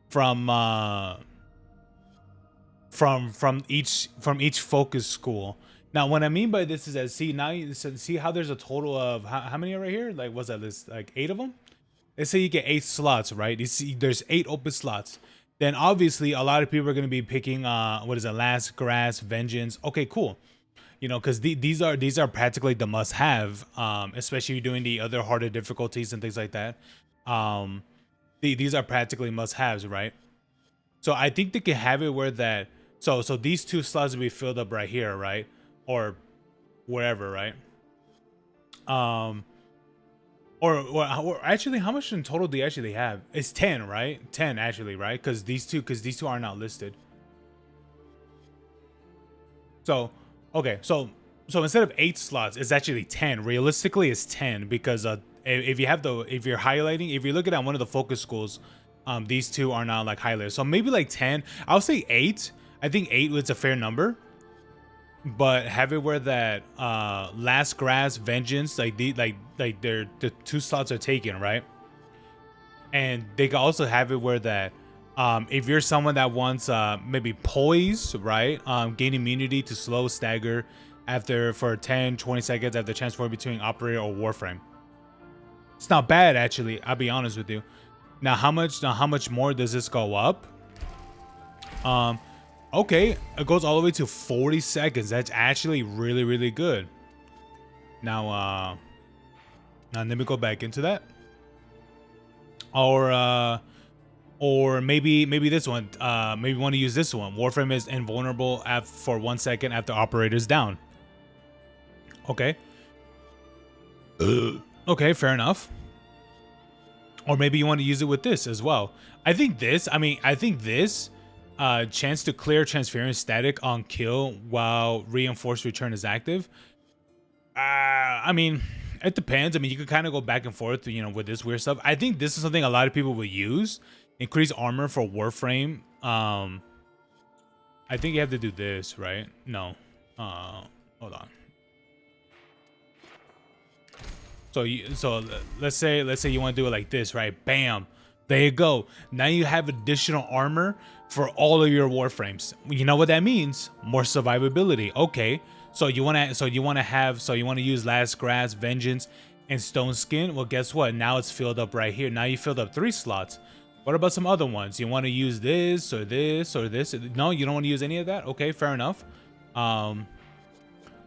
from from each focus school. Now what I mean by this is that, see, now you see how there's a total of how many are right here, like what's that list, like 8 of them. Let's say you get 8 slots, right? You see there's 8 open slots. Then obviously a lot of people are going to be picking what is it, last grass, vengeance. Okay, cool. You know, because these are practically the must have, especially doing the other harder difficulties and things like that. These are practically must haves, right? So I think they can have it where that, so these 2 slots will be filled up right here, right? Or wherever, right? Or actually, how much in total do you actually have? It's 10, right? 10 actually, right? Because these two are not listed. So okay, so instead of 8 slots, it's actually 10. Realistically, it's 10 because if you're highlighting, if you're looking at one of the focus schools, these 2 are not like highlighted. So maybe like 10. I'll say 8. I think 8 was a fair number. But have it where that last grass, vengeance, like the 2 slots are taken, right? And they can also have it where that if you're someone that wants maybe poise, right? Gain immunity to slow stagger for 10-20 seconds after transfer between operator or warframe. It's not bad actually, I'll be honest with you. Now how much more does this go up? Okay, it goes all the way to 40 seconds. That's actually really, really good. Now let me go back into that. Or maybe this one. Maybe want to use this one. Warframe is invulnerable for 1 second after operator's down. Okay. Okay, fair enough. Or maybe you want to use it with this as well. I think this chance to clear transference static on kill while reinforced return is active. I mean, it depends. I mean, you could kind of go back and forth, you know, with this weird stuff. I think this is something a lot of people will use. Increase armor for Warframe. I think you have to do this, right? No. Hold on. So let's say you want to do it like this, right? Bam. There you go. Now you have additional armor for all of your warframes. You know what that means? More survivability. Okay. So you want to use last grass, vengeance, and stone skin. Well, guess what? Now it's filled up right here. Now you filled up 3 slots. What about some other ones? You want to use this or this or this? No, you don't want to use any of that? Okay, fair enough.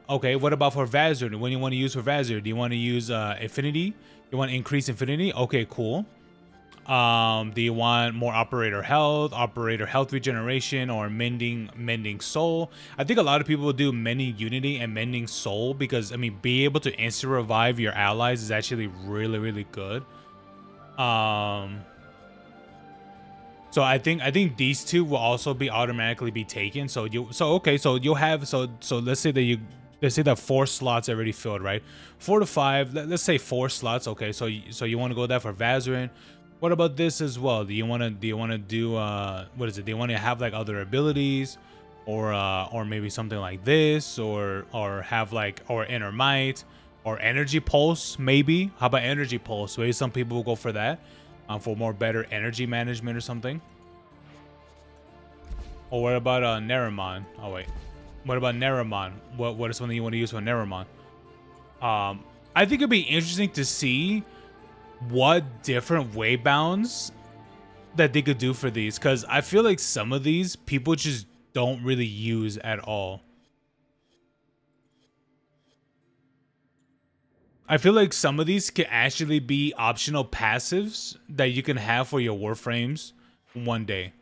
Okay, what about for Vazir? When you want to use for Vazir? Do you want to use Infinity? You want to increase Infinity? Okay, cool. Do you want more operator health regeneration, or mending soul? I think a lot of people will do mending unity and mending soul because, I mean, be able to instant revive your allies is actually really, really good. So I think these 2 will also be automatically be taken. So you'll have let's say that 4 slots already filled, right? 4 to 5, let's say 4 slots. Okay, so you want to go there for Vazarin. What about this as well? Do you want to do what is it? Do you want to have like other abilities, or maybe something like this, or have like or inner might or energy pulse maybe? How about energy pulse? Maybe some people will go for that, for more better energy management or something. Or what about Neramon? Oh wait, what about Neramon? What is something you want to use for Neramon? I think it'd be interesting to see what different way bounds that they could do for these, because I feel like some of these people just don't really use at all. I feel like some of these can actually be optional passives that you can have for your warframes one day.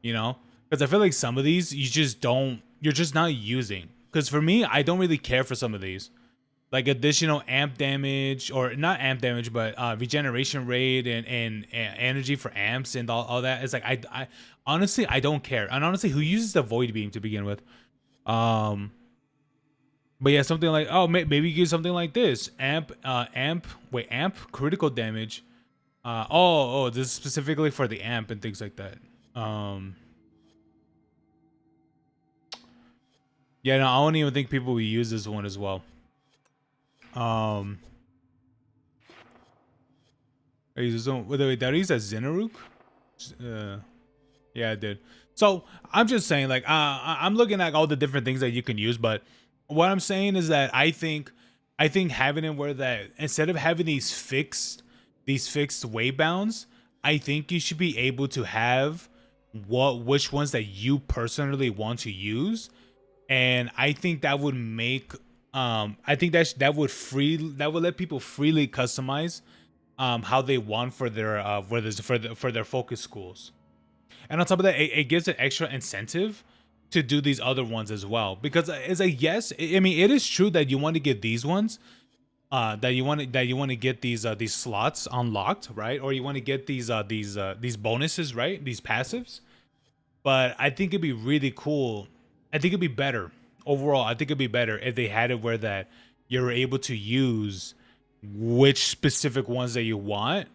You know, because I feel like some of these you're just not using. Because for me, I don't really care for some of these, like additional amp damage, or not amp damage, but regeneration rate and energy for amps and all that. It's like I honestly I don't care. And honestly, who uses the void beam to begin with? But yeah, something like, oh, maybe you use something like this, amp critical damage. This is specifically for the amp and things like that. Yeah, no, I don't even think people will use this one as well. Wait, that is a Zinaruk? Yeah, I did. So I'm just saying, like, I'm looking at all the different things that you can use, but what I'm saying is that I think having it where that instead of having these fixed way bounds, I think you should be able to have which ones that you personally want to use, and I think that would make I think that would let people freely customize how they want for their for their focus schools. And on top of that, it gives an extra incentive to do these other ones as well, because it's like, yes, I mean, it is true that you want to get these ones, that you want to get these slots unlocked, right? Or you want to get these bonuses, right? These passives. But I think it'd be really cool. I think it'd be better overall. I think it'd be better if they had it where that you're able to use which specific ones that you want,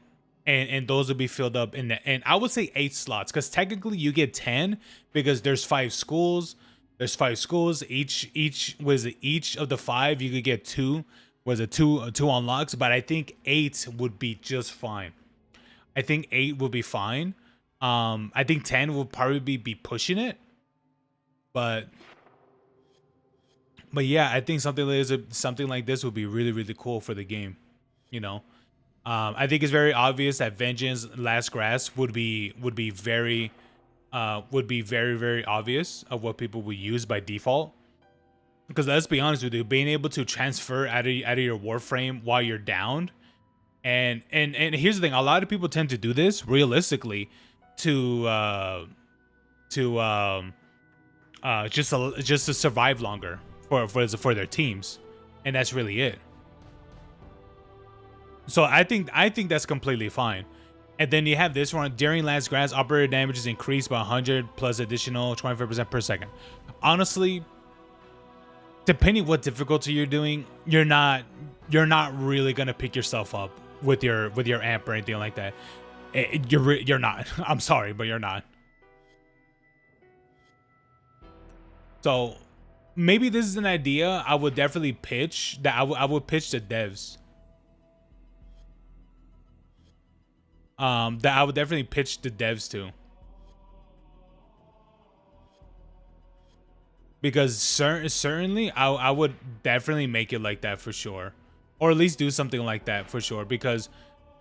and those will be filled up and I would say 8 slots, because technically you get 10 because there's 5 schools. There's 5 schools. Each of the 5 you could get 2. Two unlocks, but I think 8 would be just fine. I think 8 would be fine. I think 10 will probably be pushing it, but yeah, I think something like this would be really, really cool for the game. You know, I think it's very obvious that Vengeance Last Grasp would be very very obvious of what people would use by default. Because let's be honest with you, being able to transfer out of your warframe while you're downed, and here's the thing: a lot of people tend to do this realistically to just to survive longer for their teams, and that's really it. So I think that's completely fine. And then you have this one: during last grasp, operator damage is increased by 100 plus additional 25% per second. Honestly, depending what difficulty you're doing, you're not really gonna pick yourself up with your amp or anything like that. You're not. I'm sorry, but you're not. So maybe this is an idea I would definitely pitch. That I would pitch to devs. That I would definitely pitch the devs to. Because certainly I would definitely make it like that for sure, or at least do something like that for sure. Because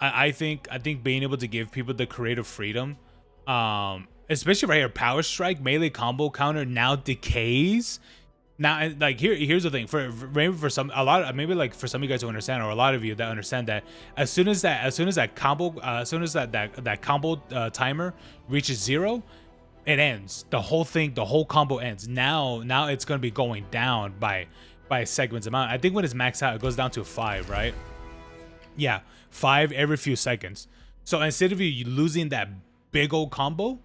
I think being able to give people the creative freedom, especially right here, power strike melee combo counter now decays. Now, like here's the thing, for some of you guys who understand, or a lot of you that understand, that as soon as that combo timer reaches 0, it ends. The whole combo ends. Now it's gonna be going down by segments amount. I think when it's maxed out, it goes down to 5, right? Yeah, 5 every few seconds. So instead of you losing that big old combo,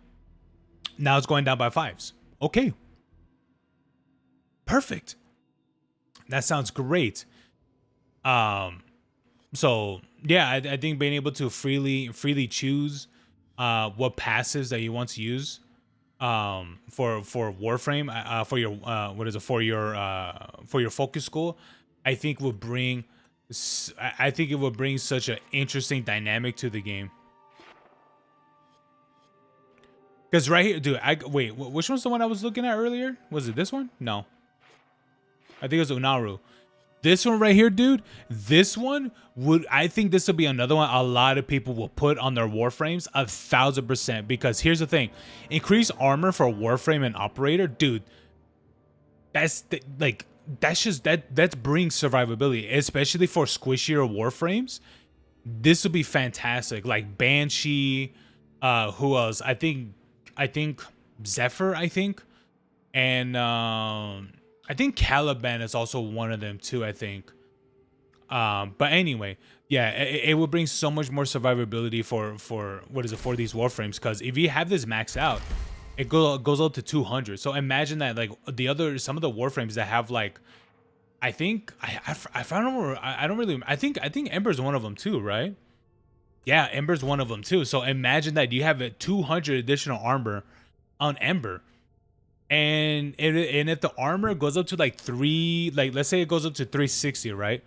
now it's going down by 5s. Okay. Perfect. That sounds great. So So yeah, I think being able to freely choose what passives that you want to use for Warframe, for your what is it, for your focus school, I think would bring I think it would bring such an interesting dynamic to the game. Because right here, dude, wait, which one's the one I was looking at earlier? Was it this one? No, I think it was Unaru. This one right here, dude, this one I think this will be another one a lot of people will put on their Warframes 1000%. Because here's the thing, increased armor for Warframe and Operator, dude, that's that brings survivability, especially for squishier Warframes. This would be fantastic. Like Banshee, who else? I think Zephyr, and I think Caliban is also one of them too, I think. But anyway, yeah, it will bring so much more survivability for what is it, for these Warframes, because if you have this maxed out, it goes up to 200. So imagine that, like some of the Warframes that have like, I think I think Ember's one of them too, right? Yeah, Ember's one of them too. So imagine that you have a 200 additional armor on Ember. And if the armor goes up to like let's say it goes up to 360, right?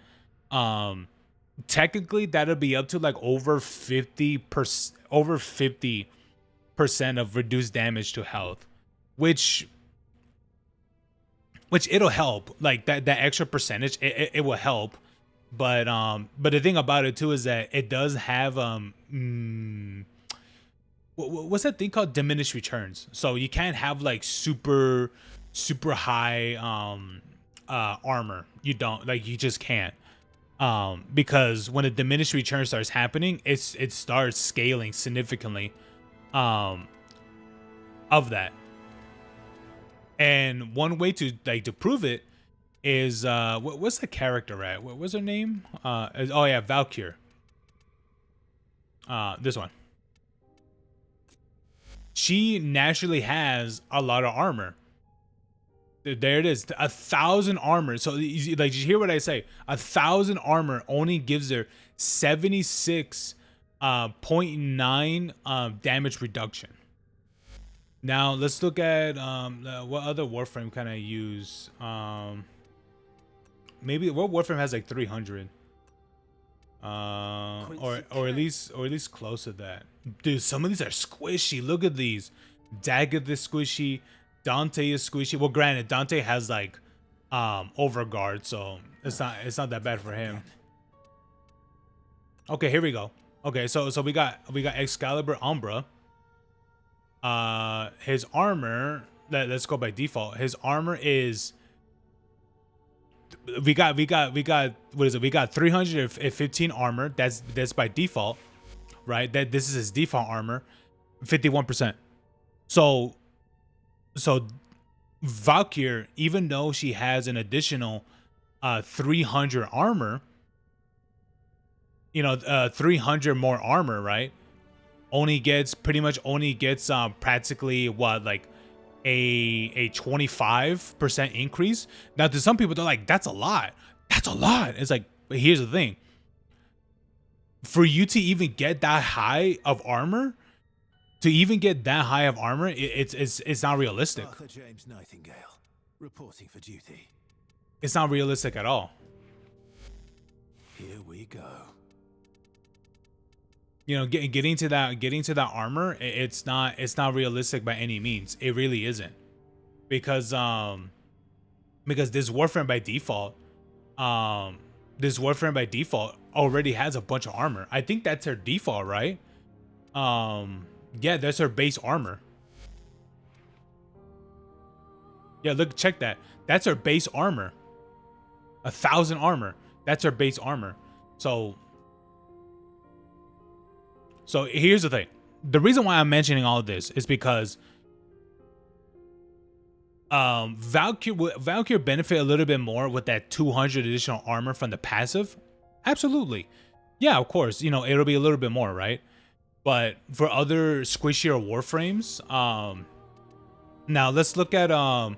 Technically that'll be up to like over 50% of reduced damage to health, which it'll help. Like that extra percentage, it will help. But the thing about it too is that it does have what's that thing called, diminished returns. So you can't have like super high armor. You just can't, because when a diminished return starts happening, it starts scaling significantly of that. And one way to prove it is what's the character at? What's her name? Oh yeah, Valkyr. This one. She naturally has a lot of armor. There it is, 1,000 armor. So like, you hear what I say? 1,000 armor only gives her 76.9 damage reduction. Now let's look at what other Warframe can I use? Maybe what Warframe has like 300, or at least close to that. Dude, some of these are squishy. Look at these. Daggett is squishy. Dante is squishy. Well, granted, Dante has like overguard, so it's not that bad for him. Okay, here we go. Okay, so we got Excalibur Umbra. His armor. Let's go by default. His armor is. We got what is it? We got 315 armor. That's by default, right? This is his default armor, 51%. So Valkyr, even though she has an additional 300 armor, 300 more armor, right? Only gets practically what, like a 25% increase. Now to some people, they're like, that's a lot. It's like, but here's the thing. For you to even get that high of armor, it's not realistic. Arthur James Nightingale, reporting for duty. It's not realistic at all. Here we go. Getting to that armor, it's not realistic by any means. It really isn't, because this Warframe by default already has a bunch of armor. I think that's her default, right? Yeah, that's her base armor. Yeah, look, check that. That's her base armor. 1,000 armor. That's her base armor. So here's the thing. The reason why I'm mentioning all of this is because Valkyr benefit a little bit more with that 200 additional armor from the passive. Absolutely. Yeah, of course. It'll be a little bit more, right? But for other squishier Warframes, now let's look at I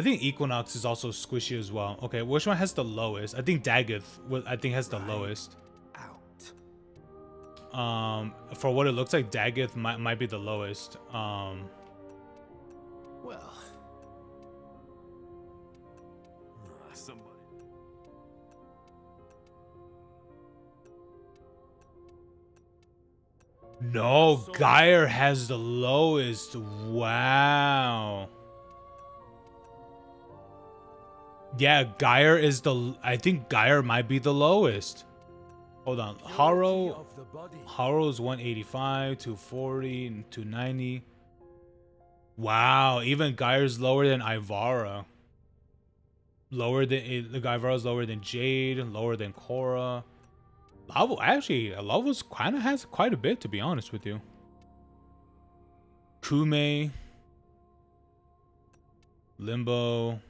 think Equinox is also squishy as well. Okay, which one has the lowest? I think Daggett has the lowest. For what it looks like, Daggett might be the lowest. Well. Somebody. No, Geyer has the lowest. Wow. Yeah, Geyer is the. I think Geyer might be the lowest. Hold on. Haro is 185, 240, and 290. Wow, even Geyer's lower than Ivara. Lower than Ivara's lower than Jade, lower than Korra. Lavo, actually, Lavo's kind of has quite a bit, to be honest with you. Kume, Limbo,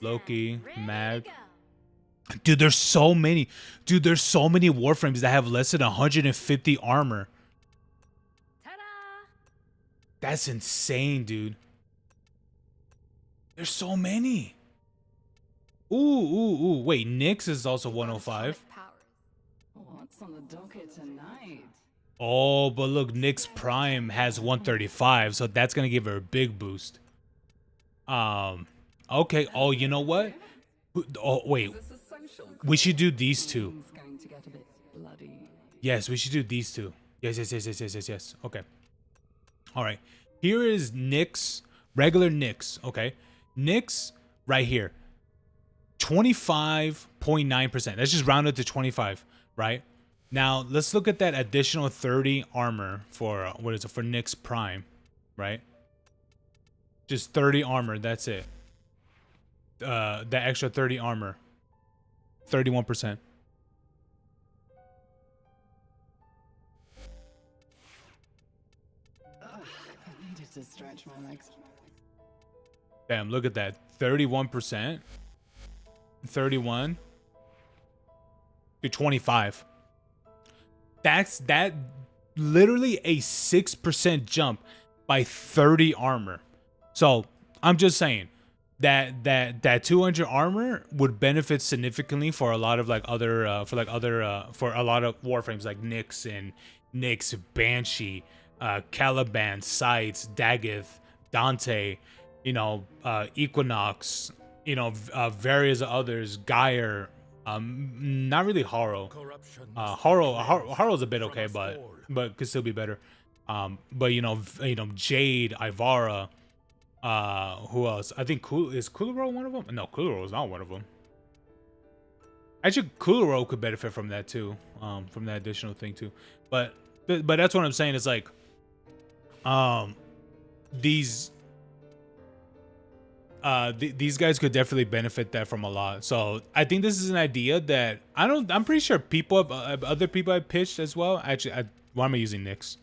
Loki, Mag. Dude, there's so many. Dude, there's so many Warframes that have less than 150 armor. That's insane, dude. There's so many. Ooh. Wait, Nyx is also 105. What's on the docket tonight? Oh, but look, Nyx Prime has 135, so that's gonna give her a big boost. Okay. Oh, you know what? Oh, wait. We should do these two. Yes, we should do these two. Yes. Okay. All right. Here is Nyx, regular Nyx. Okay. Nyx right here. 25.9%. Let's just round it to 25, right? Now, let's look at that additional 30 armor for, what is it, for Nyx Prime, right? Just 30 armor, that's it. That extra 30 armor. 31%. I needed to stretch my legs. Damn, look at that. 31%. 31 to 25. That's literally a 6% jump by 30 armor. So I'm just saying that 200 armor would benefit significantly for a lot of like other for a lot of Warframes like Nyx, Banshee, Caliban, Sights, Daggett, Dante, Equinox, various others, Geyer, not really Haro. Haro's a bit okay, but could still be better. But Jade, Ivara, who else? I think is Kuluro one of them? No, Kuluro is not one of them. Actually, Kuluro could benefit from that too, from that additional thing too. But that's what I'm saying. It's like, these guys could definitely benefit that from a lot. So I think this is an idea that I'm pretty sure other people have pitched as well. Actually, why am I using Nyx?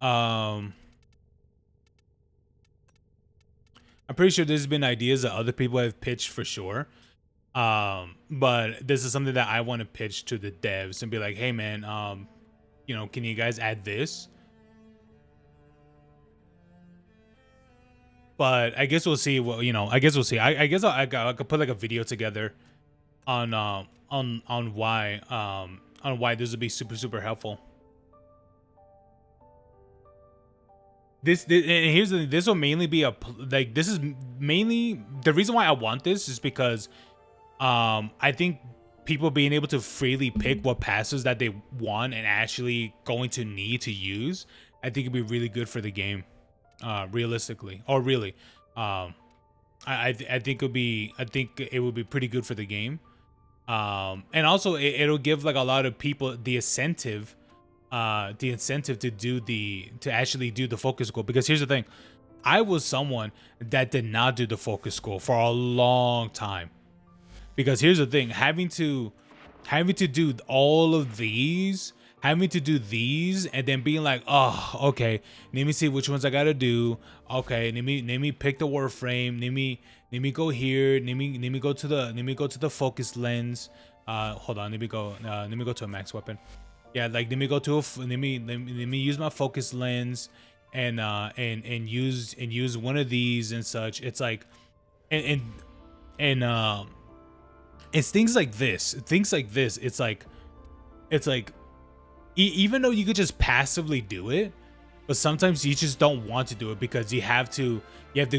I'm pretty sure this has been ideas that other people have pitched for sure. But this is something that I want to pitch to the devs and be like, hey man, can you guys add this? But I guess we'll see. Well, I guess we'll see. I guess I could put like a video together on why this would be super helpful. This and here's the thing, this will mainly be this is mainly the reason why I want this is because I think people being able to freely pick what passes that they want and actually going to need to use, I think it'd be really good for the game. Realistically, or really, I think it would be pretty good for the game, and also it'll give like a lot of people the incentive to actually do the focus goal. Because here's the thing, I was someone that did not do the focus goal for a long time. Because here's the thing, having to do all of these. Having to do these and then being like, oh, okay, let me see which ones I gotta do. Okay, let me pick the Warframe. Let me go here. Let me go to the focus lens. Hold on, let me go to a max weapon. Yeah, like let me use my focus lens and use one of these and such. It's like and It's things like this. Things like this. It's like even though you could just passively do it, but sometimes you just don't want to do it because you have to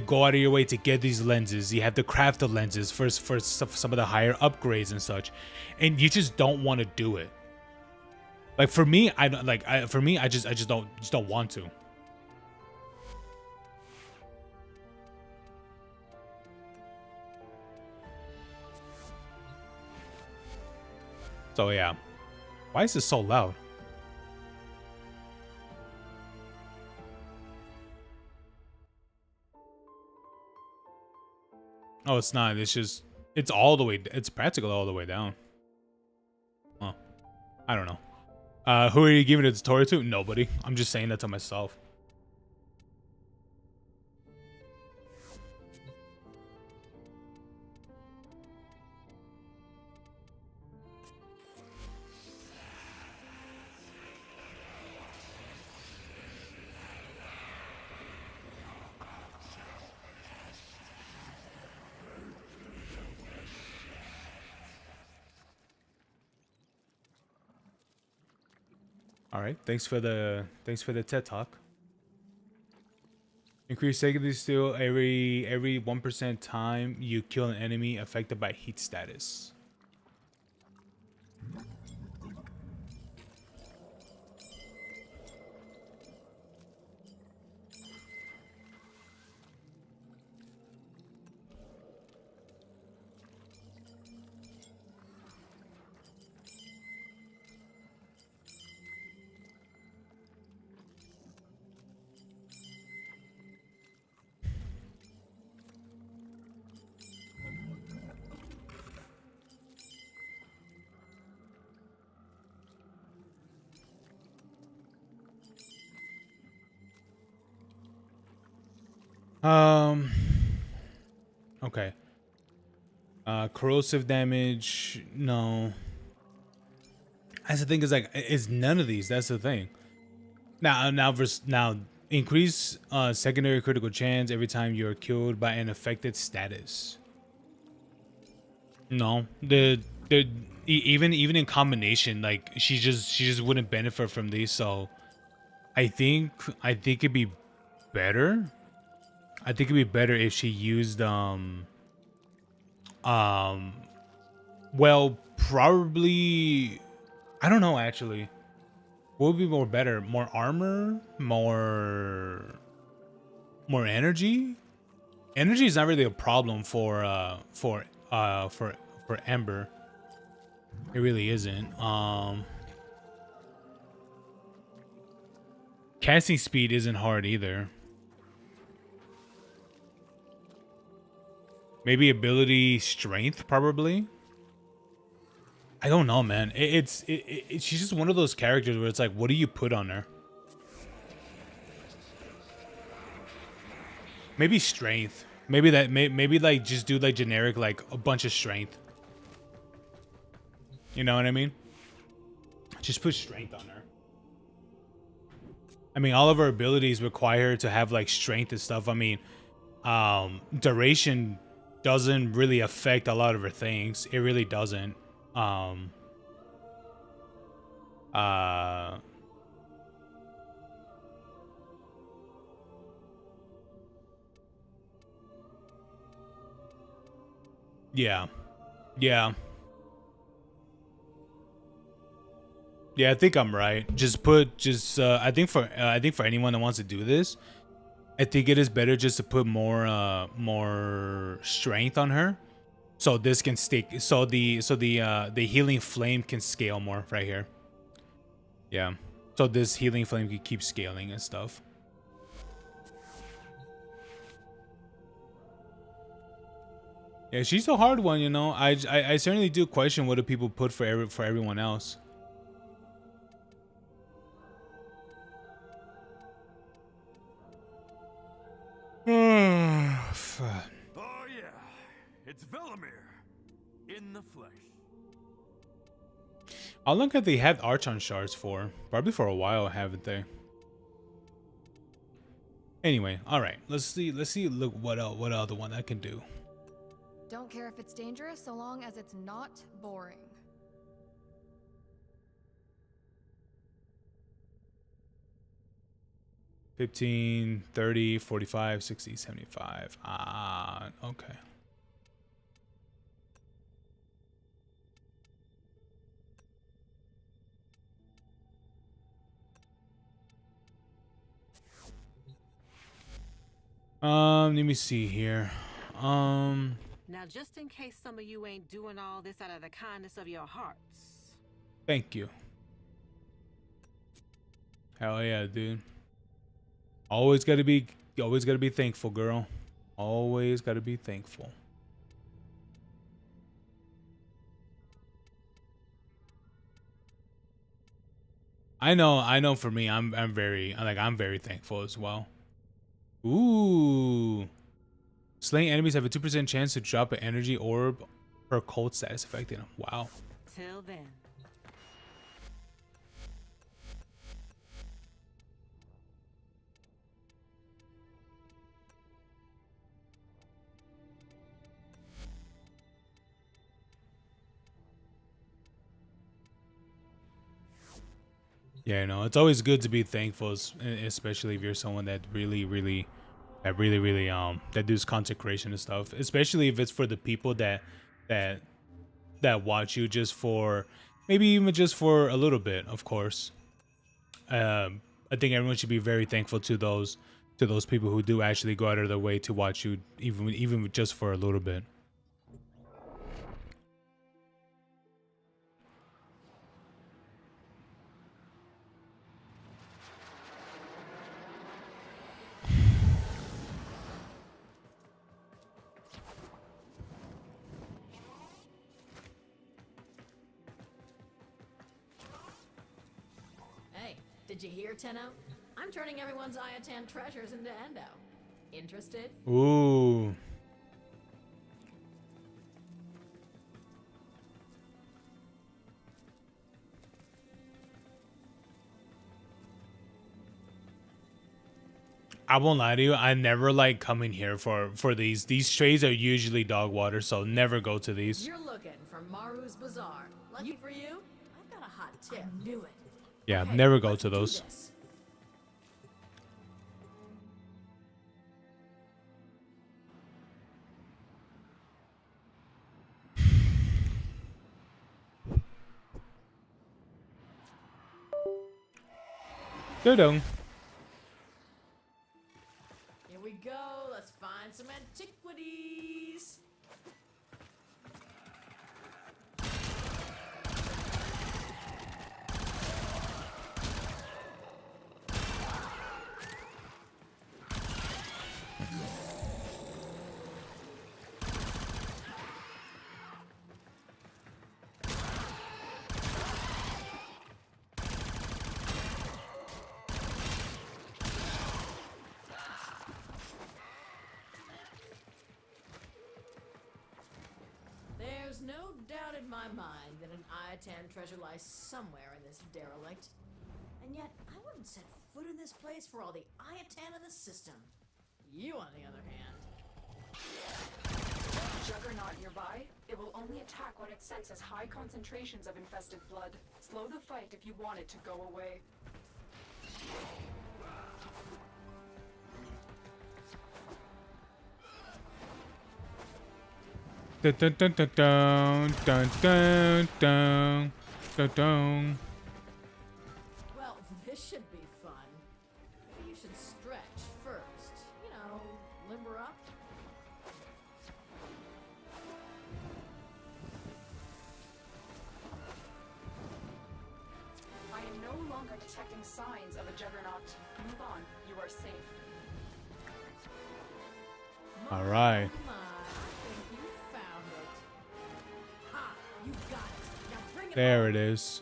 go out of your way to get these lenses. You have to craft the lenses for some of the higher upgrades and such, and you just don't want to do it. Like for me, I don't like. For me, I just don't want to. So yeah, why is this so loud? Oh, it's not. It's just, it's all the way, it's practically all the way down. Huh. I don't know. Who are you giving the tutorial to? Nobody. I'm just saying that to myself. All right, thanks for the TED talk. Increase secondary steal every 1% time you kill an enemy affected by heat status. Okay. Corrosive damage, no. That's the thing, is like, it's none of these. That's the thing. Now increase secondary critical chance every time you're killed by an affected status. No, even in combination, like she just wouldn't benefit from these. So I think it'd be better. I think it'd be better if she used well, probably, I don't know actually. What would be more better? More armor? More energy? Energy is not really a problem for Ember. It really isn't. Casting speed isn't hard either. Maybe ability strength, probably. I don't know, man. She's just one of those characters where it's like, what do you put on her? Maybe strength. Maybe like just do like generic, like a bunch of strength. You know what I mean? Just put strength on her. I mean, all of her abilities require her to have like strength and stuff. I mean, duration doesn't really affect a lot of her things. It really doesn't. Yeah. Yeah, I think I'm right. I think for anyone that wants to do this, I think it is better just to put more strength on her, so this can stick. So the healing flame can scale more right here. Yeah. So this healing flame can keep scaling and stuff. Yeah, she's a hard one, you know. I certainly do question what do people put for everyone else. Oh yeah, it's Velimir in the flesh. How long have they had Archon shards for? Probably for a while, haven't they? Anyway, all right. Let's see. Look, what other one I can do. Don't care if it's dangerous so long as it's not boring. $15, $30, $45, $60, $75. Ah, okay. Let me see here. Now, just in case some of you ain't doing all this out of the kindness of your hearts. Thank you. Hell yeah, dude. Always gotta be thankful, girl. Always gotta be thankful. I know for me, I'm very thankful as well. Ooh. Slaying enemies have a 2% chance to drop an energy orb per cult status affecting them. Wow. Till then. Yeah, no, it's always good to be thankful, especially if you're someone that really that does consecration and stuff. Especially if it's for the people that watch you just for maybe even just for a little bit, of course. I think everyone should be very thankful to those people who do actually go out of their way to watch you, even just for a little bit. Hey, did you hear, Tenno? I'm turning everyone's Iatan treasures into Endo. Interested? Ooh. I won't lie to you. I never like coming here for these. These trays are usually dog water, so never go to these. You're looking for Maru's Bazaar. Lucky for you, I've got a hot tip. I knew it. Yeah, Okay, never go let's to do those. this. Doo-doo. Here we go. Let's find some antiquities. There's no doubt in my mind that an Iatan treasure lies somewhere in this derelict. And yet, I wouldn't set foot in this place for all the Iatan in the system. You, on the other hand. Juggernaut nearby? It will only attack when it senses high concentrations of infested blood. Slow the fight if you want it to go away. Dun, dun, dun, dun, dun, dun, dun, dun, dun, dun. Well, this should be fun. Maybe you should stretch first. You know, limber up. I am no longer detecting signs of a juggernaut. Move on. You are safe. All right. There it is.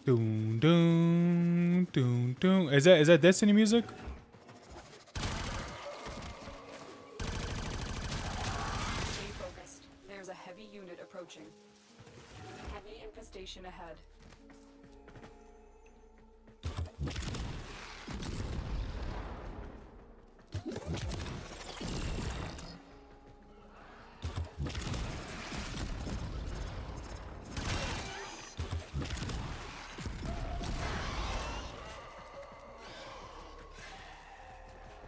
Doom doom doom doom. Is that Destiny music? Stay focused. There's ahead.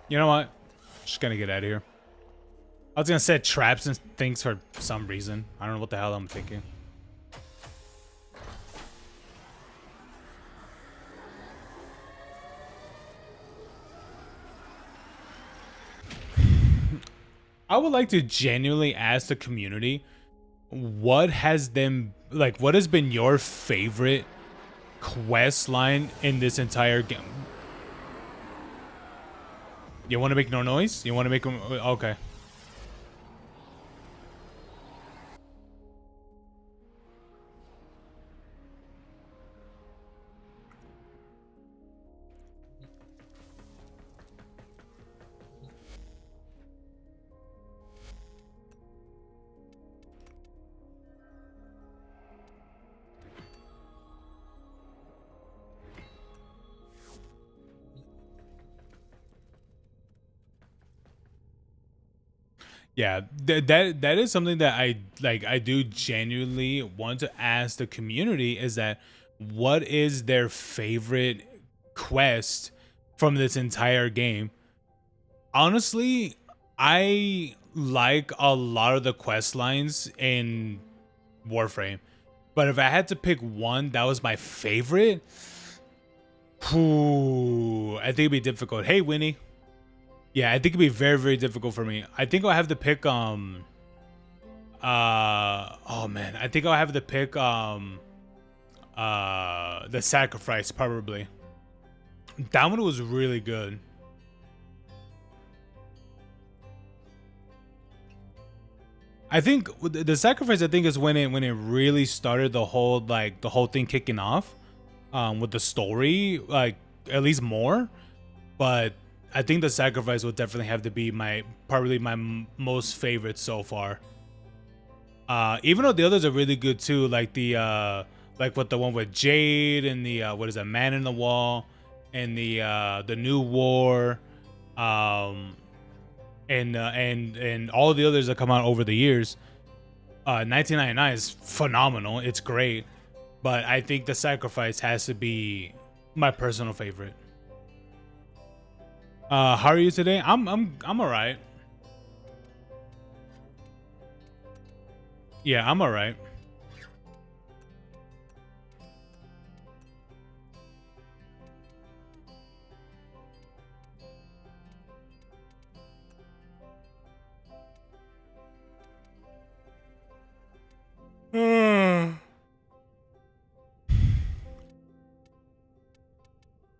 You know what? Just gonna get out of here. I was gonna set traps and things for some reason. I don't know what the hell I'm thinking. I would like to genuinely ask the community, what has been your favorite quest line in this entire game? You want to make no noise? You want to make them okay? Yeah, that is something that I like. I do genuinely want to ask the community, is that what is their favorite quest from this entire game? Honestly, I like a lot of the quest lines in Warframe, but if I had to pick one that was my favorite, I think it'd be difficult. Hey, Winnie. Yeah, I think it'd be very, very difficult for me. I think I'll have to pick oh man, I think I'll have to pick the sacrifice, probably. That one was really good. I think the sacrifice, I think, is when it really started the whole thing kicking off with the story, like at least more. But I think the sacrifice would definitely have to be probably my most favorite so far. Even though the others are really good too, like the with the one with Jade and the what is that, Man in the Wall, and the New War, and all the others that come out over the years. 1999 is phenomenal. It's great, but I think the sacrifice has to be my personal favorite. How are you today? I'm all right. Yeah, I'm all right.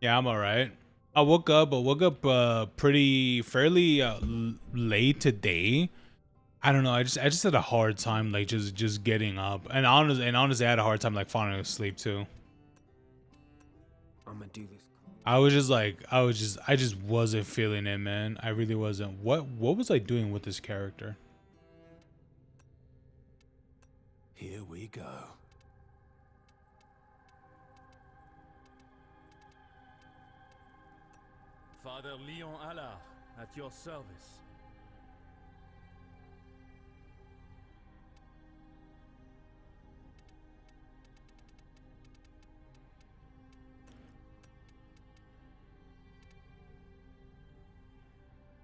Yeah, I'm all right. I woke up pretty fairly late today. I don't know. I just had a hard time like just getting up, and honestly, I had a hard time like falling asleep too. I'm gonna do this. I just wasn't feeling it, man. I really wasn't. What was I doing with this character? Here we go. Father Leon Allard, at your service.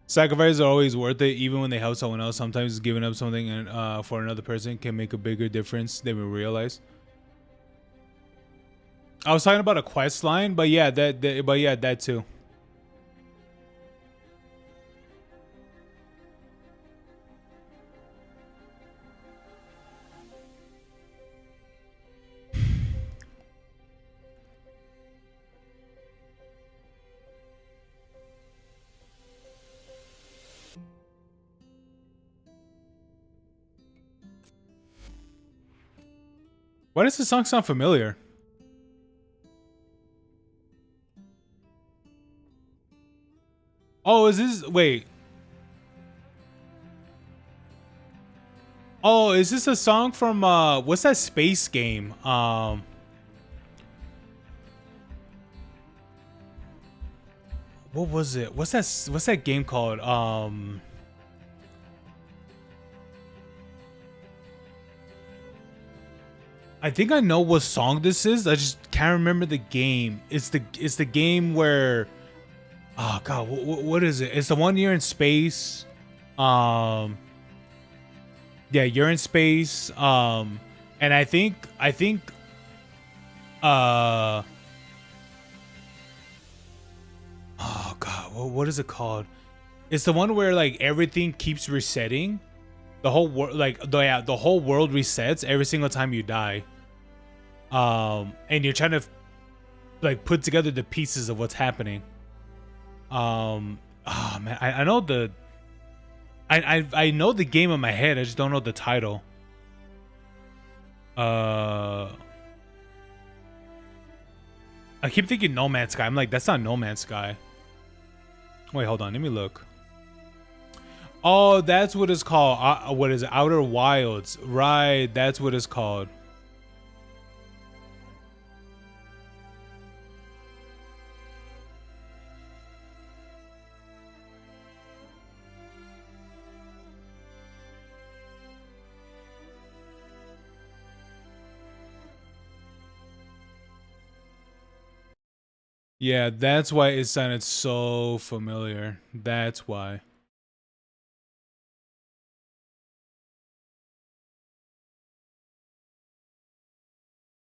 Sacrifices are always worth it, even when they help someone else. Sometimes giving up something and for another person can make a bigger difference than we realize. I was talking about a quest line, but yeah, that too. Why does this song sound familiar? Oh, is this... Wait. Oh, is this a song from... what's that space game? what was it? What's that game called? I think I know what song this is. I just can't remember the game. It's the game where, oh god, what is it? It's the one you're in space. Yeah, you're in space. And I think oh god, what is it called? It's the one where like everything keeps resetting. The whole world, like the whole world resets every single time you die. And you're trying to like put together the pieces of what's happening. Oh man, I know I know the game in my head. I just don't know the title. I keep thinking No Man's Sky. I'm like, that's not No Man's Sky. Wait, hold on. Let me look. Oh, that's what it's called. What is it? Outer Wilds. Right, that's what it's called. Yeah, that's why it sounded so familiar. That's why.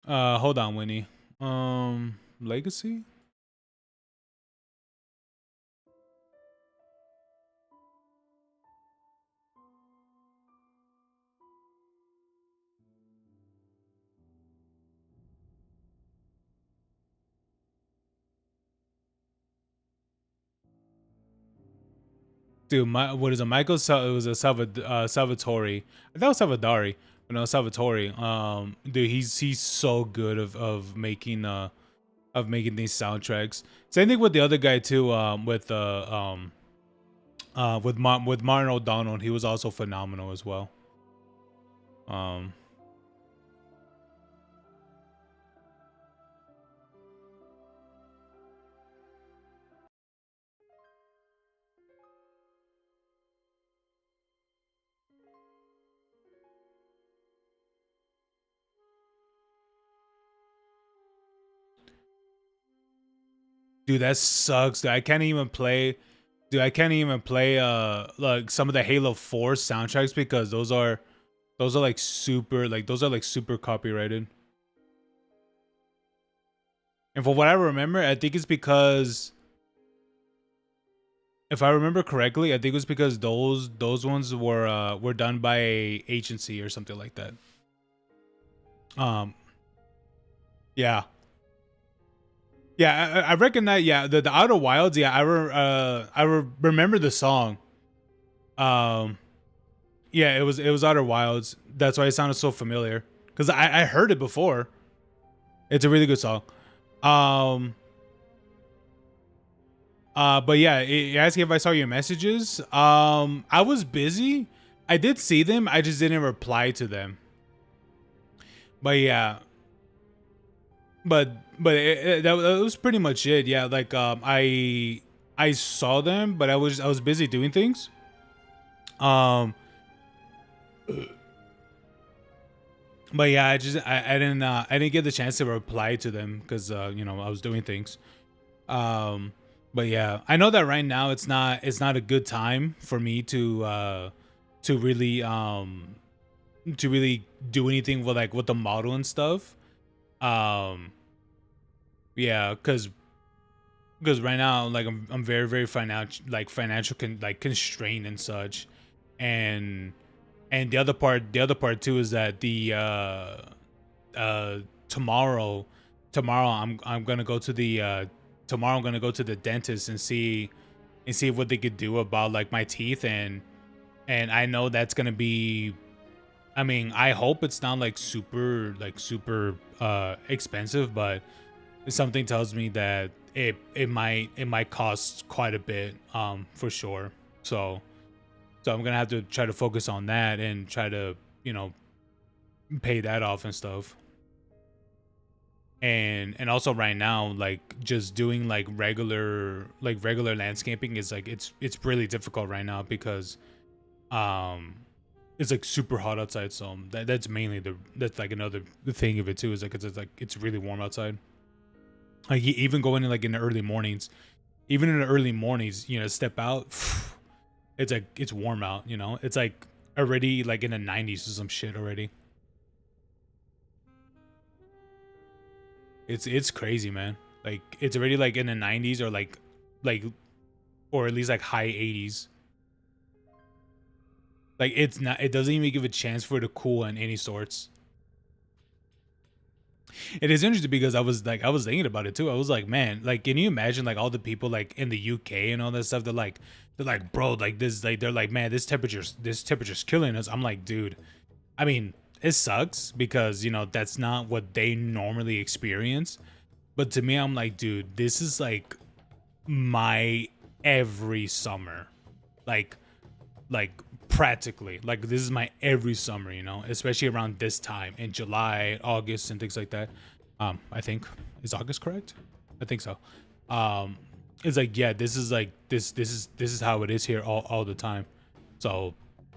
Hold on, Winnie. Legacy? Dude, what is it? Michael? It was a Salvatore. I thought it was Salvadori, but no, Salvatore. Dude, he's so good of making these soundtracks. Same thing with the other guy too. With Martin O'Donnell, he was also phenomenal as well. Dude, that sucks. Dude, I can't even play. Dude, I can't even play like some of the Halo 4 soundtracks because those are like super copyrighted. And for what I remember, I think it's because, if I remember correctly, I think it was because those ones were done by a agency or something like that. Yeah. Yeah, I recognize. Yeah, the Outer Wilds. Yeah, I remember the song. Yeah, it was Outer Wilds. That's why it sounded so familiar because I heard it before. It's a really good song. But yeah, you asking if I saw your messages. I was busy. I did see them. I just didn't reply to them. But yeah. But that was pretty much it. Yeah, like I saw them, but I was busy doing things. But yeah, I didn't get the chance to reply to them because you know, I was doing things. But yeah, I know that right now it's not a good time for me to really do anything with the model and stuff. Yeah, because right now, like, I'm very financial constrained and such. And the other part too is that tomorrow I'm gonna go to the tomorrow I'm gonna go to the dentist and see what they could do about like my teeth. And I know that's gonna be, I mean, I hope it's not like super expensive, but something tells me that it might cost quite a bit, for sure. So I'm gonna have to try to focus on that and try to, you know, pay that off and stuff. and also right now, like just doing like regular landscaping is like it's really difficult right now because it's like super hot outside. So that's mainly that's like another thing of it too, is like it's really warm outside. Like even going in like in the early mornings, even in the early mornings, you know, step out, it's like it's warm out, you know, it's like already like in the 90s or some shit already. It's crazy, man. Like it's already like in the 90s or like or at least like high 80s. Like it's not, it doesn't even give a chance for it to cool in any sorts. It is interesting because I was thinking about it too. I was like, man, like can you imagine like all the people like in the UK and all that stuff? They're like, bro, like this, like they're like, man, this temperature's killing us. I'm like, dude, I mean, it sucks because, you know, that's not what they normally experience. But to me, I'm like, dude, this is like my every summer. Like practically. Like this is my every summer, you know, especially around this time in July, August, and things like that. I think, is August correct? I think so. It's like, yeah, this is like this is how it is here all the time. So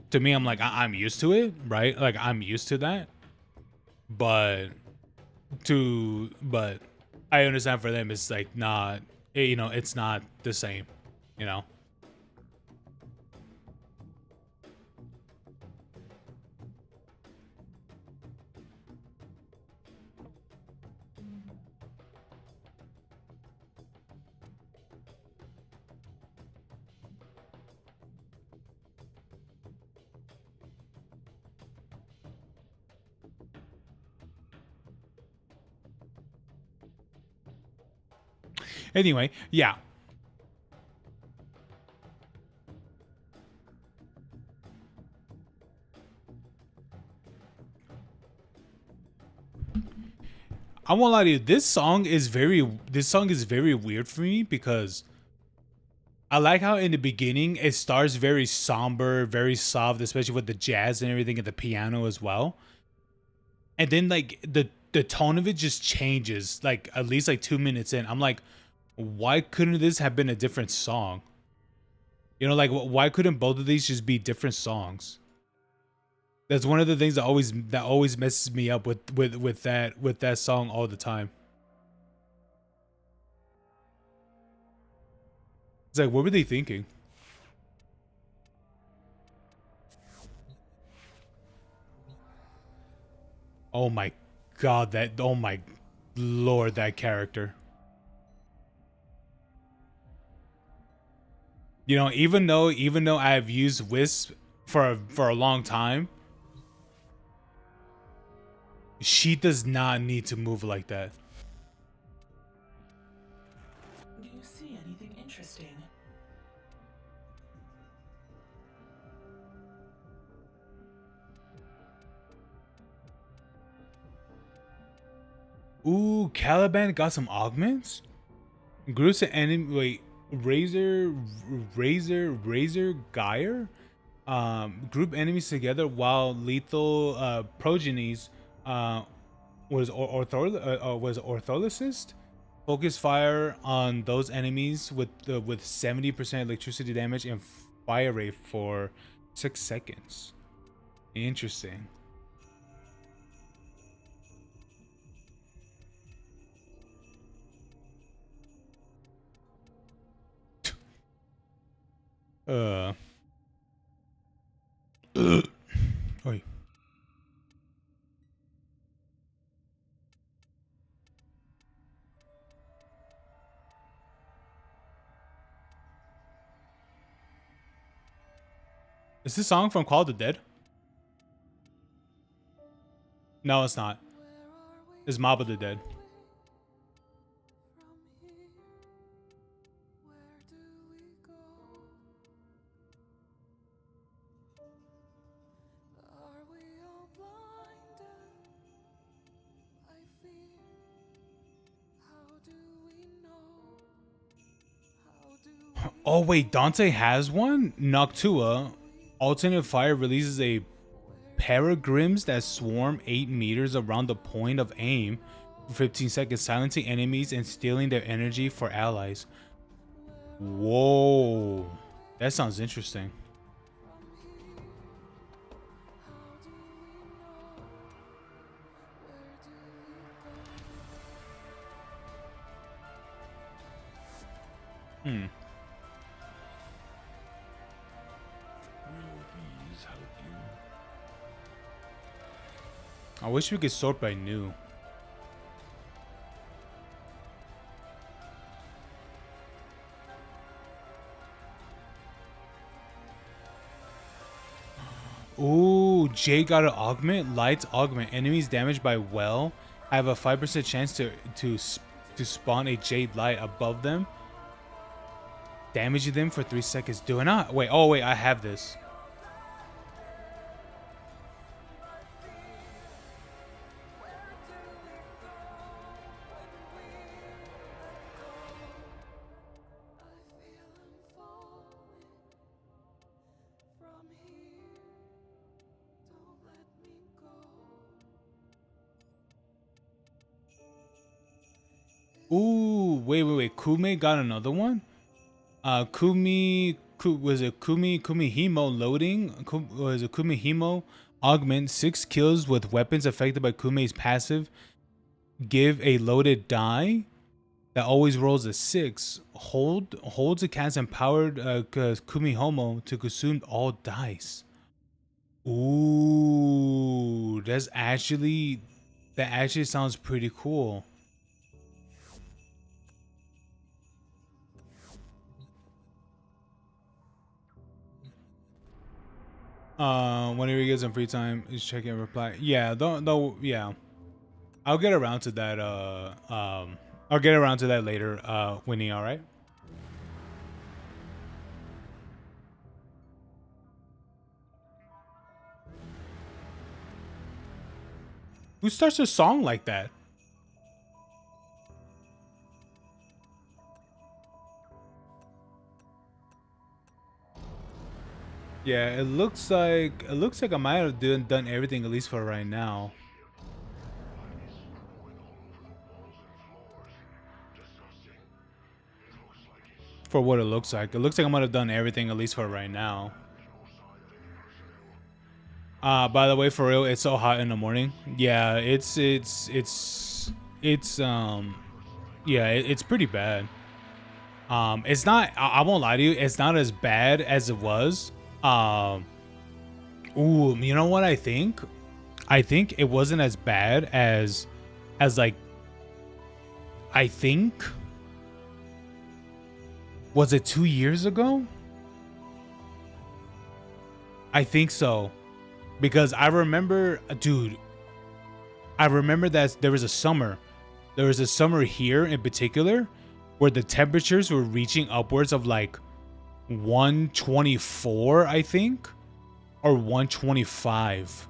to me, I'm like, I'm used to it, right? Like I'm used to that. But I understand for them it's like not, you know, it's not the same, you know. Anyway, yeah. I won't lie to you. This song is very weird for me because I like how in the beginning it starts very somber, very soft, especially with the jazz and everything and the piano as well. And then like the tone of it just changes like at least like 2 minutes in. I'm like, why couldn't this have been a different song? You know, like why couldn't both of these just be different songs? That's one of the things that always messes me up with that song all the time. It's like, what were they thinking? Oh my god, oh my lord, that character. You know, even though I've used Wisp for a long time, she does not need to move like that. Do you see anything interesting? Ooh, Caliban got some augments? Groups of enemy, wait, Razor Gyre? Group enemies together while lethal progenies was ortholysis. Focus fire on those enemies with 70% electricity damage and fire rate for 6 seconds. Interesting. Oi. Is this song from Call of the Dead? No, it's not. It's Mob of the Dead. Oh wait, Dante has one? Noctua. Alternate fire releases a paragrims that swarm 8 meters around the point of aim. for 15 seconds, silencing enemies and stealing their energy for allies. Whoa, that sounds interesting. Hmm. I wish we could sort by new. Ooh, J got an augment. Lights augment. Enemies damaged by well have a 5% chance to spawn a jade light above them, damaging them for 3 seconds. Do I not? Wait. Oh wait, I have this. Ooh, wait. Kume got another one? Was it Kumihimo loading? Was it Kumihimo augment 6 kills with weapons affected by Kume's passive? Give a loaded die that always rolls a 6. Holds a cast empowered Kumihomo to consume all dice. Ooh, that actually sounds pretty cool. Whenever you get some free time, is check and reply. Yeah, yeah. I'll get around to that. I'll get around to that later, Winnie. All right. Who starts a song like that? Yeah, it looks like I might have done everything, at least for right now. For what it looks like I might have done everything, at least for right now. By the way, for real, it's so hot in the morning. Yeah, it's pretty bad. It's not. I won't lie to you. It's not as bad as it was. Ooh, you know what I think? I think it wasn't as bad as like, I think, was it 2 years ago? I think so. Because I remember, dude, I remember that there was a summer here in particular where the temperatures were reaching upwards of like 124, I think, or 125.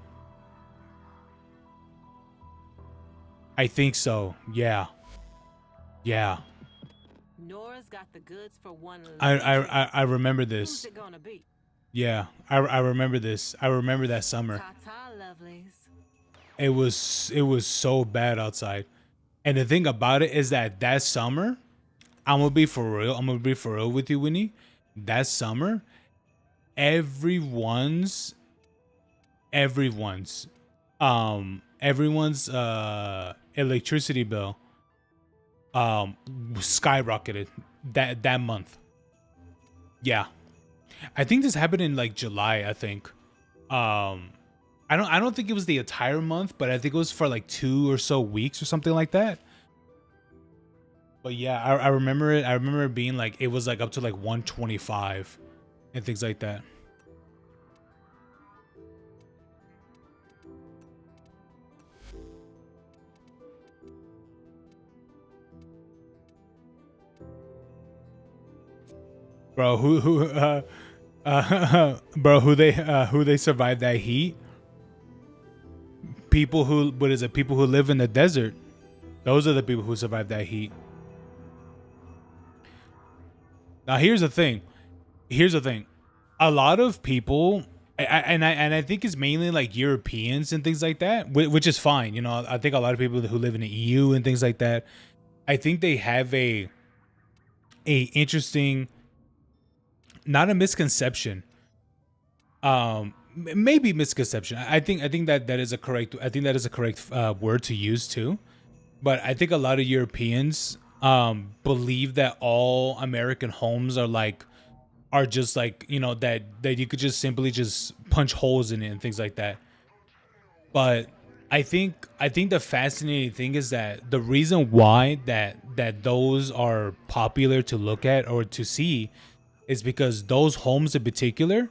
I think so. Yeah. Nora's got the goods for one. I remember this. Who's it gonna be? Yeah, I remember this. I remember that summer. It was so bad outside. And the thing about it is that summer, I'm gonna be for real with you, Winnie. That summer, everyone's electricity bill skyrocketed that month. Yeah. I think this happened in like July, I think. I don't think it was the entire month, but I think it was for like 2 or so weeks or something like that. But yeah, I remember it. I remember it being like, it was like up to like 125 and things like that. Bro, who they survived that heat? People who live in the desert. Those are the people who survived that heat. Now here's the thing. A lot of people And I think it's mainly like Europeans and things like that, which is fine. You know, I think a lot of people who live in the EU and things like that, I think they have a interesting, not a misconception, maybe misconception. I think that is a correct, I think that is a correct word to use too. But I think a lot of Europeans believe that all American homes are just like, you know, that you could just simply just punch holes in it and things like that. But I think the fascinating thing is that the reason why that those are popular to look at or to see is because those homes in particular,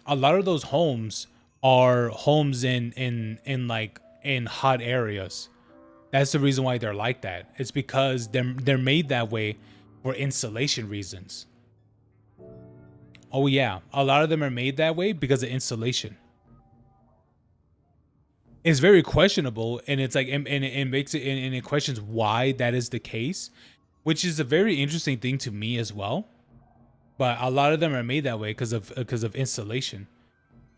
a lot of those homes are homes in like in hot areas. That's the reason why they're like that. It's because they're made that way for insulation reasons. Oh yeah, a lot of them are made that way because of insulation. It's very questionable, and it's like, and it makes it, and it questions why that is the case, which is a very interesting thing to me as well. But a lot of them are made that way because of insulation,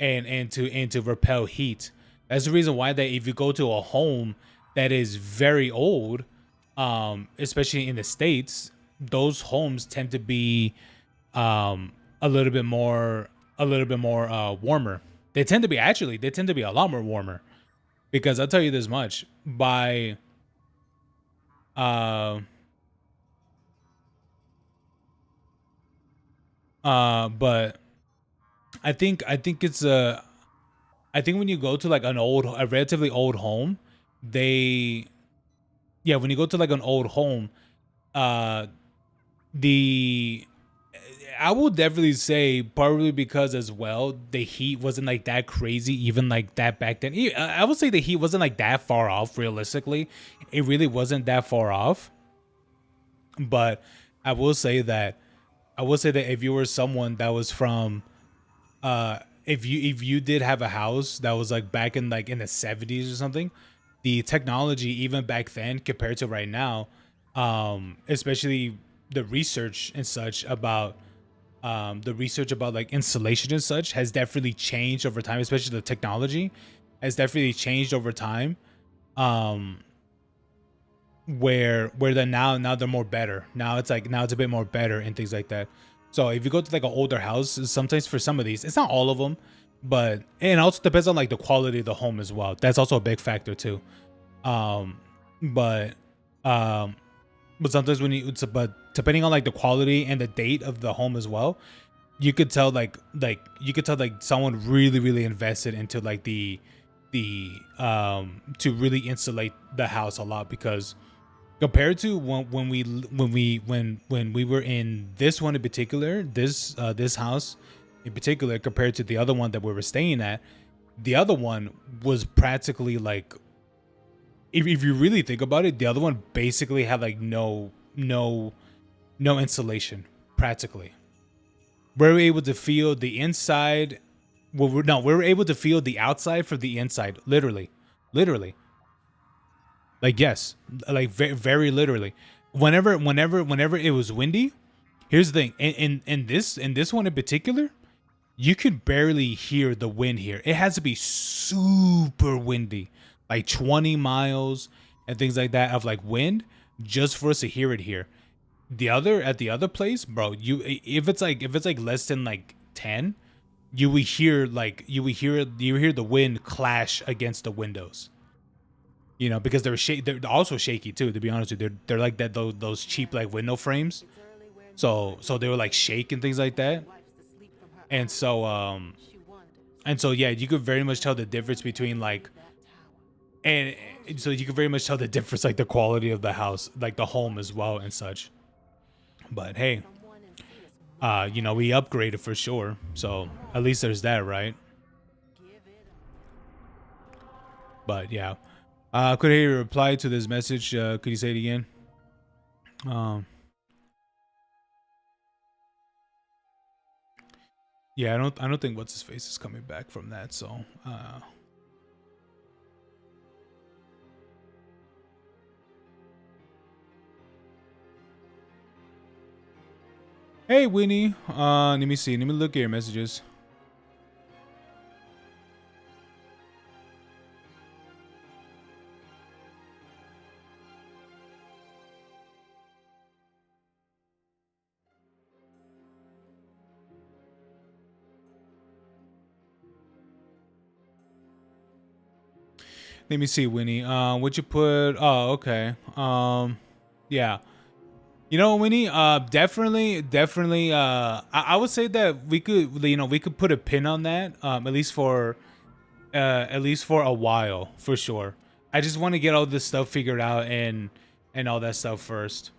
and to repel heat. That's the reason why that if you go to a home that is very old, especially in the States, those homes tend to be a little bit more, warmer. They tend to be a lot more warmer, because I'll tell you this much, by uh but I think it's I think when you go to like a relatively old home, they yeah, when you go to like an old home, uh the I will definitely say, probably because as well, the heat wasn't like that crazy, even like that back then. I would say the heat wasn't like that far off. Realistically, it really wasn't that far off. But I will say that if you were someone that was from, if you did have a house that was like back in like in the 70s or something, the technology even back then compared to right now, especially the research and such about like insulation and such, has definitely changed over time. Especially the technology has definitely changed over time, um where the now they're more better. Now it's like, now it's a bit more better and things like that. So if you go to like an older house, sometimes for some of these, it's not all of them, but and it also depends on like the quality of the home as well. That's also a big factor too. um but um but sometimes when but depending on like the quality and the date of the home as well, you could tell you could tell like someone really invested into like the to really insulate the house a lot. Because compared to when we were in this one in particular, this house in particular, compared to the other one that we were staying at, the other one was practically like, if you really think about it, the other one basically had like no insulation practically. We were able to feel the inside. Well, we were able to feel the outside from the inside, literally. Like, yes, like very literally. Whenever it was windy, here's the thing. In this one in particular, you could barely hear the wind here. It has to be super windy, like 20 miles and things like that of like wind, just for us to hear it here. At the other place, bro, if it's like less than like 10, you hear the wind clash against the windows. You know, because they're also shaky too, to be honest with you. They're like that, those cheap like window frames. So they were like shake and things like that. And so yeah, you could very much tell the difference between like, and so you could very much tell the difference, like the quality of the house, like the home as well and such. But hey, you know, we upgraded for sure. So at least there's that, right? But yeah. Could I reply to this message? Could you say it again? Yeah, I don't think what's his face is coming back from that. So, hey Winnie. Let me see. Let me look at your messages. Let me see, Winnie. What'd you put? Oh, okay. Yeah. You know, Winnie, definitely, I would say that we could, we could put a pin on that, at least for a while, for sure. I just want to get all this stuff figured out and all that stuff first.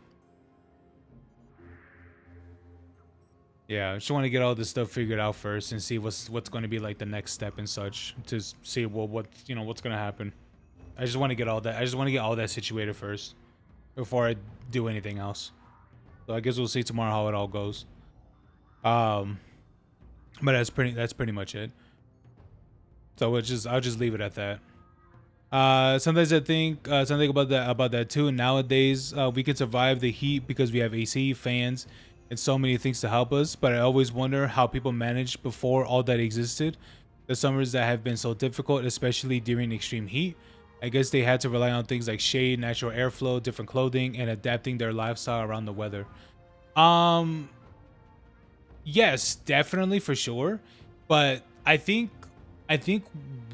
Yeah, I just want to get all this stuff figured out first and see what's going to be like the next step and such to see what's going to happen. I just want to get all that. I just want to get all that situated first before I do anything else. So I guess we'll see tomorrow how it all goes. But that's pretty much it. So I'll just leave it at that. Sometimes I think something about that too. Nowadays, we can survive the heat because we have AC, fans, and so many things to help us. But I always wonder how people managed before all that existed. The summers that have been so difficult, especially during extreme heat. I guess they had to rely on things like shade, natural airflow, different clothing, and adapting their lifestyle around the weather. Yes, definitely, for sure. But I think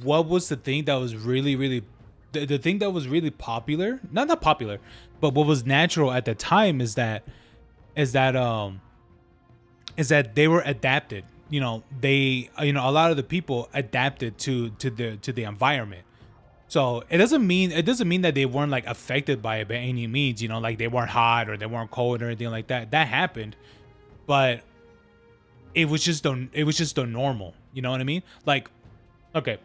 what was the thing that was really the thing that was really popular, not popular, but what was natural at the time is that they were adapted. You know, a lot of the people adapted to the environment. So it doesn't mean that they weren't like affected by it by any means, you know, like they weren't hot or they weren't cold or anything like that. That happened, but it was just the normal, you know what I mean? Like, okay,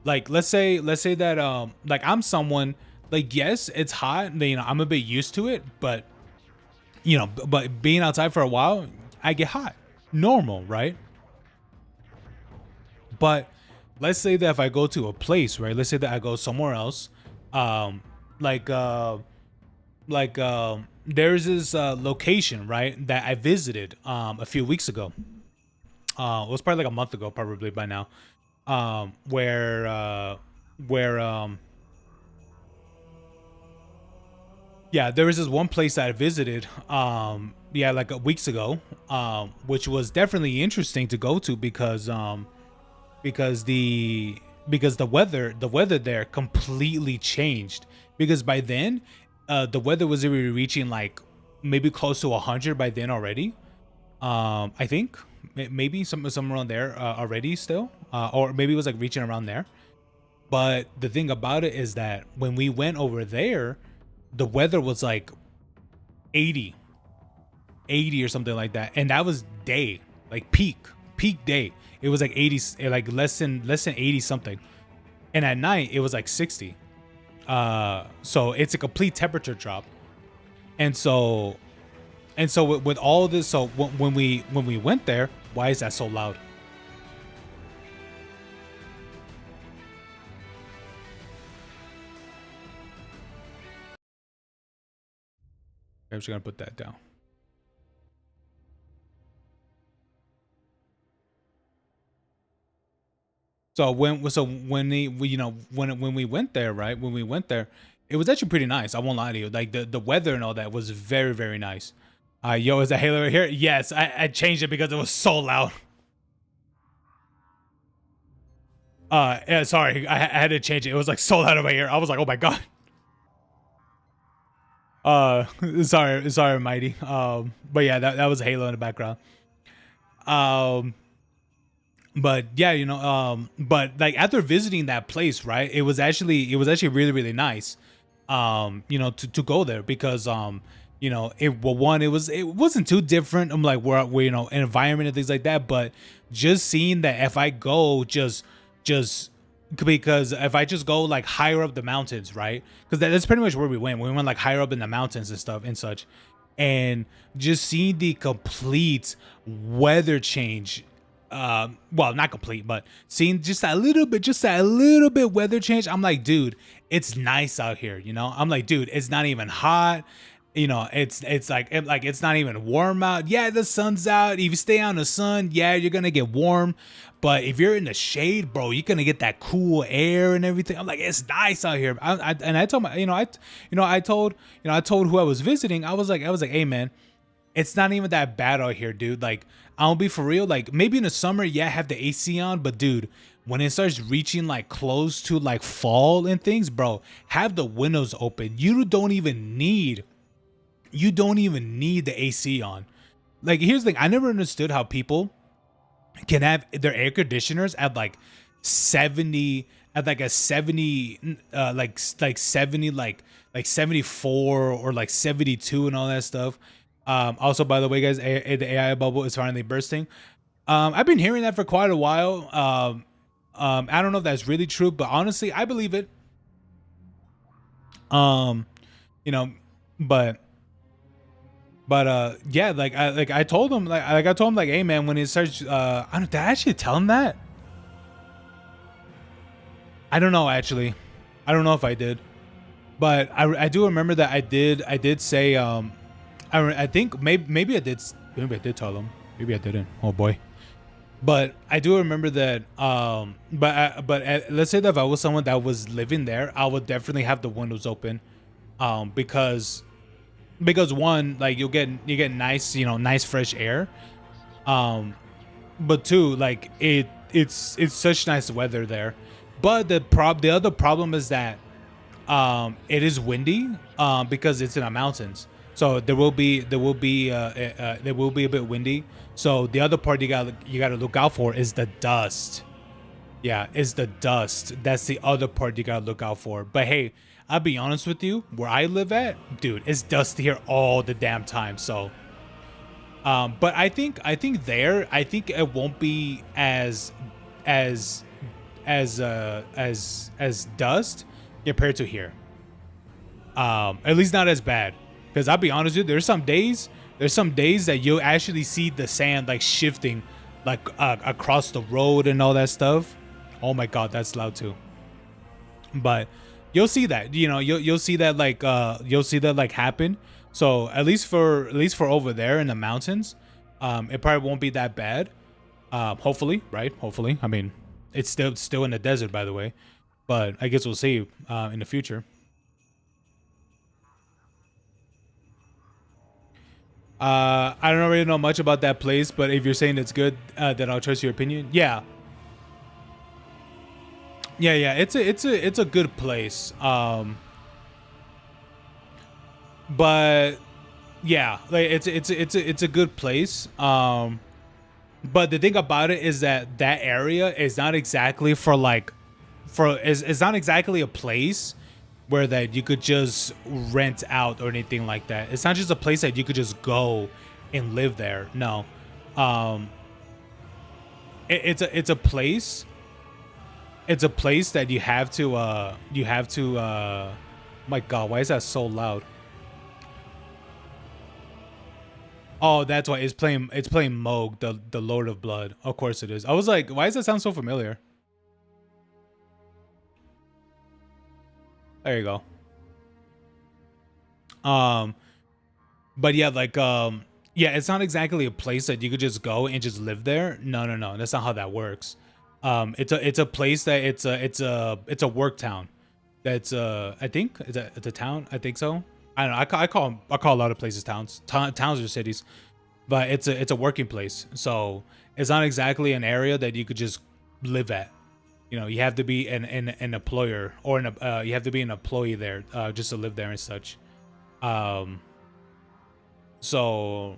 like let's say that like I'm someone, like, yes, it's hot, you know, I'm a bit used to it, but you know, but being outside for a while, I get hot, normal, right? But let's say that if I go to a place, right? Let's say that I go somewhere else, there's this location, right, that I visited a few weeks ago. It was probably like a month ago, probably by now. Yeah, there was this one place that I visited, yeah, like weeks ago, which was definitely interesting to go to because the weather there completely changed, because by then the weather was already reaching like maybe close to 100 by then already. I think maybe somewhere around there already still, or maybe it was like reaching around there. But the thing about it is that when we went over there, the weather was like 80 or something like that, and that was day, like peak day. It was like 80, like less than 80 something, and at night it was like 60. So it's a complete temperature drop. And so with all this, so when we went there, why is that so loud? I'm just gonna put that down. So when we went there, right? When we went there, it was actually pretty nice. I won't lie to you. Like the weather and all that was very, very nice. Yo, is that Halo right here? Yes, I changed it because it was so loud. Yeah, sorry, I had to change it. It was like so loud over here. I was like, oh my god. Sorry, Mighty. But yeah, that was Halo in the background. But yeah, you know, but like after visiting that place, right, it was actually really, really nice, you know, to go there because you know, it wasn't too different. I'm like, we're you know, environment and things like that, but just seeing that if I go just because if I just go like higher up the mountains, right, because that's pretty much where we went like higher up in the mountains and stuff and such, and just seeing the complete weather change. Well, not complete, but seeing just a little bit weather change. I'm like, dude, it's nice out here, you know. I'm like, dude, it's not even hot, you know. It's like it's not even warm out. Yeah, the sun's out. If you stay out in the sun, yeah, you're gonna get warm, but if you're in the shade, bro, you're gonna get that cool air and everything. I'm like, it's nice out here. I told my, I told who I was visiting. I was like, hey man, it's not even that bad out here, dude. Like, I'll be for real. Like, maybe in the summer, yeah, have the AC on, but dude, when it starts reaching like close to like fall and things, bro, have the windows open. You don't even need the AC on. Like, here's the thing. I never understood how people can have their air conditioners at like 70, at like a 70, like 70, like 74 or like 72 and all that stuff. Also, by the way, guys, the AI bubble is finally bursting. I've been hearing that for quite a while. I don't know if that's really true, but honestly, I believe it. You know, but yeah, I told him, hey man, when it starts, I don't, did I actually tell him that? I don't know, actually. I don't know if I did, but I do remember that I did say, I think maybe I did tell him, maybe I didn't. Oh boy. But I do remember that, let's say that if I was someone that was living there, I would definitely have the windows open, because one, like you get nice, nice fresh air, but two, like it's such nice weather there. But the other problem is that it is windy, because it's in the mountains, so there will be a bit windy. So the other part you gotta look out for is the dust. Yeah, is the dust. That's the other part you gotta look out for. But hey, I'll be honest with you, where I live at, dude, it's dusty here all the damn time. So, but I think it won't be as dust compared to here. At least not as bad. Because I'll be honest with you, there's some days that you'll actually see the sand like shifting, like across the road and all that stuff. Oh my god, that's loud too. But you'll see that, you'll see that like happen. So at least for over there in the mountains, it probably won't be that bad. Hopefully, right? Hopefully. I mean, it's still in the desert, by the way, but I guess we'll see in the future. I don't really know much about that place, but if you're saying it's good, then I'll trust your opinion. Yeah. It's a good place. But yeah, like it's a good place. But the thing about it is that area is not exactly it's not exactly a place where that you could just rent out or anything like that. It's not just a place that you could just go and live there. No. It's a place. It's a place that you have to my god, why is that so loud? Oh, that's why it's playing Moog, the Lord of Blood. Of course it is. I was like, why does that sound so familiar? There you go. But yeah, like yeah, it's not exactly a place that you could just go and just live there. No, that's not how that works. It's a place that it's a work town. That's I think it's a town. I think so. I don't know. I call a lot of places towns. Towns or cities, but it's a working place. So it's not exactly an area that you could just live at. You have to be an employer or you have to be an employee there just to live there and such. So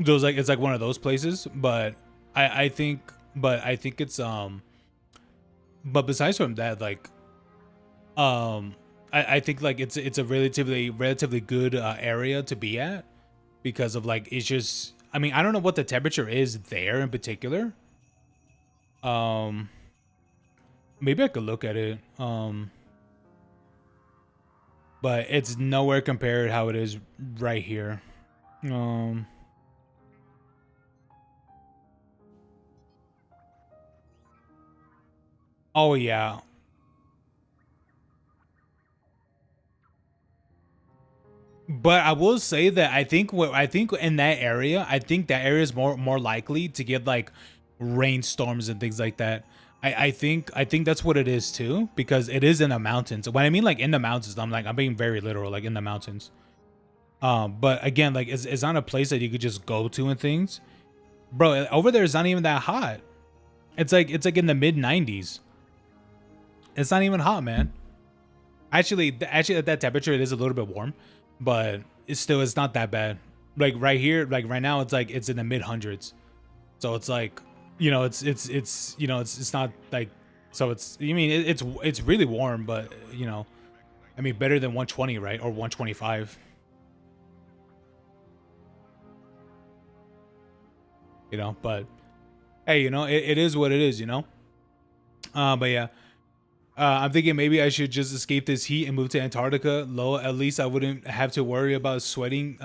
those it's like one of those places. But I think it's but besides from that, like I think like it's a relatively good area to be at, because of like it's just, I mean, I don't know what the temperature is there in particular. Maybe I could look at it. But it's nowhere compared how it is right here. Oh yeah. But I will say that I think in that area, I think that area is more likely to get like rainstorms and things like that. I think that's what it is too, because it is in the mountains. When I mean like in the mountains, I'm being very literal, like in the mountains. But again, like it's not a place that you could just go to and things. Bro, over there is not even that hot. It's like in the mid 90s. It's not even hot, man. Actually at that temperature it is a little bit warm, but it's not that bad. Like right here, like right now, it's like it's in the mid hundreds. So it's like, you know, it's you know, it's not like, so it's, you mean it's really warm, but you know, I mean better than 120, right? Or 125. You know, but hey, you know, it is what it is, you know. But yeah. I'm thinking maybe I should just escape this heat and move to Antarctica. Low, at least I wouldn't have to worry about sweating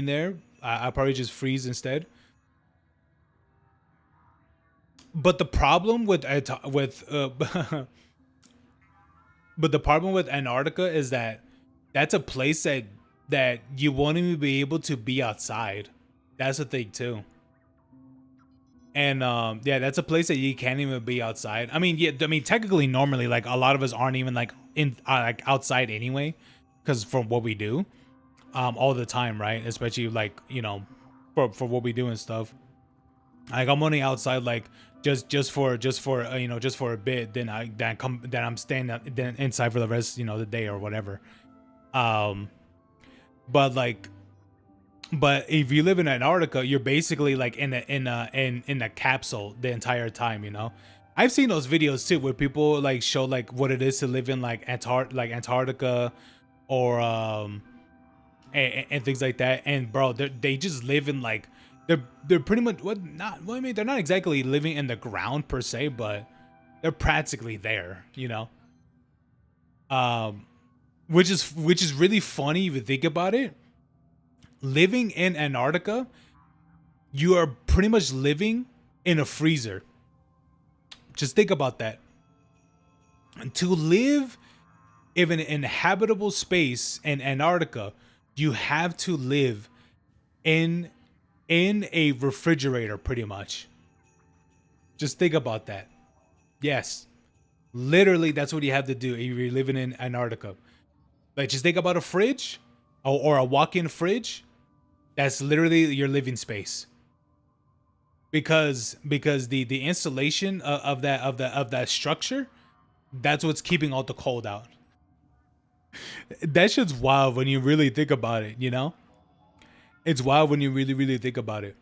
there. I'll probably just freeze instead. But the problem with but the problem with Antarctica is that that's a place that you won't even be able to be outside. That's the thing too. And yeah, that's a place that you can't even be outside. I mean, yeah, I mean technically normally like a lot of us aren't even like in like outside anyway, because from what we do all the time, right? Especially like, you know, for what we do and stuff. Like I'm only outside like just for you know, just for a bit, then I'm staying then inside for the rest, you know, the day or whatever. But like, but if you live in Antarctica, you're basically like in a capsule the entire time, you know. I've seen those videos too where people like show like what it is to live in like Antarctica or and things like that. And bro, they just live in like they're pretty much I mean, they're not exactly living in the ground per se, but they're practically there, you know. Which is really funny if you think about it. Living in Antarctica, you are pretty much living in a freezer. Just think about that. And to live in an inhabitable space in Antarctica, you have to live in a refrigerator pretty much. Just think about that. Yes. Literally, that's what you have to do if you're living in Antarctica. Like, just think about a fridge or a walk-in fridge. That's literally your living space. Because the installation of that structure, that's what's keeping all the cold out. That shit's wild when you really think about it, you know? It's wild when you really think about it.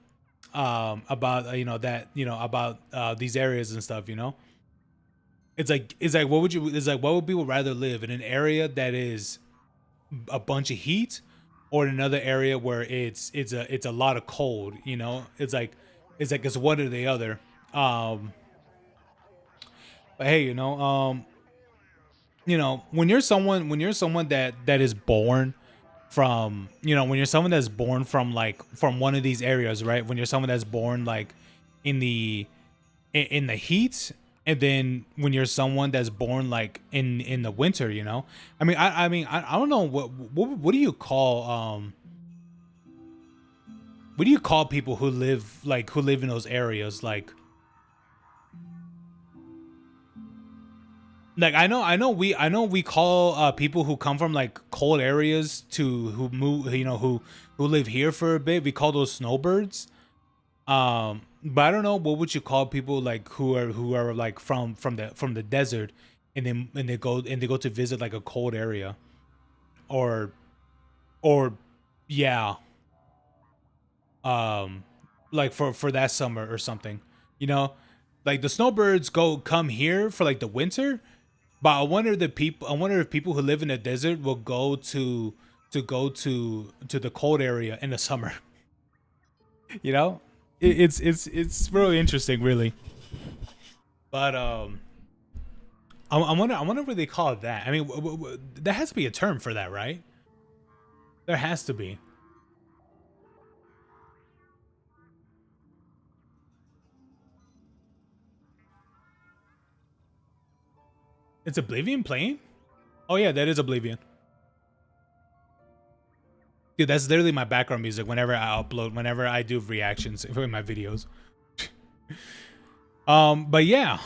About you know that, you know, about these areas and stuff, you know? It's like what would people rather live in, an area that is a bunch of heat or in another area where it's a lot of cold, you know? It's one or the other. But hey, you know, when you're someone that is born from, you know, when you're someone that's born from like from one of these areas, right? When you're someone that's born like in the heat, and then when you're someone that's born like in the winter, you know, I mean, I don't know what do you call people who live in those areas, like I know we call people who come from like cold areas who move, you know, who live here for a bit, we call those snowbirds. But I don't know, what would you call people like who are like from the desert and they go to visit like a cold area, or yeah, like for that summer or something, you know, like the snowbirds come here for like the winter, but I wonder if people who live in the desert will go to the cold area in the summer. You know, it's really interesting, really. But I wonder what they call it that. I mean, there has to be a term for that, right? There has to be. It's Oblivion playing? Oh yeah, that is Oblivion. Dude, that's literally my background music whenever I do reactions in my videos. But yeah,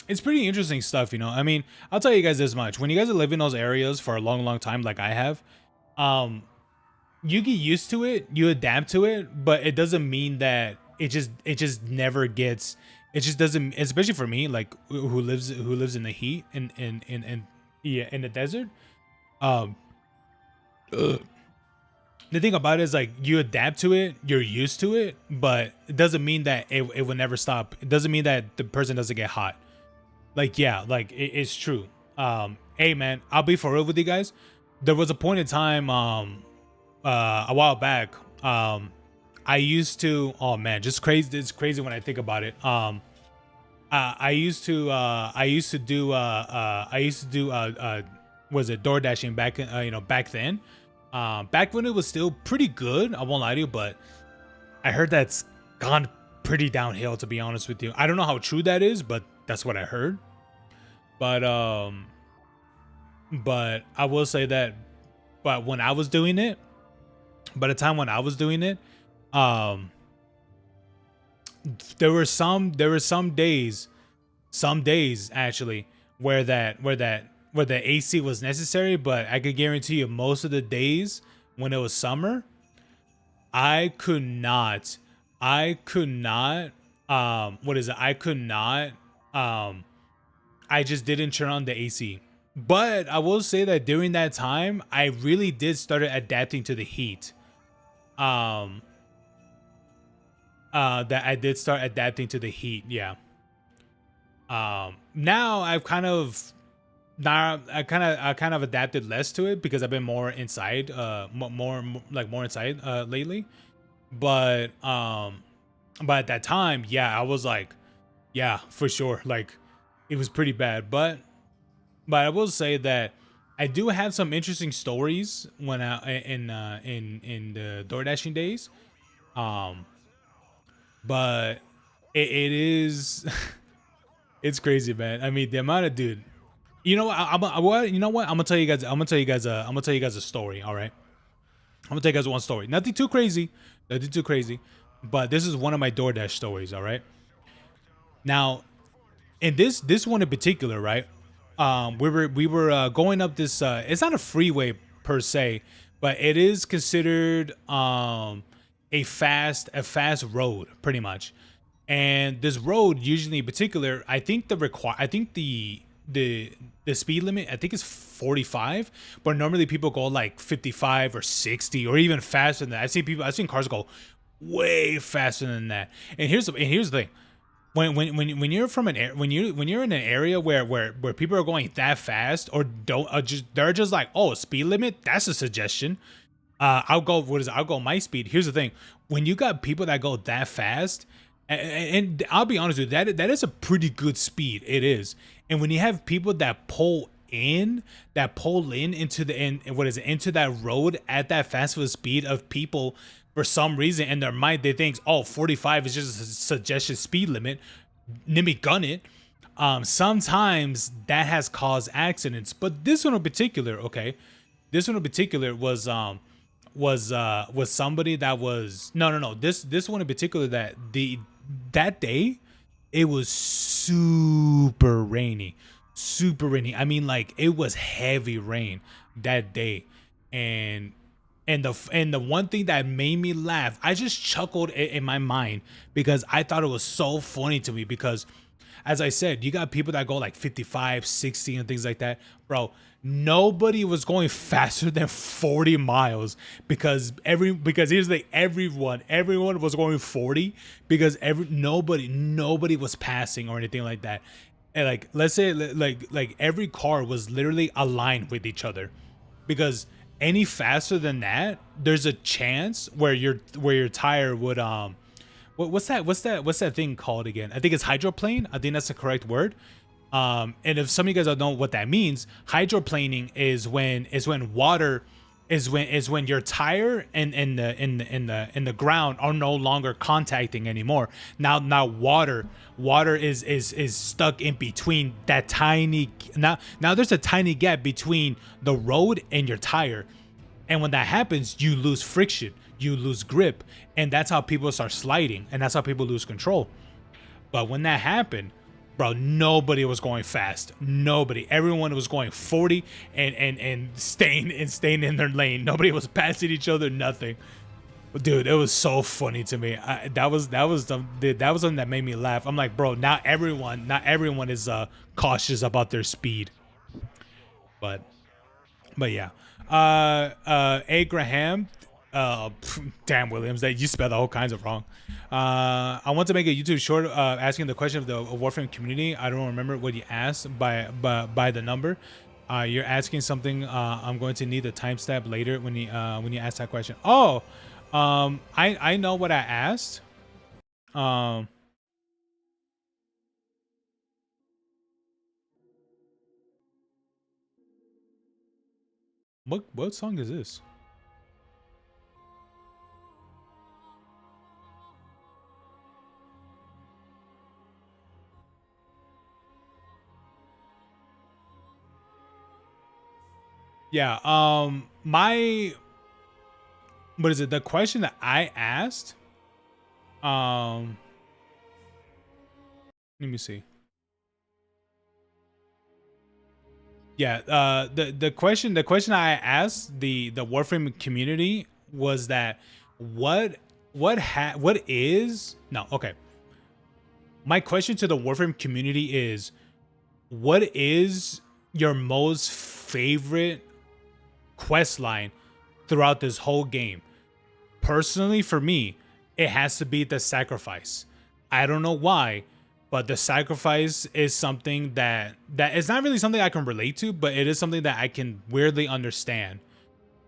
it's pretty interesting stuff, you know. I mean, I'll tell you guys this much. When you guys are living in those areas for a long time, like I have, you get used to it, you adapt to it, but it doesn't mean that it just never gets it just doesn't, especially for me, like who lives in the heat yeah, in the desert. Um, the thing about it is like you adapt to it, you're used to it, but it doesn't mean that it will never stop. It doesn't mean that the person doesn't get hot. Like, yeah, like it's true. Hey man, I'll be for real with you guys. There was a point in time, a while back, I used to, oh man, just crazy. It's crazy when I think about it. I used to do was it door dashing back, back then. Back when it was still pretty good, I won't lie to you, but I heard that's gone pretty downhill, to be honest with you. I don't know how true that is, but that's what I heard. But I will say that, but when I was doing it, by the time when I was doing it, there were some days actually where the AC was necessary, but I could guarantee you most of the days when it was summer, I could not I just didn't turn on the AC. But I will say that during that time, I really did start adapting to the heat. That I did start adapting to the heat, yeah. Now I kind of adapted less to it because I've been more inside, more inside lately. But at that time, yeah, I was like, yeah, for sure, like it was pretty bad. But I will say that I do have some interesting stories when in the door dashing days. But it is it's crazy, man. I mean, the amount of dude. You know what? You know what? I'm gonna tell you guys a story. All right. I'm gonna tell you guys one story. Nothing too crazy. But this is one of my DoorDash stories. All right. Now, in this one in particular, right? We were going up this. It's not a freeway per se, but it is considered a fast road, pretty much. And this road, usually in particular, I think the speed limit, I think, is 45, but normally people go like 55 or 60 or even faster than that. I've seen cars go way faster than that. And here's the thing. When you're in an area where people are going that fast or they're just like, oh, speed limit, that's a suggestion. I'll go my speed. Here's the thing. When you got people that go that fast, and I'll be honest with you, that is a pretty good speed. It is. And when you have people that pull into into that road at that fast of a speed of people, for some reason in their mind they think, oh, 45 is just a suggested speed limit, let me gun it. Sometimes that has caused accidents. But this one in particular, okay, was somebody that was no this one in particular, that day it was super rainy. I mean, like, it was heavy rain that day. And the one thing that made me laugh, I just chuckled in my mind because I thought it was so funny to me. Because, as I said, you got people that go like 55, 60 and things like that. Bro, nobody was going faster than 40 miles because here's the thing, everyone was going 40 because nobody was passing or anything like that. And like, let's say like every car was literally aligned with each other, because any faster than that, there's a chance where your tire would what's that thing called again? I think it's hydroplane. I think that's the correct word. And if some of you guys don't know what that means, hydroplaning is when your tire and in the ground are no longer contacting anymore. Now water is stuck in between that tiny. Now there's a tiny gap between the road and your tire, and when that happens, you lose friction, you lose grip, and that's how people start sliding, and that's how people lose control. But when that happened, bro, nobody was going fast. Nobody. Everyone was going 40 and staying in their lane. Nobody was passing each other, nothing. Dude, it was so funny to me. That was something that made me laugh. I'm like, bro, not everyone is cautious about their speed. But yeah. A. Graham, damn Williams, that you spelled all kinds of wrong. I want to make a YouTube short asking the question of the Warframe community. I don't remember what you asked by the number. You're asking something. I'm going to need the timestamp later when you ask that question. Oh, I know what I asked. What song is this? Yeah, what is it? The question that I asked, let me see. Yeah, the question I asked the Warframe community was that what is no, okay. My question to the Warframe community is, what is your most favorite quest line throughout this whole game? Personally, for me, it has to be the sacrifice. I don't know why, but the sacrifice is something that is not really something I can relate to, but it is something that I can weirdly understand.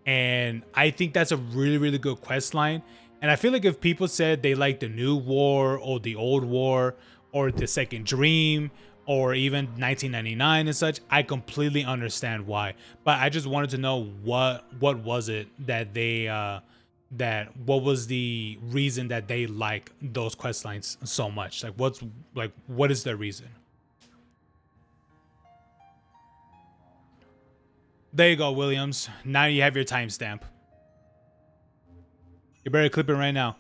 And I think that's a really, really good quest line. And I feel like if people said they like the new war or the old war or the second dream or even 1999 and such, I completely understand why. But I just wanted to know what was it that they what was the reason that they like those quest lines so much? Like what is their reason? There you go, Williams. Now you have your timestamp. You better clip it right now.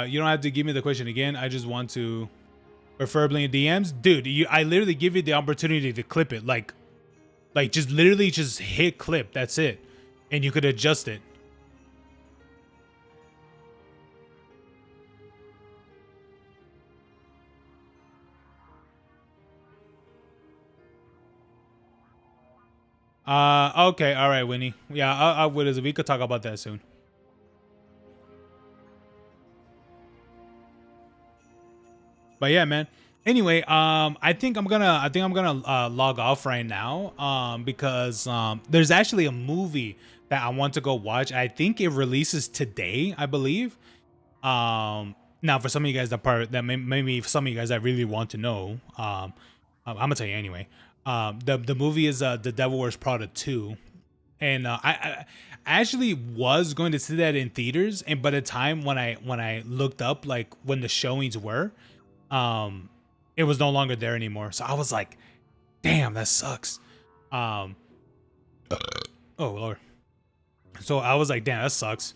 You don't have to give me the question again. I just want to, preferably in DMs, dude. I literally give you the opportunity to clip it, like just literally just hit clip. That's it, and you could adjust it. Okay, all right, Winnie. Yeah, what is it? We could talk about that soon. But yeah, man. Anyway, I think I'm gonna log off right now. Because there's actually a movie that I want to go watch. I think it releases today, I believe. Now for some of you guys maybe some of you guys that really want to know, I'm gonna tell you anyway. The movie is The Devil Wears Prada 2. And I actually was going to see that in theaters, and by the time when I looked up like when the showings were, it was no longer there anymore. So I was like, damn, that sucks. Oh Lord. So I was like, damn, that sucks.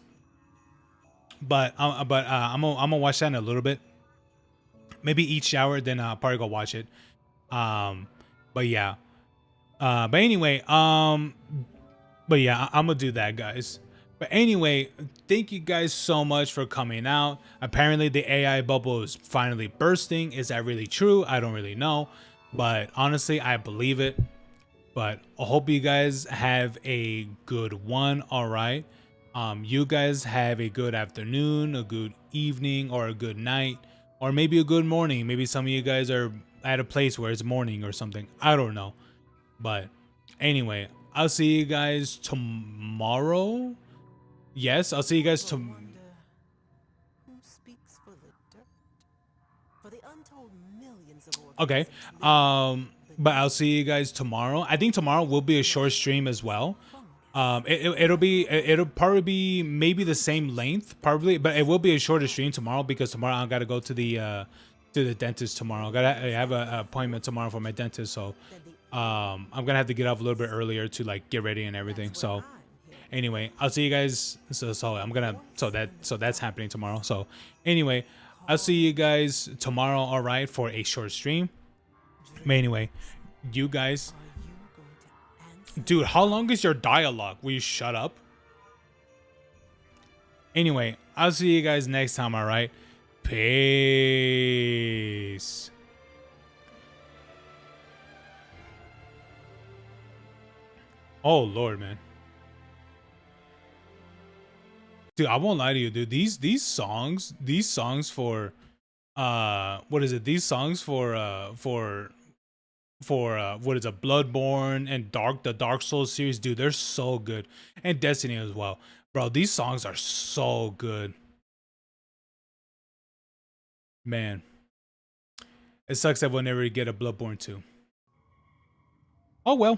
But I'm gonna watch that in a little bit. Maybe eat, shower, then I'll probably go watch it. But yeah. But anyway, but yeah, I'm gonna do that, guys. But anyway, thank you guys so much for coming out. Apparently the AI bubble is finally bursting. Is that really true? I don't really know, but honestly, I believe it. But I hope you guys have a good one. All right. You guys have a good afternoon, a good evening, or a good night, or maybe a good morning. Maybe some of you guys are at a place where it's morning or something. I don't know. But anyway, I'll see you guys tomorrow. Yes, I'll see you guys tomorrow. Okay. But I'll see you guys tomorrow. I think tomorrow will be a short stream as well. It'll probably be maybe the same length, probably, but it will be a shorter stream tomorrow because tomorrow I gotta go to the dentist tomorrow. I have an appointment tomorrow for my dentist, so I'm gonna have to get up a little bit earlier to like get ready and everything. So anyway, I'll see you guys. So that's happening tomorrow. So anyway, I'll see you guys tomorrow, all right, for a short stream. But anyway, you guys, dude, how long is your dialogue? Will you shut up? Anyway, I'll see you guys next time, all right? Peace. Oh Lord, man. Dude, I won't lie to you, dude. These songs for what is it? These songs for what is it? Bloodborne and the Dark Souls series, dude, they're so good. And Destiny as well. Bro, these songs are so good. Man. It sucks that we'll never get a Bloodborne 2. Oh well.